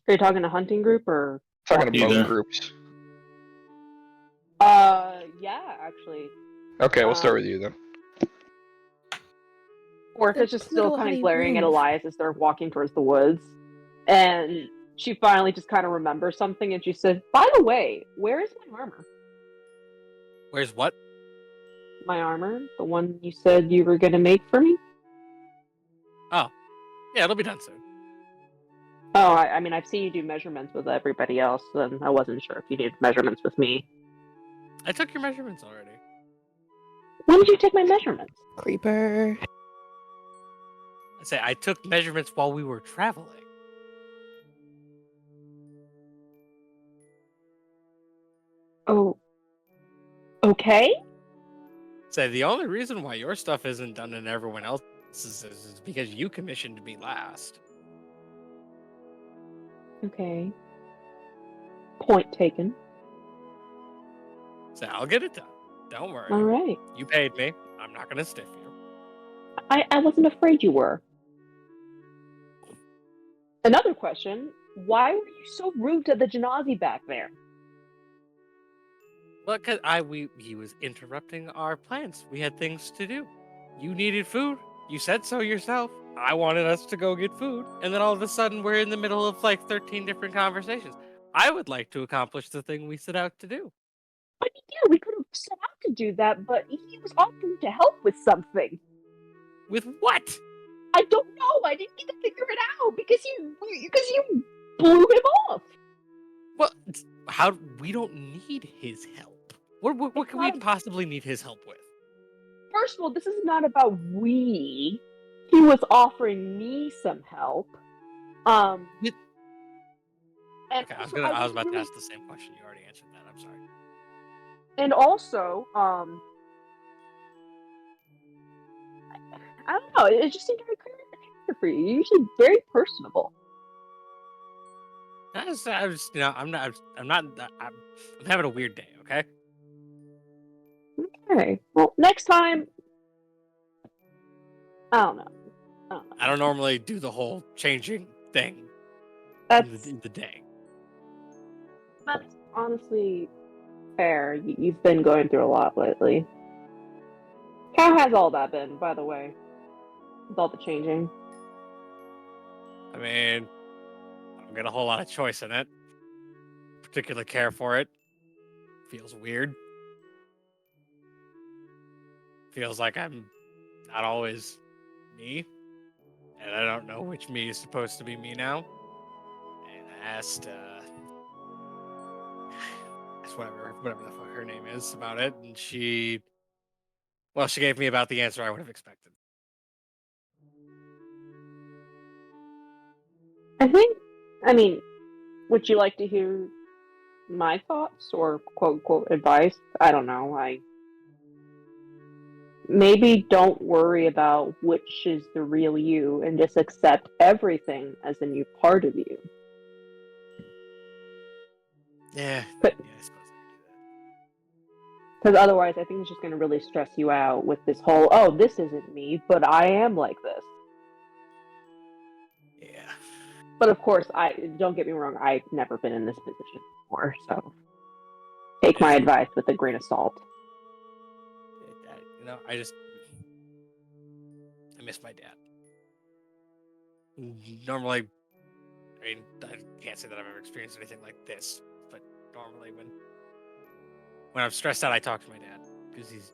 Are you talking a hunting group or? Talking to Either. both groups. Yeah, actually. Okay, we'll start with you then. Orca's just still Little kind honey of glaring at move. Elias as they're walking towards the woods. And she finally just kind of remembers something and she says, "By the way, where is my armor? Where's what? My armor? The one you said you were going to make for me?" Oh, yeah, it'll be done soon. Oh, I mean, I've seen you do measurements with everybody else, and I wasn't sure if you did measurements with me. I took your measurements already. When did you take my measurements? Creeper. I say I took measurements while we were traveling. Oh, okay. Say the only reason why your stuff isn't done and everyone else's is because you commissioned me last. Okay. Point taken. So I'll get it done. Don't worry. All right. You paid me. I'm not gonna stiff you. I wasn't afraid you were. Another question. Why were you so rude to the Janazi back there? Well, cause he was interrupting our plans. We had things to do. You needed food. You said so yourself. I wanted us to go get food, and then all of a sudden we're in the middle of like 13 different conversations. I would like to accomplish the thing we set out to do. I mean, yeah, we could have set out to do that, but he was offering to help with something. With what? I don't know. I didn't get to figure it out because you blew him off. Well, how we don't need his help. What can we possibly need his help with? First of all, this is not about we. He was offering me some help. And Okay, I was also, about wasn't to really- ask the same question. You already answered that. I'm sorry. And also, I don't know. It just seemed very clear for you. You're usually very personable. I was, I'm having a weird day. Okay. Okay. Well, next time, I don't know. I don't normally do the whole changing thing That's in the day. honestly fair. You've been going through a lot lately. How has all that been, by the way? With all the changing. I mean, I don't get a whole lot of choice in it. Particularly care for it. Feels weird. Feels like I'm not always me. And I don't know which me is supposed to be me now. And I asked, whatever the fuck her name is about it, and she gave me about the answer I would have expected. I mean, would you like to hear my thoughts or quote unquote advice? I don't know. Maybe don't worry about which is the real you and just accept everything as a new part of you. Yeah, But- yeah, I suppose I could do that. Because otherwise, I think it's just going to really stress you out with this whole, oh, this isn't me, but I am like this. Yeah. But of course, don't get me wrong, I've never been in this position before, so take my advice with a grain of salt. I miss my dad. Normally, I mean, I can't say that I've ever experienced anything like this, but normally when I'm stressed out, I talk to my dad because he's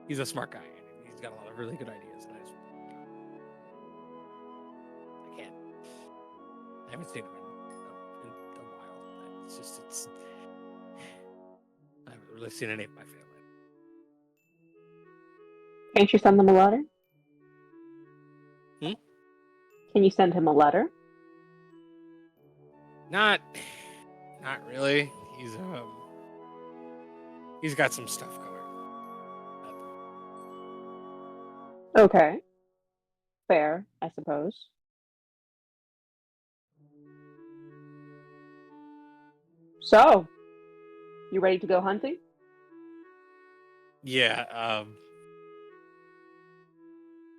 he's a smart guy and he's got a lot of really good ideas, and I can't. I haven't seen him in a while. I haven't really seen any of my family. Can't you send them a letter? Hmm? Can you send him a letter? Not really. He's got some stuff going. Okay. Fair, I suppose. So, you ready to go hunting? Yeah.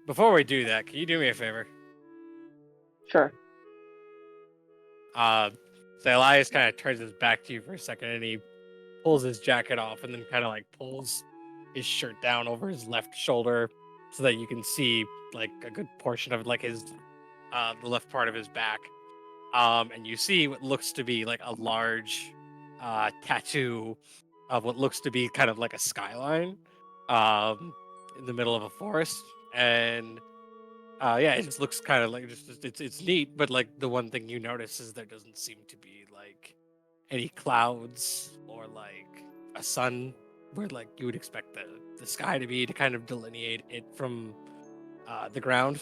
Before we do that, can you do me a favor? Sure. So Elias kind of turns his back to you for a second, and he pulls his jacket off, and then kind of like pulls his shirt down over his left shoulder, so that you can see like a good portion of like his the left part of his back. And you see what looks to be like a large tattoo of what looks to be kind of like a skyline in the middle of a forest. And yeah, it just looks kind of like it's neat, but like the one thing you notice is there doesn't seem to be like any clouds or like a sun where like you would expect the sky to be to kind of delineate it from the ground.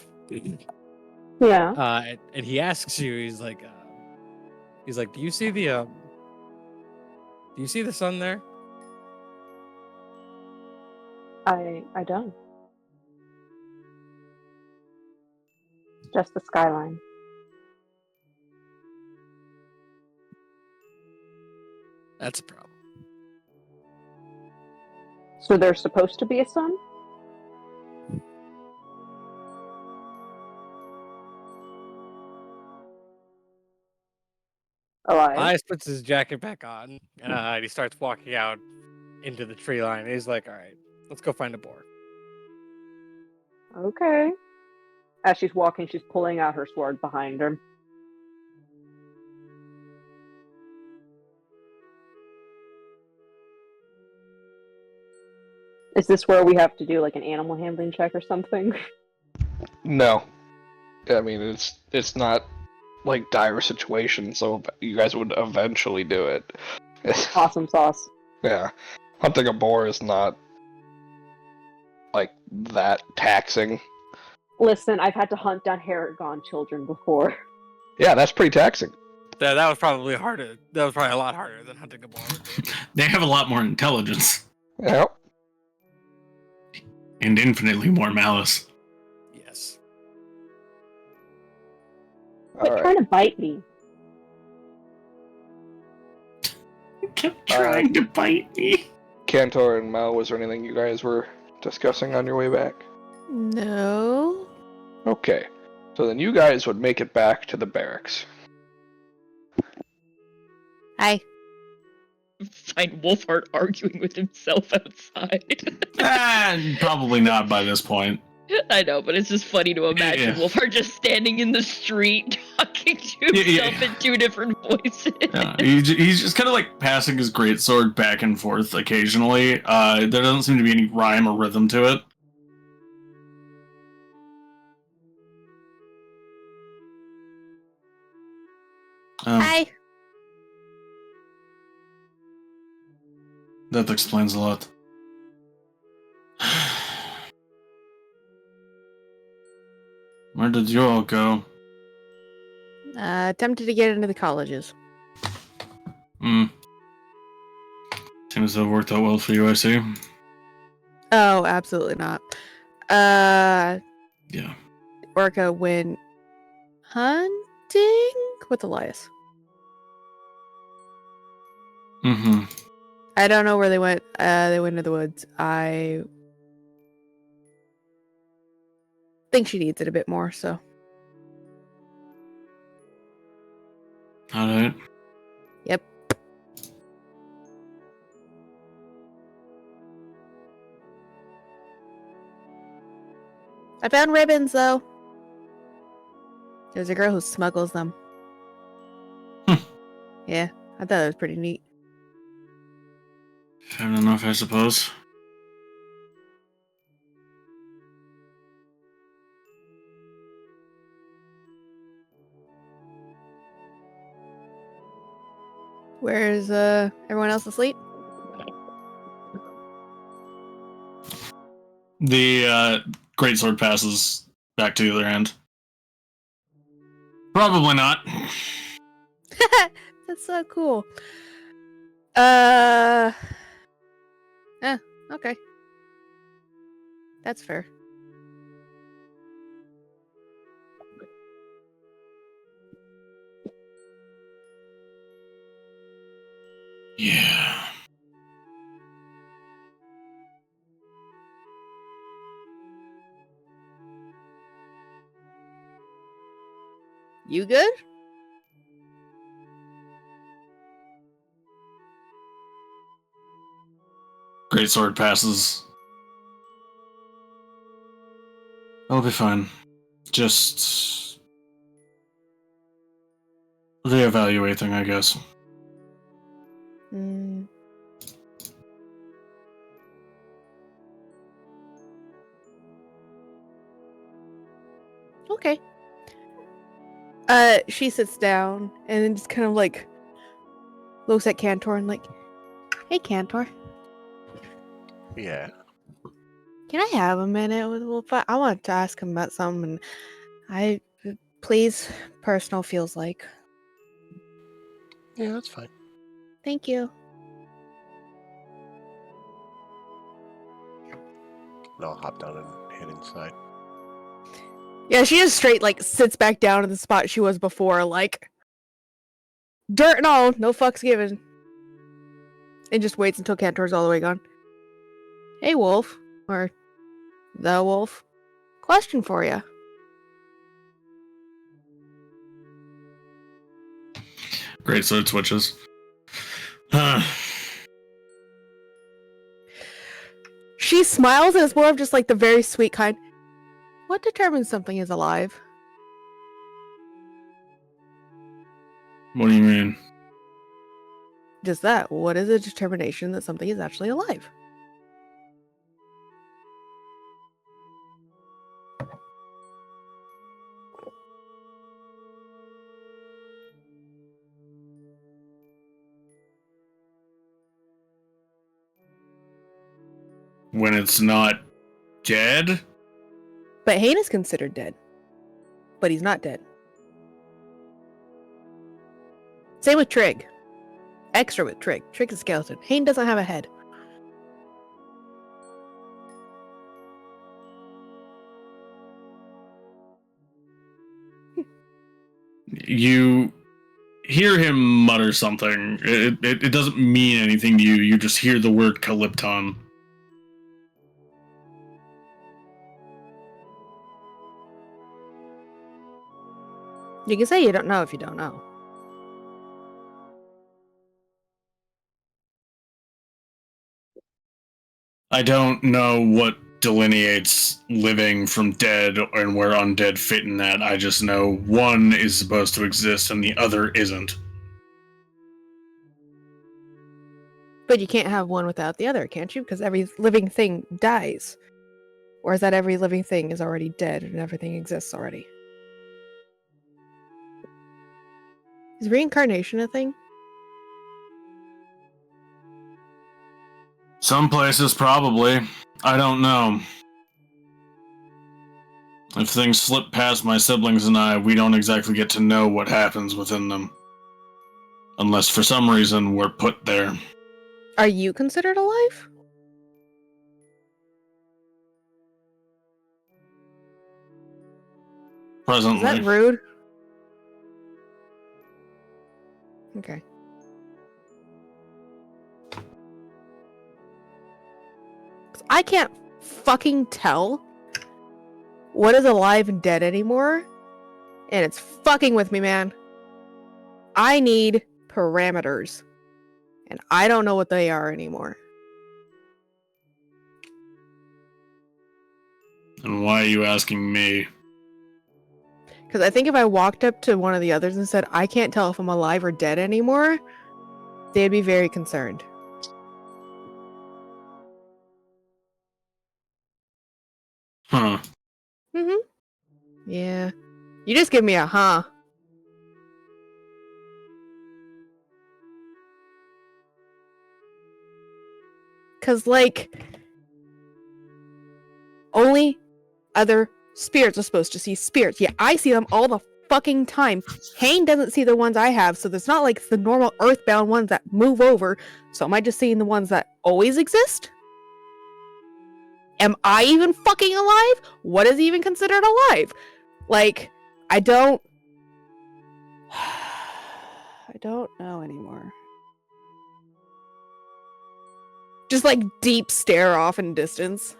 Yeah. And he asks you, he's like, do you see the sun there? I don't. Just the skyline. That's a problem. So there's supposed to be a sun? Alive. Elias puts his jacket back on, and he starts walking out into the tree line. He's like, all right, let's go find a boar. Okay. As she's walking, she's pulling out her sword behind her. Is this where we have to do like an animal handling check or something? No. I mean, it's not like dire situation, so you guys would eventually do it. Awesome sauce. Yeah. Hunting a boar is not like that taxing. Listen, I've had to hunt down Haragon children before. Yeah, that's pretty taxing. That was probably harder. That was probably a lot harder than hunting a boar. They have a lot more intelligence Yep. and infinitely more malice. Yes. Quit trying to bite me. Kept trying to bite me. Cantor and Mel, was there anything you guys were discussing on your way back? No. Okay. So then you guys would make it back to the barracks. Hi. Find Wolfheart arguing with himself outside. Probably not by this point. I know, but it's just funny to imagine Yeah. Wolfheart just standing in the street talking to himself in two different voices. He's just kind of like passing his greatsword back and forth occasionally. There doesn't seem to be any rhyme or rhythm to it. Hi. That explains a lot. Where did you all go? Attempted to get into the colleges. Seems to have worked out well for you, I see. Oh, absolutely not. Yeah. Orca went hunting with Elias. Mm-hmm. I don't know where they went. They went into the woods. I think she needs it a bit more, so. Alright. Yep. I found ribbons, though. There's a girl who smuggles them. Yeah, I thought it was pretty neat. Fair enough, I suppose. Where's everyone else asleep? The greatsword passes back to the other hand. Probably not. That's so cool. Okay. That's fair. Yeah. You good? Greatsword passes. I'll be fine. Just reevaluating, I guess. Hmm. Okay. She sits down and then just kind of like looks at Cantor and like, "Hey, Cantor, Yeah. can I have a minute with Wolf? I want to ask him about something. And please, personal feels like. Yeah, that's fine. Thank you." And I'll hop down and head inside. Yeah, she just straight like sits back down in the spot she was before, like dirt and all, no fucks given, and just waits until Cantor's all the way gone. "Hey, Wolf, or the Wolf, question for you." Greatsword switches. She smiles and it's more of just like the very sweet kind. "What determines something is alive?" What do you mean? Just that. What is a determination that something is actually alive? When it's not dead? But Hain is considered dead. But he's not dead. Same with Trig. Extra with Trig. Trig's a skeleton. Hain doesn't have a head. You hear him mutter something. It doesn't mean anything to you. You just hear the word Calypton. You can say you don't know if you don't know. I don't know what delineates living from dead and where undead fit in that. I just know one is supposed to exist and the other isn't. But you can't have one without the other, can't you? Because every living thing dies. Or is that every living thing is already dead and everything exists already? Is reincarnation a thing? Some places, probably. I don't know. If things slip past my siblings and I, we don't exactly get to know what happens within them. Unless for some reason we're put there. Are you considered alive? Presently. Is that rude? Okay. I can't fucking tell what is alive and dead anymore. And it's fucking with me, man. I need parameters. And I don't know what they are anymore. And why are you asking me? Because I think if I walked up to one of the others and said, "I can't tell if I'm alive or dead anymore," they'd be very concerned. Huh. Mm-hmm. Yeah. You just give me a huh. Because, like, other spirits are supposed to see spirits. Yeah, I see them all the fucking time. Hane doesn't see the ones I have, so it's not like it's the normal earthbound ones that move over. So am I just seeing the ones that always exist? Am I even fucking alive? What is even considered alive? Like, I don't know anymore. Just like deep stare off in distance.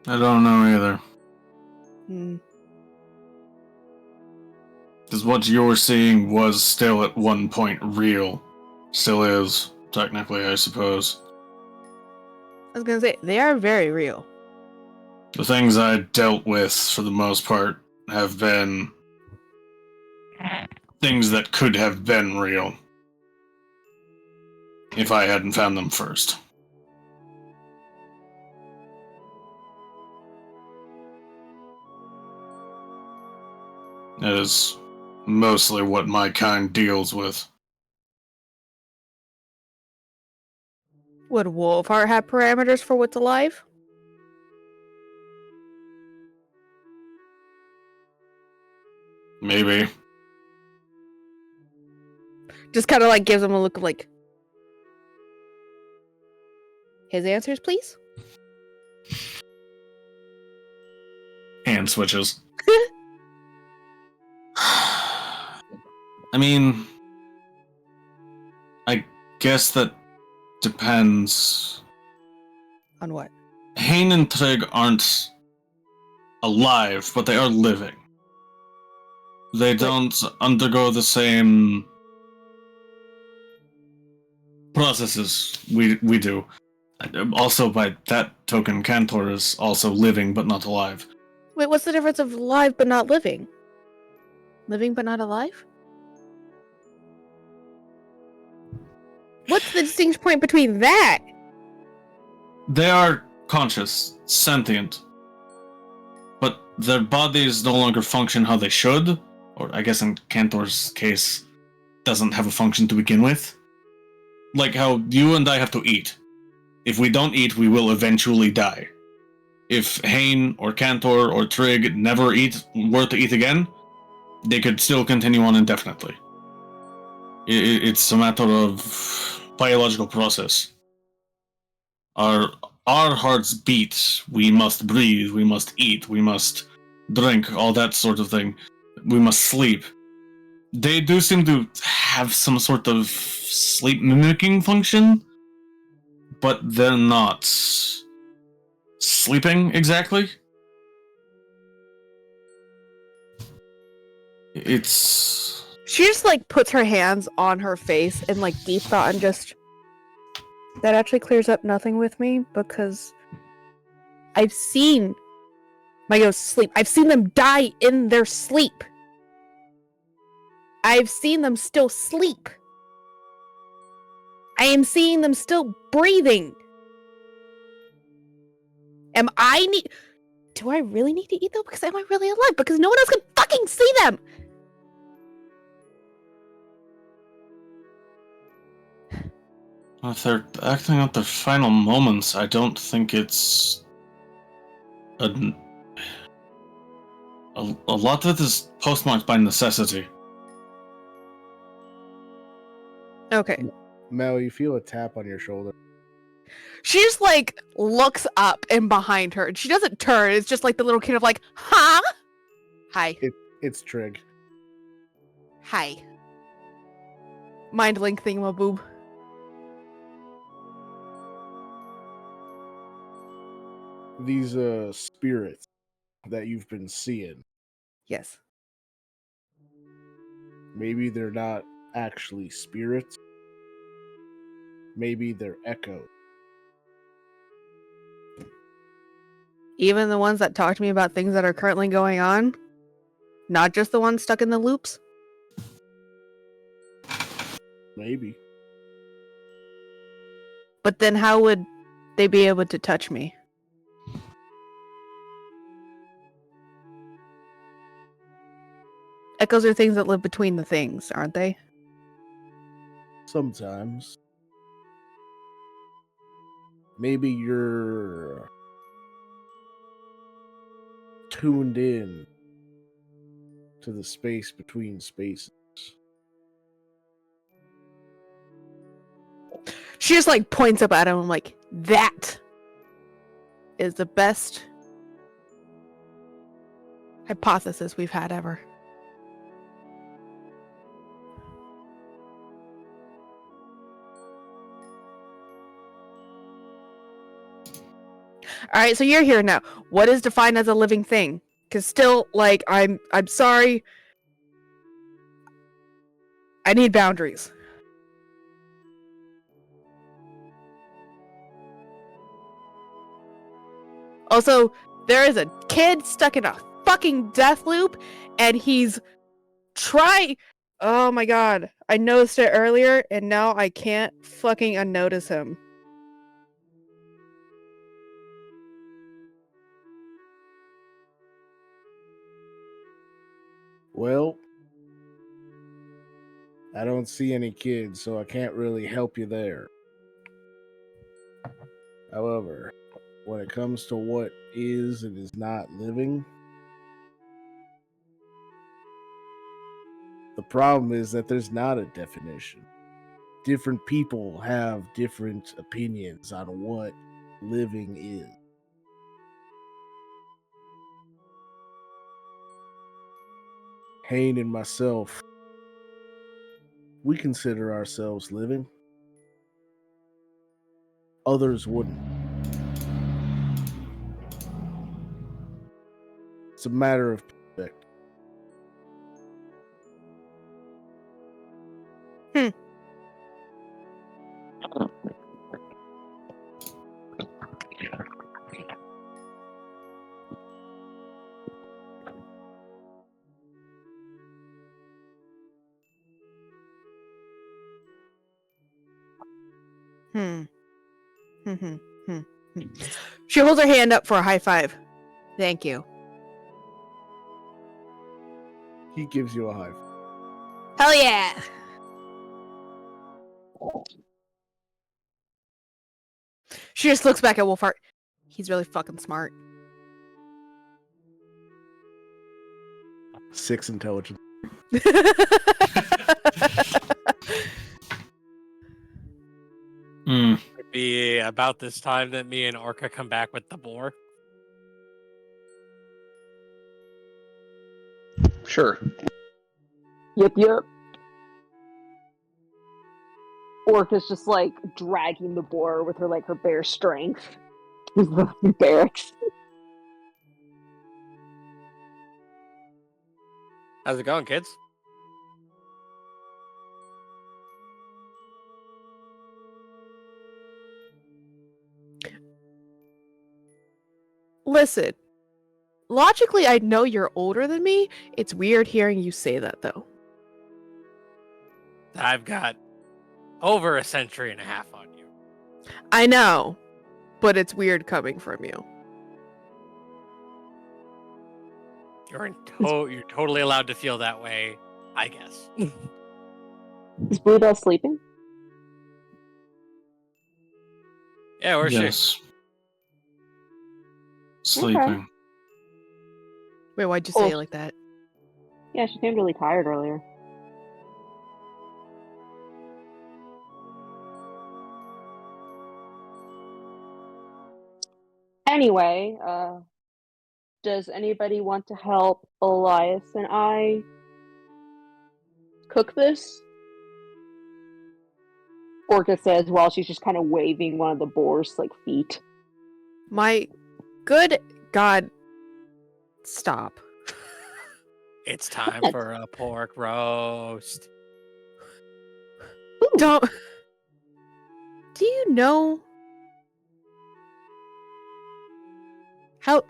I don't know either. Hmm. Because what you're seeing was still at one point real. Still is, technically, I suppose. I was gonna say, they are very real. The things I dealt with, for the most part, have been things that could have been real. If I hadn't found them first. That is mostly what my kind deals with. Would Wolfheart have parameters for what's alive? Maybe. Just kind of like gives him a look of like, his answers, please? Hand switches. I mean, I guess that depends. On what? Hane and Trig aren't alive, but they are living. They don't undergo the same processes we do. Also, by that token, Cantor is also living but not alive. Wait, what's the difference of alive but not living? Living but not alive? What's the distinct point between that? They are conscious, sentient, but their bodies no longer function how they should, or I guess in Cantor's case, doesn't have a function to begin with. Like how you and I have to eat. If we don't eat, we will eventually die. If Hane or Cantor or Trig never were to eat again, they could still continue on indefinitely. It's a matter of biological process. Our hearts beat, we must breathe, we must eat, we must drink, all that sort of thing. We must sleep. They do seem to have some sort of sleep mimicking function, but they're not sleeping exactly. It's... She just like puts her hands on her face in like deep thought and just... That actually clears up nothing with me because I've seen my ghosts sleep. I've seen them die in their sleep. I've seen them still sleep. I am seeing them still breathing. Do I really need to eat though? Because am I really alive? Because no one else can fucking see them. If they're acting out their final moments, I don't think it's... A lot of it is postmarked by necessity. Okay. Mel, you feel a tap on your shoulder. She just like looks up and behind her and she doesn't turn. It's just like the little kid of like, huh? Hi. It's Trig. Hi. Mind link thingamaboob. These spirits that you've been seeing, Yes. maybe they're not actually spirits. Maybe they're echoes. Even the ones that talk to me about things that are currently going on? Not just the ones stuck in the loops? Maybe. But then how would they be able to touch me? Echoes are things that live between the things, aren't they? Sometimes. Maybe you're tuned in to the space between spaces. She just like points up at him like, that is the best hypothesis we've had ever. All right, so you're here now. What is defined as a living thing? Because still, like, I'm sorry. I need boundaries. Also, there is a kid stuck in a fucking death loop, and he's trying. Oh my god. I noticed it earlier, and now I can't fucking unnotice him. Well, I don't see any kids, so I can't really help you there. However, when it comes to what is and is not living, the problem is that there's not a definition. Different people have different opinions on what living is. Hayne and myself, we consider ourselves living. Others wouldn't. It's a matter of perspective. She holds her hand up for a high five. Thank you. He gives you a high five. Hell yeah! She just looks back at Wolfheart. He's really fucking smart. 6 intelligence. It'd be about this time that me and Orca come back with the boar. Sure. Yep. Orca's just like dragging the boar with her bare strength. The barracks. How's it going, kids? Listen, logically, I know you're older than me. It's weird hearing you say that, though. I've got over a century and a half on you. I know, but it's weird coming from you. You're totally allowed to feel that way, I guess. Is Bluebell sleeping? Yeah, where's she? Yes. Sleeping. Wait, why'd you say it like that? Yeah, she seemed really tired earlier. Anyway, does anybody want to help Elias and I cook this? Orca says while she's just kind of waving one of the boar's feet. My good God. Stop. It's time for a pork roast. Don't. Do you know how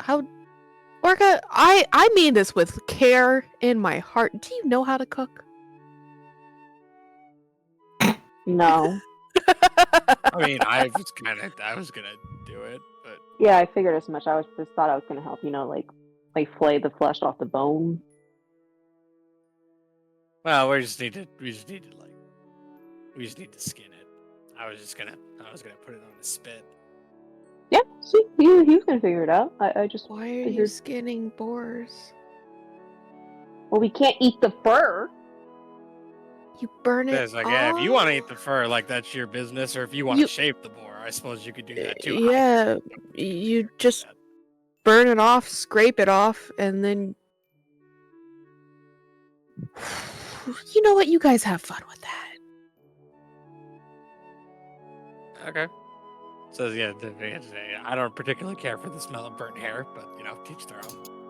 Orca, I mean this with care in my heart. Do you know how to cook? No. I mean, I was gonna do it, but Yeah, I figured as much. Just thought I was gonna help, flay the flesh off the bone. Well, we just need to skin it. I was gonna put it on a spit. Yeah, see, he's gonna figure it out. I just Why are you figured. skinning boars? Well, we can't eat the fur. You burn it There's like, yeah, if you want to eat the fur, like that's your business, or if you want to You- shave the boar, I suppose you could do that too. Yeah, you just burn it off, scrape it off, and then. You know what? You guys have fun with that. Okay. So yeah, I don't particularly care for the smell of burnt hair, but teach their own.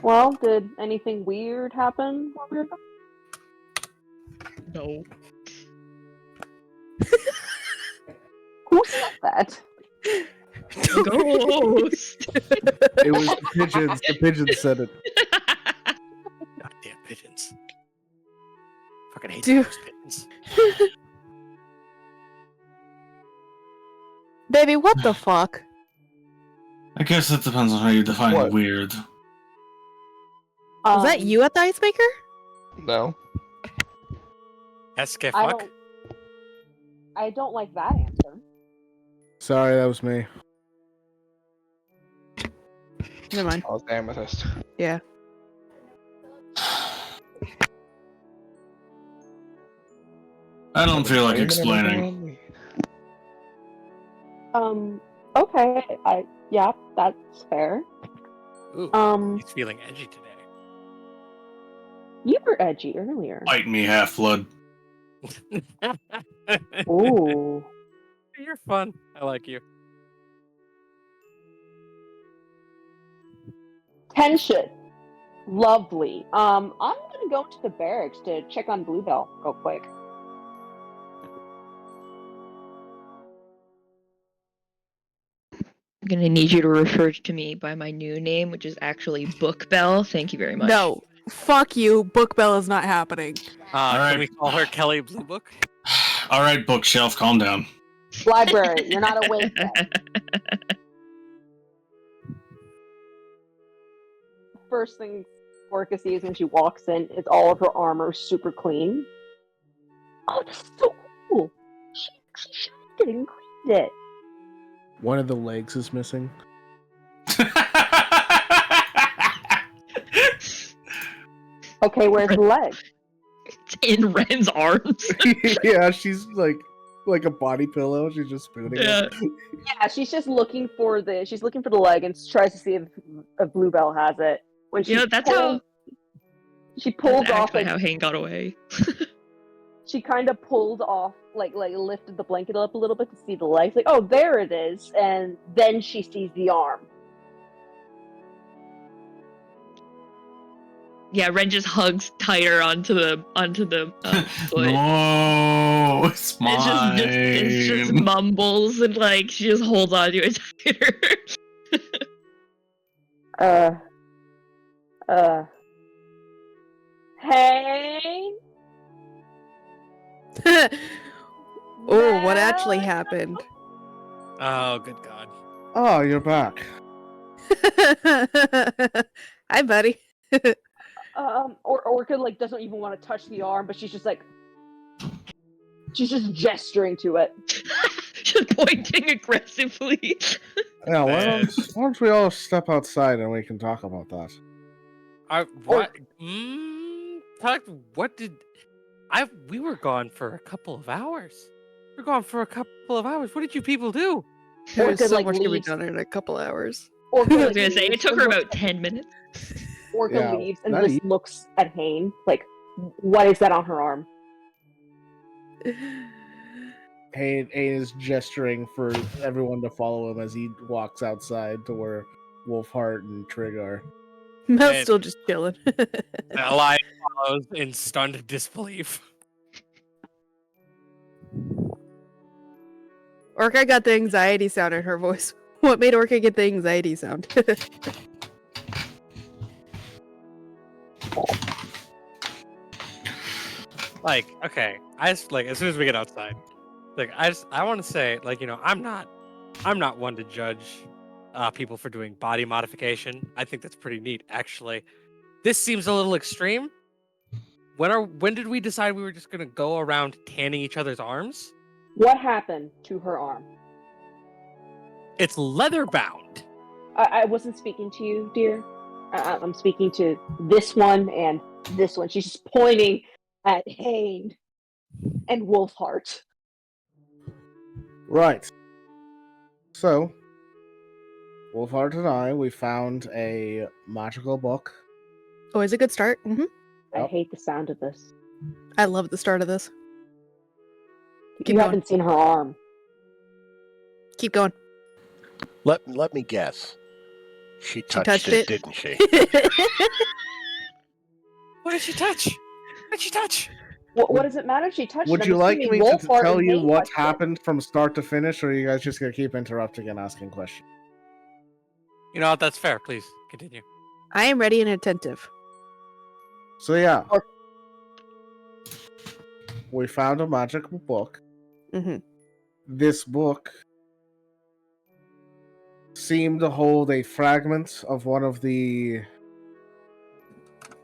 Well, did anything weird happen while we were gone? No. Who said that? Ghost. It was the pigeons. The pigeons said it. Goddamn pigeons. Fucking hate Dude. those pigeons. Baby, what the fuck? I guess it depends on how you define What? weird. Was that you at the ice maker? No. Eske I fuck. don't like that answer. Sorry, that was me. Never mind. I was the amethyst. Yeah. I don't feel like explaining. Okay. Yeah, that's fair. Ooh, he's feeling edgy today. You were edgy earlier. Bite me, half-blood. Ooh. You're fun. I like you. Tension. Lovely. I'm gonna go to the barracks to check on Bluebell real quick. I'm gonna need you to refer to me by my new name, which is actually Bookbell. Thank you very much. No. Fuck you. Book Bell is not happening. Alright. Can we call her Kelly Blue Book? All right, bookshelf, calm down. Library, you're not awake yet. First thing Orca sees when she walks in is all of her armor super clean. Oh, this is so cool. She shined it and cleaned it. One of the legs is missing. Okay, where's the leg? It's in Ren's arms. Yeah, she's like a body pillow. She's just spooning it. Yeah, she's just looking for the leg and tries to see if Bluebell has it. When she That's how. she pulled That's off actually like how Hane got away. she kind of pulled off like lifted the blanket up a little bit to see the leg. Like, oh, there it is, and then she sees the arm. Yeah, Ren just hugs tighter onto the foot. No, it's mine. It's just mumbles and like she just holds on to it tighter. Hey. Oh, what actually happened? Oh, good God. Oh, you're back. Hi, buddy. Orca like doesn't even want to touch the arm, but she's just gesturing to it. Just pointing aggressively. Yeah, why don't we all step outside and we can talk about that? What? What did... We were gone for a couple of hours. What did you people do? There's Orca, so like, much to be leaves. done in a couple hours. Orca, I was gonna say it took her about 10 minutes. Orca Yeah, leaves and not just even. looks at Hane like, what is that on her arm? Hayne is gesturing for everyone to follow him as he walks outside to where Wolfheart and Trig are. Mel's And- still just chilling. Elias follows in stunned disbelief. Orca got the anxiety sound in her voice. What made Orca get the anxiety sound? Like, okay, as soon as we get outside, Like I want to say, like, I'm not one to judge people for doing body modification. I think that's pretty neat, actually. This seems a little extreme. When did we decide we were just gonna go around tanning each other's arms? What happened to her arm? It's leather bound. I wasn't speaking to you, dear. I'm speaking to this one and this one. She's just pointing at Hane and Wolfheart. Right. So, Wolfheart and I, we found a magical book. Always a good start. Hmm. I Yep. hate the sound of this. I love the start of this. Keep You going. haven't seen her arm. Keep going. Let me guess. She touched it, didn't she? What did she touch? What did she touch? What does it matter if she touched it? Would I'm you like assuming me to Wolfheart tell and you Hane what touched it. happened from start to finish, or are you guys just gonna keep interrupting and asking questions? You know what? That's fair. Please continue. I am ready and attentive. So yeah, Or- we found a magical book. Hmm. This book seemed to hold a fragment of one of the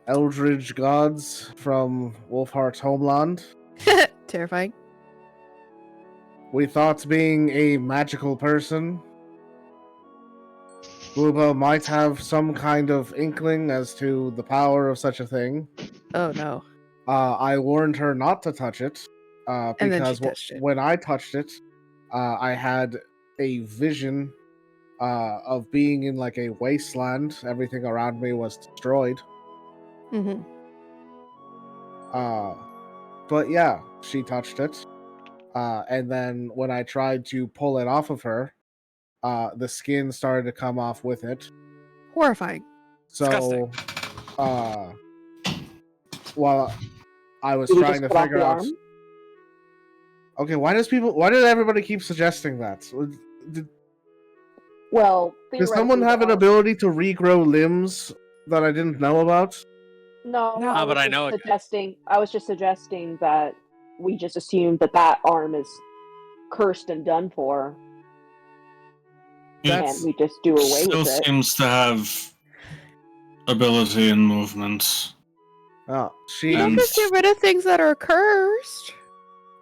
eldritch gods from Wolfheart's homeland. Terrifying. We thought, being a magical person, Booba might have some kind of inkling as to the power of such a thing. Oh no. I warned her not to touch it, And then she because touched it. when I touched it, I had a vision of being in like a wasteland. Everything around me was destroyed. Hmm. But yeah, she touched it. And then when I tried to pull it off of her, the skin started to come off with it. Horrifying. So, Disgusting. while I was Did we trying just to cut off figure the out, arm? okay, why did everybody keep suggesting that? Well, Does someone theoretically, have the an arm- ability to regrow limbs that I didn't know about? No, No, but I know it could. I was just suggesting that we just assumed that arm is cursed and done for, That's and we just do away Still with it. seems to have ability and movement. she You don't And- just get rid of things that are cursed.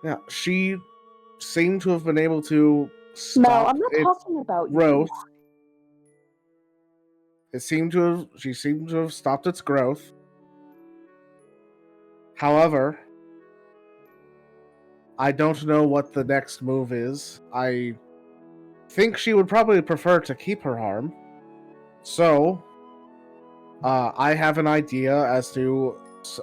yeah, she seemed to have been able to No, stop I'm not its talking about growth. you. She seemed to have stopped its growth. However, I don't know what the next move is. I think she would probably prefer to keep her arm. So, I have an idea as to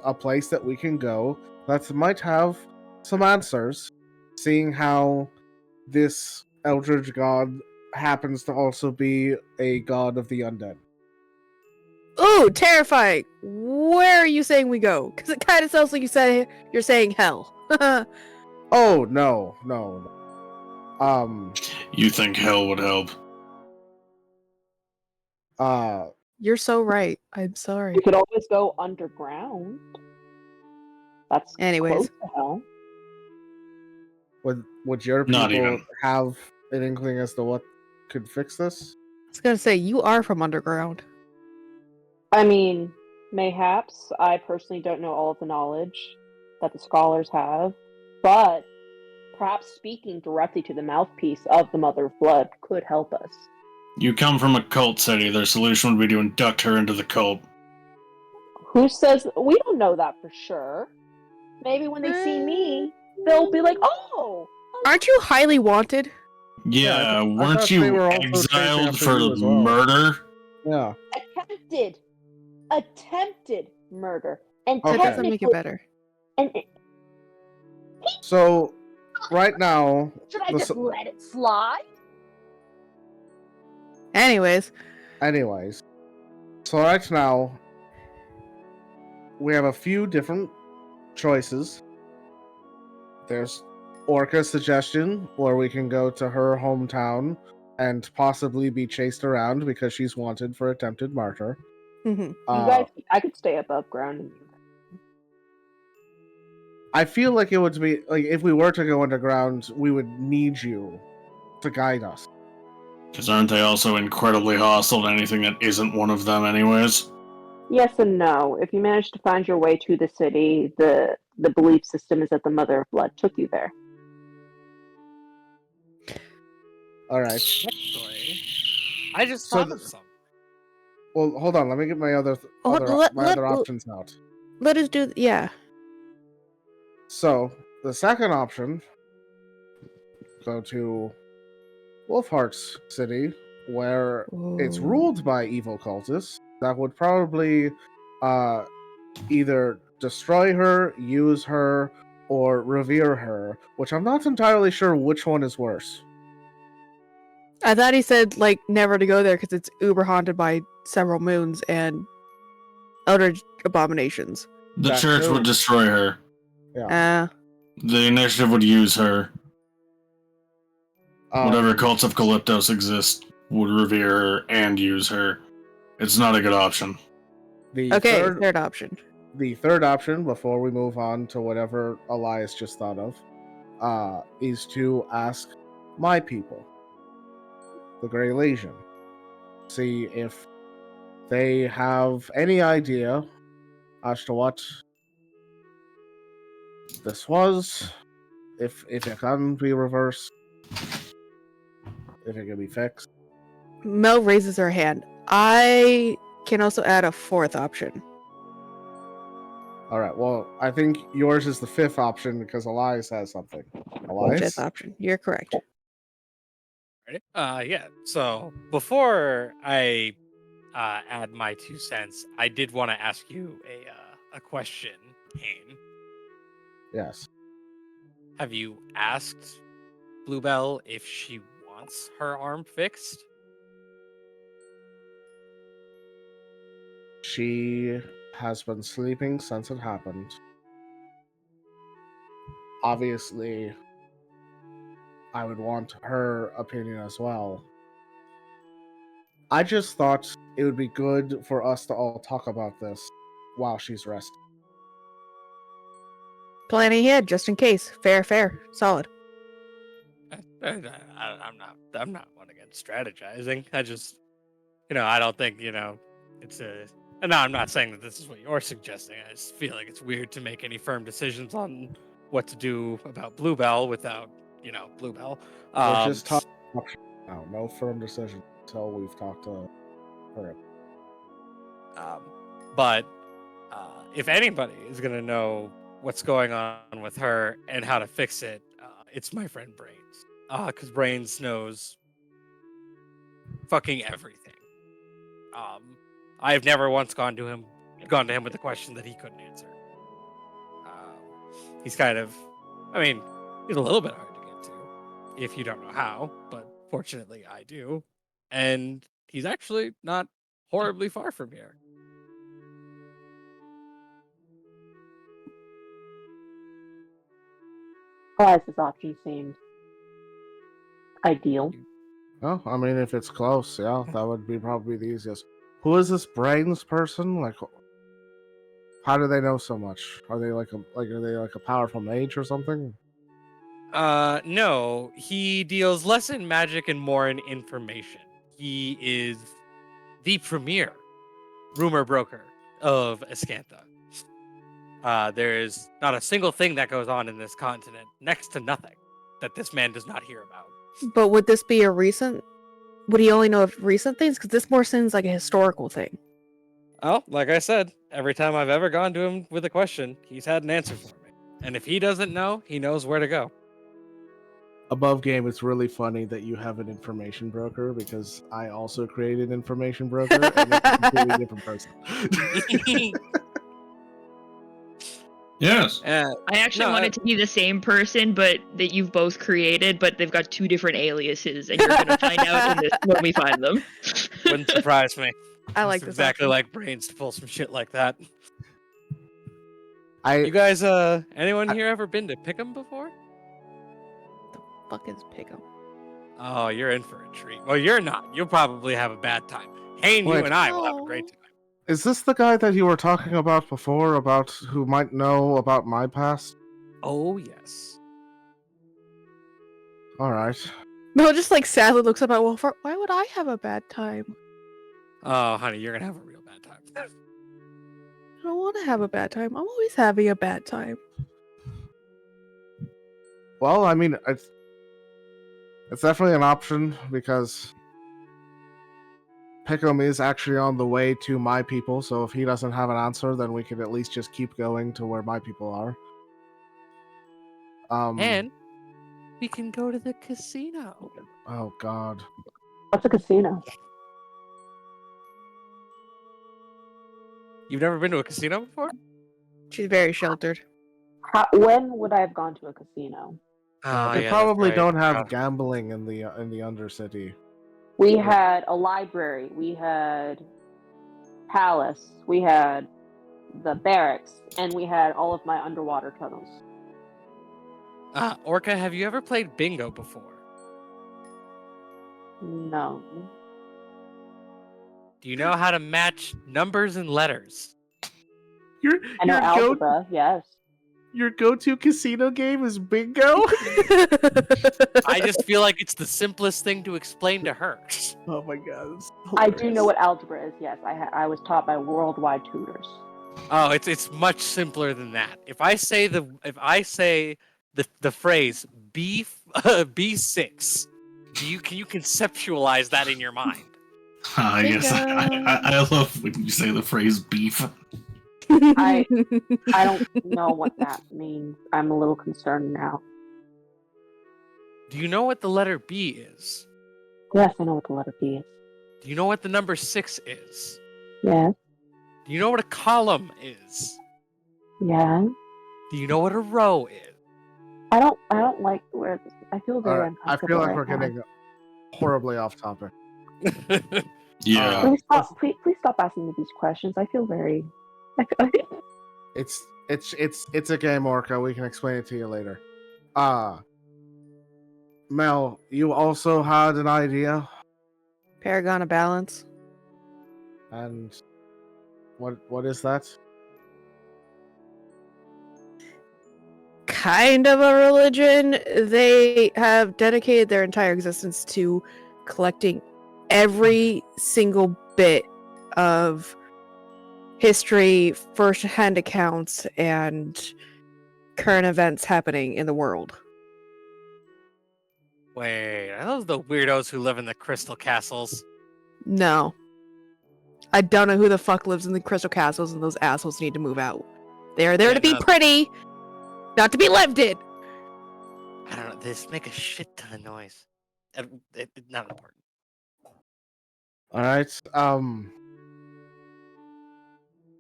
a place that we can go that might have some answers, seeing how this Eldritch god happens to also be a god of the undead. Ooh, terrifying. Where are you saying we go? Because it kind of sounds like you're saying hell. Oh, no. You think hell would help? You're so right. I'm sorry. You could always go underground. That's Anyways. close to hell. would your Not people even. have an inkling as to what could fix this? I was gonna say, you are from underground. I mean, mayhaps. I personally don't know all of the knowledge that the scholars have, but perhaps speaking directly to the mouthpiece of the Mother of Blood could help us. You come from a cult city. Their solution would be to induct her into the cult. Who says we don't know that for sure? Maybe when they see me, they'll be like, "Oh, Aren't you highly wanted? Yeah, I weren't thought they you were also chasing exiled after for you as well. murder? Yeah. attempted murder, and Okay. That doesn't make it technically, better. and So, right now, should I the just s- let it slide?" Anyways, anyways, so right now, we have a few different choices. There's Orca's suggestion, where we can go to her hometown and possibly be chased around because she's wanted for attempted murder. mhm. You guys, I could stay above ground. And I feel like it would be like if we were to go underground, we would need you to guide us. Because aren't they also incredibly hostile to anything that isn't one of them, anyways? Yes and no. If you manage to find your way to the city, the belief system is that the Mother of Blood took you there. All right. Actually, I just So thought of something. Well, hold on. Let me get my other Let options out. us do. Yeah. So the second option, go to Wolfheart's city, where it's ruled by evil cultists that would probably either destroy her, use her, or revere her, which I'm not entirely sure which one is worse. I thought he said like never to go there because it's uber haunted by several moons and elder abominations. The That church too. would destroy her. Yeah. The initiative would use her. Whatever cults of Calyptos exist would revere her and use her. It's not a good option. Third option. The third option, before we move on to whatever Elias just thought of, is to ask my people, the Grey Legion, see if they have any idea as to what this was, if it can be reversed, if it can be fixed. Mel raises her hand. I can also add a fourth option. All right. Well, I think yours is the fifth option because Elias has something. Elias? Fifth option. You're correct. Ready? Yeah. So before I add my 2 cents, I did want to ask you a question, Hane. Yes. Have you asked Bluebell if she wants her arm fixed? She has been sleeping since it happened. Obviously, I would want her opinion as well. I just thought it would be good for us to all talk about this while she's resting. Planning ahead, just in case. Fair. Solid. I'm not one against strategizing. I just, I don't think, it's a. And no, I'm not saying that this is what you're suggesting. I just feel like it's weird to make any firm decisions on what to do about Bluebell without, Bluebell. We're just talking now. No firm decision until we've talked to her. But if anybody is going to know what's going on with her and how to fix it, it's my friend Brains. Because Brains knows fucking everything. I've never once gone to him with a question that he couldn't answer. He's kind of, he's a little bit hard to get to if you don't know how, but fortunately I do. And he's actually not horribly far from here. Elias's option seemed ideal. Oh, if it's close, yeah, that would be probably the easiest. Who is this Brains person? Like, how do they know so much? Are they like a powerful mage or something? No, he deals less in magic and more in information. He is the premier rumor broker of Escantha. There is not a single thing that goes on in this continent, next to nothing, that this man does not hear about. But would this be would he only know of recent things? Because this more seems like a historical thing. Oh, like I said, every time I've ever gone to him with a question, he's had an answer for me. And if he doesn't know, he knows where to go. Above game, it's really funny that you have an information broker because I also created an information broker and it's a completely different person. Yes. I actually want it to be the same person, but that you've both created, but they've got 2 different aliases, and you're going to find out when we find them. Wouldn't surprise me. I like it's this. Exactly option. like Brains to pull some shit like that. You guys, anyone here ever been to Pick'em before? The fuck is Pick'em? Oh, you're in for a treat. Well, you're not. You'll probably have a bad time. Hane, you and I will have a great time. Is this the guy that you were talking about before, about who might know about my past? Oh yes. All right. Mel just like sadly looks up at Wolfart. Why would I have a bad time? Oh, honey, you're gonna have a real bad time. I don't want to have a bad time. I'm always having a bad time. Well, I mean, it's definitely an option because Pickham is actually on the way to my people. So if he doesn't have an answer, then we could at least just keep going to where my people are. And we can go to the casino. Oh God. What's a casino? You've never been to a casino before? She's very sheltered. When would I have gone to a casino? Oh, They yeah, probably that's right. don't have gambling in the Undercity. We had a library. We had palace. We had the barracks, and we had all of my underwater tunnels. Orca, have you ever played bingo before? No. Do you know how to match numbers and letters? I know algebra, yes. Your go-to casino game is bingo? I just feel like it's the simplest thing to explain to her. Oh my god. I do know what algebra is, yes. I was taught by worldwide tutors. Oh, it's much simpler than that. If I say the phrase B6, can you conceptualize that in your mind? I guess I love when you say the phrase beef. I don't know what that means. I'm a little concerned now. Do you know what the letter B is? Yes, I know what the letter B is. Do you know what the number 6 is? Yes. Do you know what a column is? Yeah. Do you know what a row is? I don't like where this. I feel very I uncomfortable. feel like right we're now. getting horribly off topic. Yeah. Please stop asking me these questions. I feel very. It's a game, Orca. We can explain it to you later. Mel, you also had an idea, Paragon of Balance. and what is that? Kind of a religion. They have dedicated their entire existence to collecting every single bit of history, first-hand accounts, and current events happening in the world. Wait, are those the weirdos who live in the crystal castles? No. I don't know who the fuck lives in the crystal castles, and those assholes need to move out. They are there to be pretty, not to be lived in. I don't know. They just make a shit ton of noise. Not important. All right.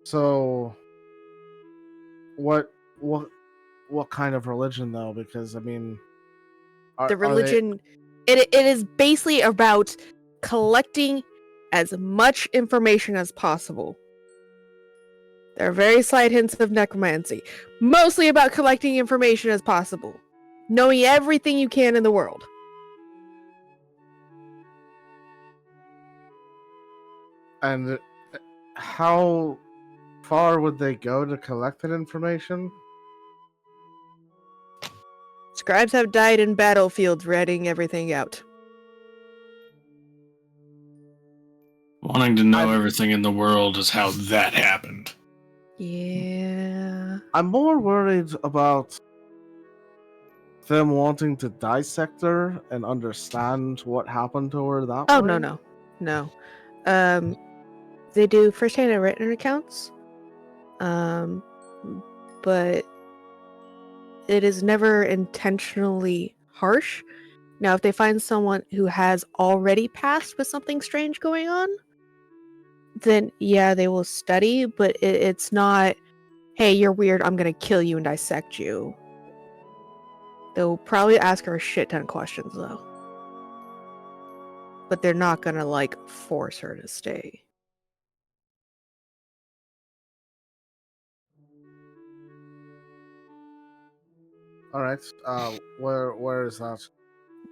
So, what kind of religion though? Because I mean, The religion, it is basically about collecting as much information as possible. There are very slight hints of necromancy, mostly about collecting information as possible, knowing everything you can in the world. And how far would they go to collect that information? Scribes have died in battlefields writing everything out. Wanting to know everything in the world is how that happened. Yeah. I'm more worried about them wanting to dissect her and understand what happened to her that Oh, way. no. They do first-hand and written accounts. But it is never intentionally harsh. Now, if they find someone who has already passed with something strange going on, then yeah, they will study, but it's not, hey, you're weird, I'm gonna kill you and dissect you. They'll probably ask her a shit ton of questions, though. But they're not gonna, like, force her to stay. All right. Where is that?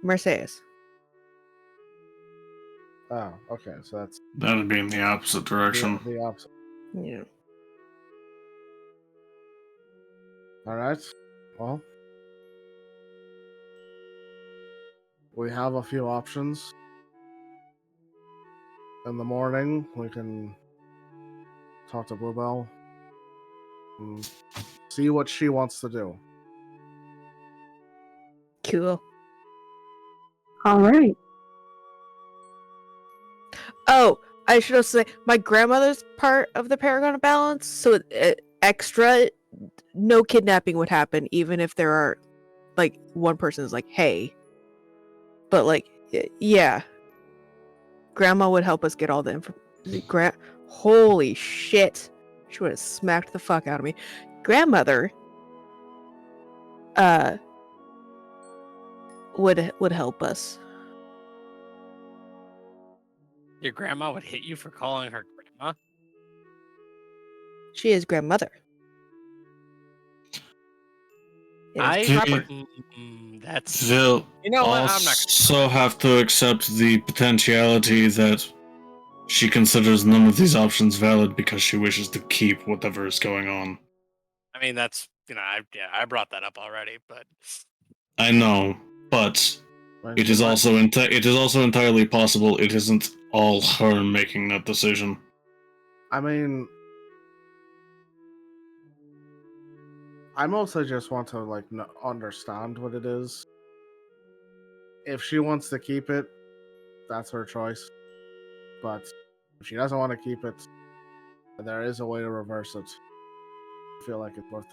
Mercedes. Oh, okay. So that's That would be in the opposite direction. the opposite. Yeah. All right. Well, we have a few options. In the morning, we can talk to Bluebell and see what she wants to do. Cool. All right. Oh, I should also say my grandmother's part of the Paragon of Balance, so extra, no kidnapping would happen, even if there are, like, one person is like, hey. But, like, yeah. Grandma would help us get all the information. Holy shit. She would have smacked the fuck out of me. Grandmother, would help us. Your grandma would hit you for calling her grandma? She is grandmother. It is Okay. proper. That's... They'll You know what? I'm not also have to accept the potentiality that she considers none of these options valid because she wishes to keep whatever is going on. I mean, that's, I brought that up already, but... I know, but it is also entirely possible it isn't all her making that decision. I mean, I mostly just want to like understand what it is. If she wants to keep it, that's her choice. But if she doesn't want to keep it, there is a way to reverse it. I feel like it's worth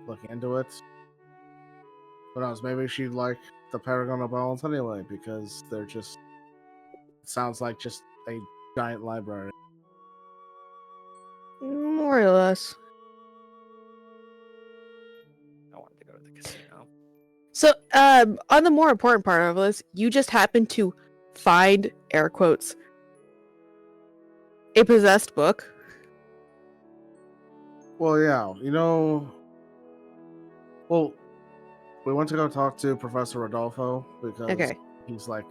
looking into it. Who knows? Maybe she'd like the Paragon of Balance anyway, because they're just. It sounds like just a giant library. More or less. I wanted to go to the casino. So, on the more important part of this, you just happen to find, air quotes, a possessed book. Well, yeah, well, we went to go talk to Professor Rodolfo because Okay. he's like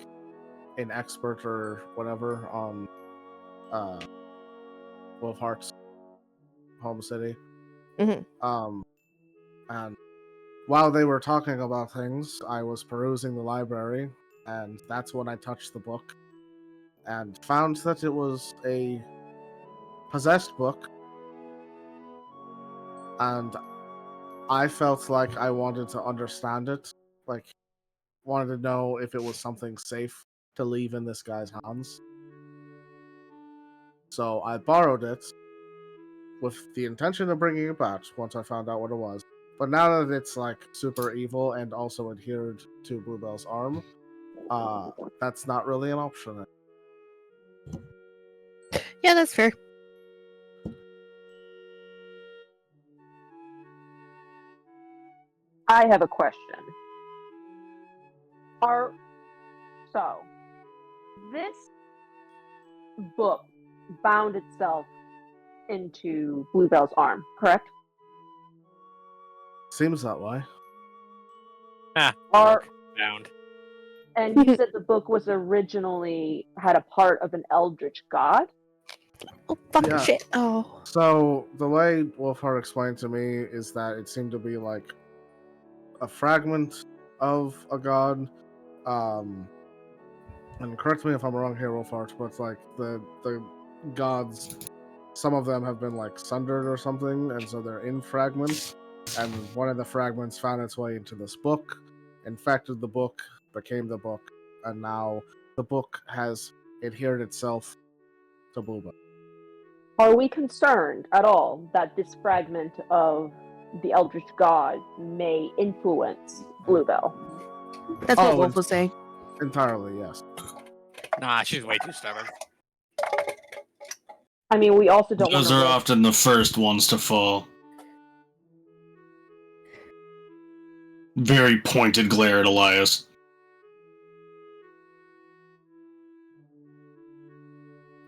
an expert or whatever on Wolfheart's home city. Mm-hmm. And while they were talking about things, I was perusing the library, and that's when I touched the book and found that it was a possessed book, and I felt like I wanted to understand it, like wanted to know if it was something safe to leave in this guy's hands. So I borrowed it with the intention of bringing it back once I found out what it was. But now that it's like super evil and also adhered to Bluebell's arm, that's not really an option. Yeah, that's fair. I have a question. So this book bound itself into Bluebell's arm, correct? Seems that way. Bound. And you said the book was originally had a part of an eldritch god? Oh, fucking Yeah. shit. Oh. So the way Wolfheart explained to me is that it seemed to be like a fragment of a god. And correct me if I'm wrong here, Wolfheart, but it's like the gods, some of them have been like sundered or something, and so they're in fragments. And one of the fragments found its way into this book, infected the book, became the book, and now the book has adhered itself to Bluebell. Are we concerned at all that this fragment of the eldritch god may influence Bluebell? That's what Wolf was saying. Entirely, yes. Nah, she's way too stubborn. I mean, we also don't want Those are often the first ones to fall. Very pointed glare at Elias.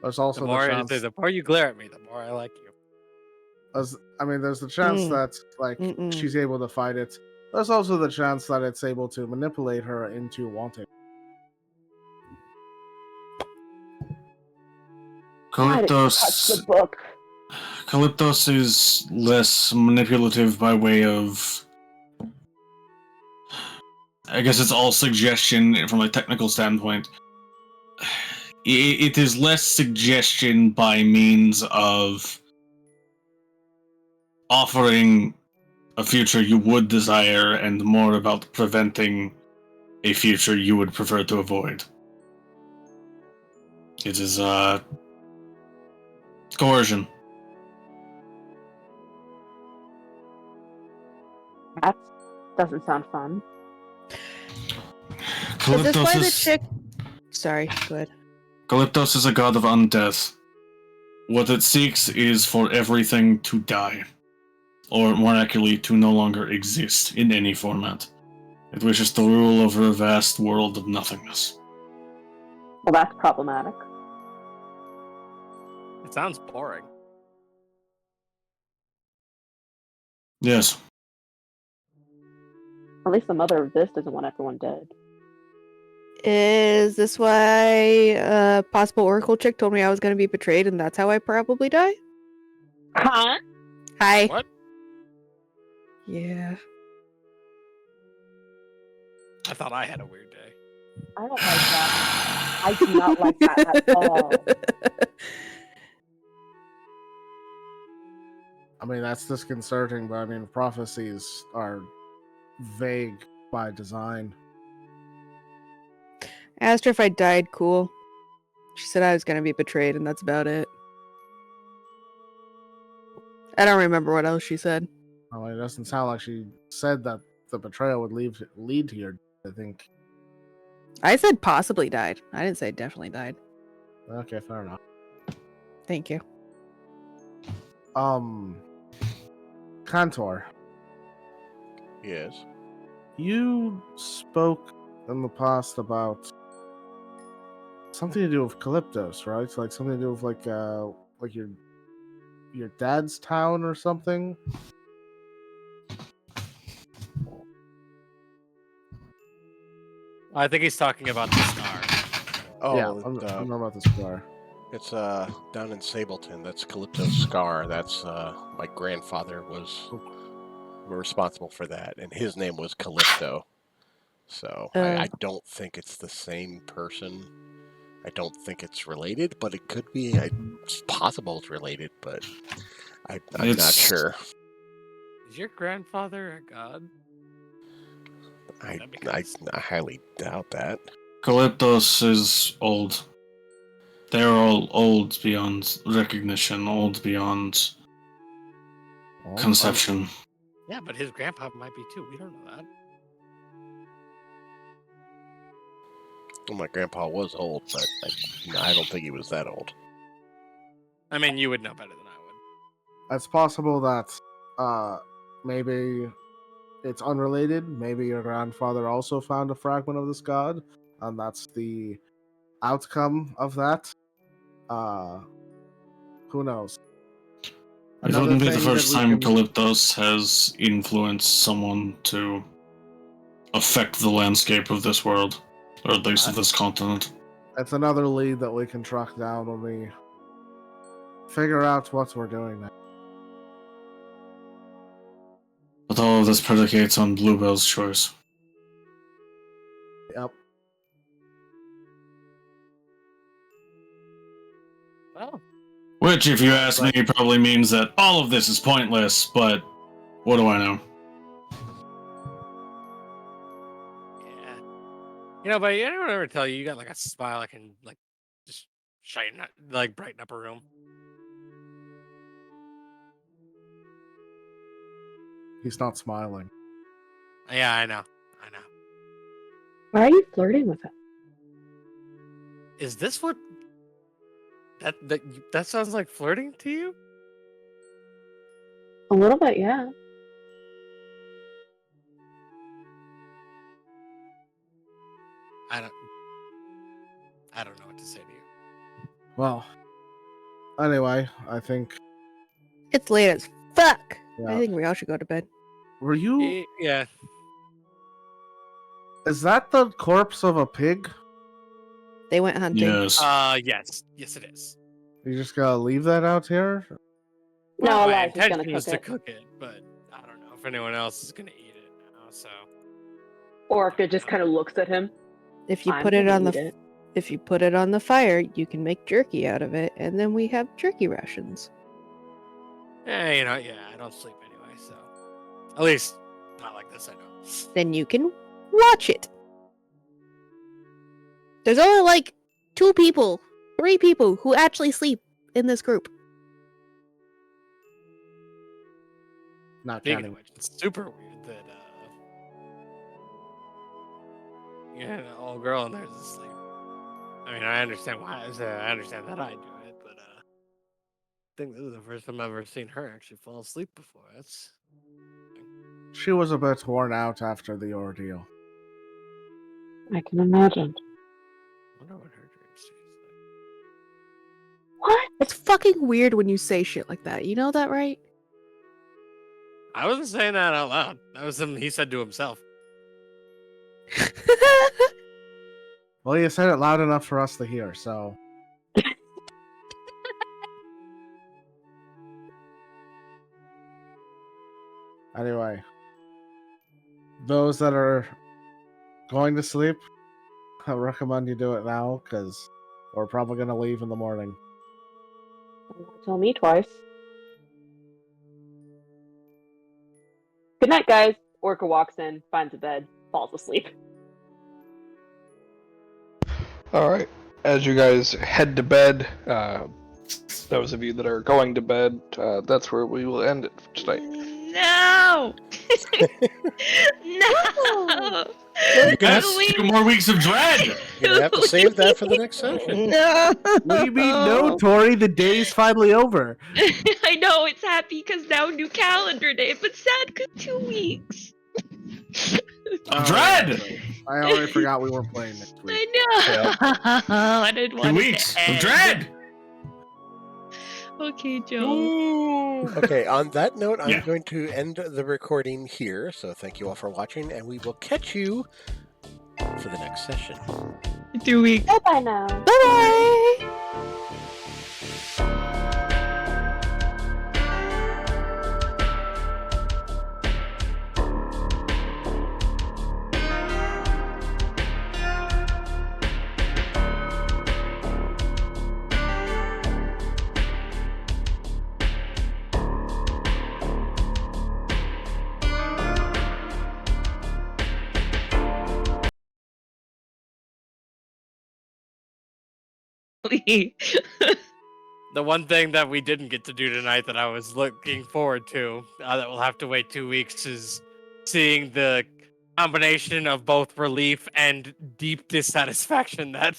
There's also The more, the chance. the more you glare at me, the more I like you. There's the chance that like she's able to fight it. There's also the chance that it's able to manipulate her into wanting. Calyptos is less manipulative by way of I guess it's all suggestion from a technical standpoint. It is less suggestion by means of offering a future you would desire and more about preventing a future you would prefer to avoid. It is, coercion. That doesn't sound fun. Is this why the Calyptos chick? Sorry, go ahead. Calyptos is a god of undeath. What it seeks is for everything to die. Or more accurately, to no longer exist in any format. It wishes to rule over a vast world of nothingness. Well, that's problematic. It sounds boring. Yes. At least the mother of this doesn't want everyone dead. Is this why possible Oracle chick told me I was going to be betrayed and that's how I probably die? Huh? Hi. What? Yeah. I thought I had a weird day. I don't like that. I do not like that at all. I mean, that's disconcerting, but I mean, prophecies are vague by design. I asked her if I died cool. She said I was going to be betrayed and that's about it. I don't remember what else she said. I mean, it doesn't sound like she said that the betrayal would lead to your death, I think. I said possibly died. I didn't say definitely died. Okay, fair enough. Thank you. Kantor, Yes. you spoke in the past about something to do with Calyptos, right? Like something to do with like your dad's town or something. I think he's talking about the star. Oh, yeah, I'm not about the square. it's down in Sableton. That's Calypto's scar. That's my grandfather was responsible for that, and his name was Calypto. So I don't think it's the same person. I don't think it's related, but it could be. It's possible it's related, but I'm not sure. Is your grandfather a god? I Because- highly doubt that. Calyptos is old. They're all old beyond recognition, old beyond conception. Yeah, but his grandpa might be too. We don't know that. Well, my grandpa was old, but I don't think he was that old. I mean, you would know better than I would. It's possible that maybe it's unrelated. Maybe your grandfather also found a fragment of this god, and that's the outcome of that. Who knows? It wouldn't be the thing first that we time can- Calyptos has influenced someone to affect the landscape of this world, or at least of this continent. It's another lead that we can track down when we figure out what we're doing now. But all of this predicates on Bluebell's choice. Yep. Well, Which, if you ask me, probably means that all of this is pointless, but what do I know? yeah. You know, but anyone ever tell you got like a smile that can like just shine, like brighten up a room? He's not smiling. Yeah, I know. Why are you flirting with him? Is this what that sounds like flirting to you? A little bit, yeah. I don't know what to say to you. Well, anyway, I think. It's late as fuck. Yeah. I think we all should go to bed. Were you? Yeah. Is that the corpse of a pig? They went hunting. Yes. Yes, it is. You just gotta leave that out here? No, Well, my Elijah's gonna intention was cook to it. cook it, but I don't know if anyone else is gonna eat it now. So Orca just kind of looks at him. If you I'm put it gonna on the eat it. if you put it on the fire, you can make jerky out of it, and then we have jerky rations. Yeah, I don't sleep anyway, so at least not like this. I know. Then you can watch it. There's only like 2 people, 3 people who actually sleep in this group. Not Speaking counting. of which, it's super weird that an old girl in there is asleep. I mean, I understand why. I understand that I do it, but I think this is the first time I've ever seen her actually fall asleep before. That's She was a bit worn out after the ordeal. I can imagine. I wonder what her dreams taste like. What? It's fucking weird when you say shit like that. You know that, right? I wasn't saying that out loud. That was something he said to himself. Well, you said it loud enough for us to hear, so. Anyway, those that are going to sleep, I recommend you do it now because we're probably going to leave in the morning. Don't tell me twice. Good night, guys. Orca walks in, finds a bed, falls asleep. All right. As you guys head to bed, those of you that are going to bed, that's where we will end it for tonight. No! No! You can have 2 more weeks of dread. You're gonna have to save that for the next session. No! What do you mean, no, Tori? The day's finally over. I know it's happy because now new calendar day, but sad because 2 weeks. Oh, Dread! I already forgot we were playing next week. I know. I didn't 2 want weeks to of end. dread. Okay, Joe. Okay, on that note, I'm Yeah. going to end the recording here. So thank you all for watching, and we will catch you for the next session. 2 weeks. Bye-bye now. Bye-bye! The one thing that we didn't get to do tonight that I was looking forward to, that we'll have to wait 2 weeks, is seeing the combination of both relief and deep dissatisfaction that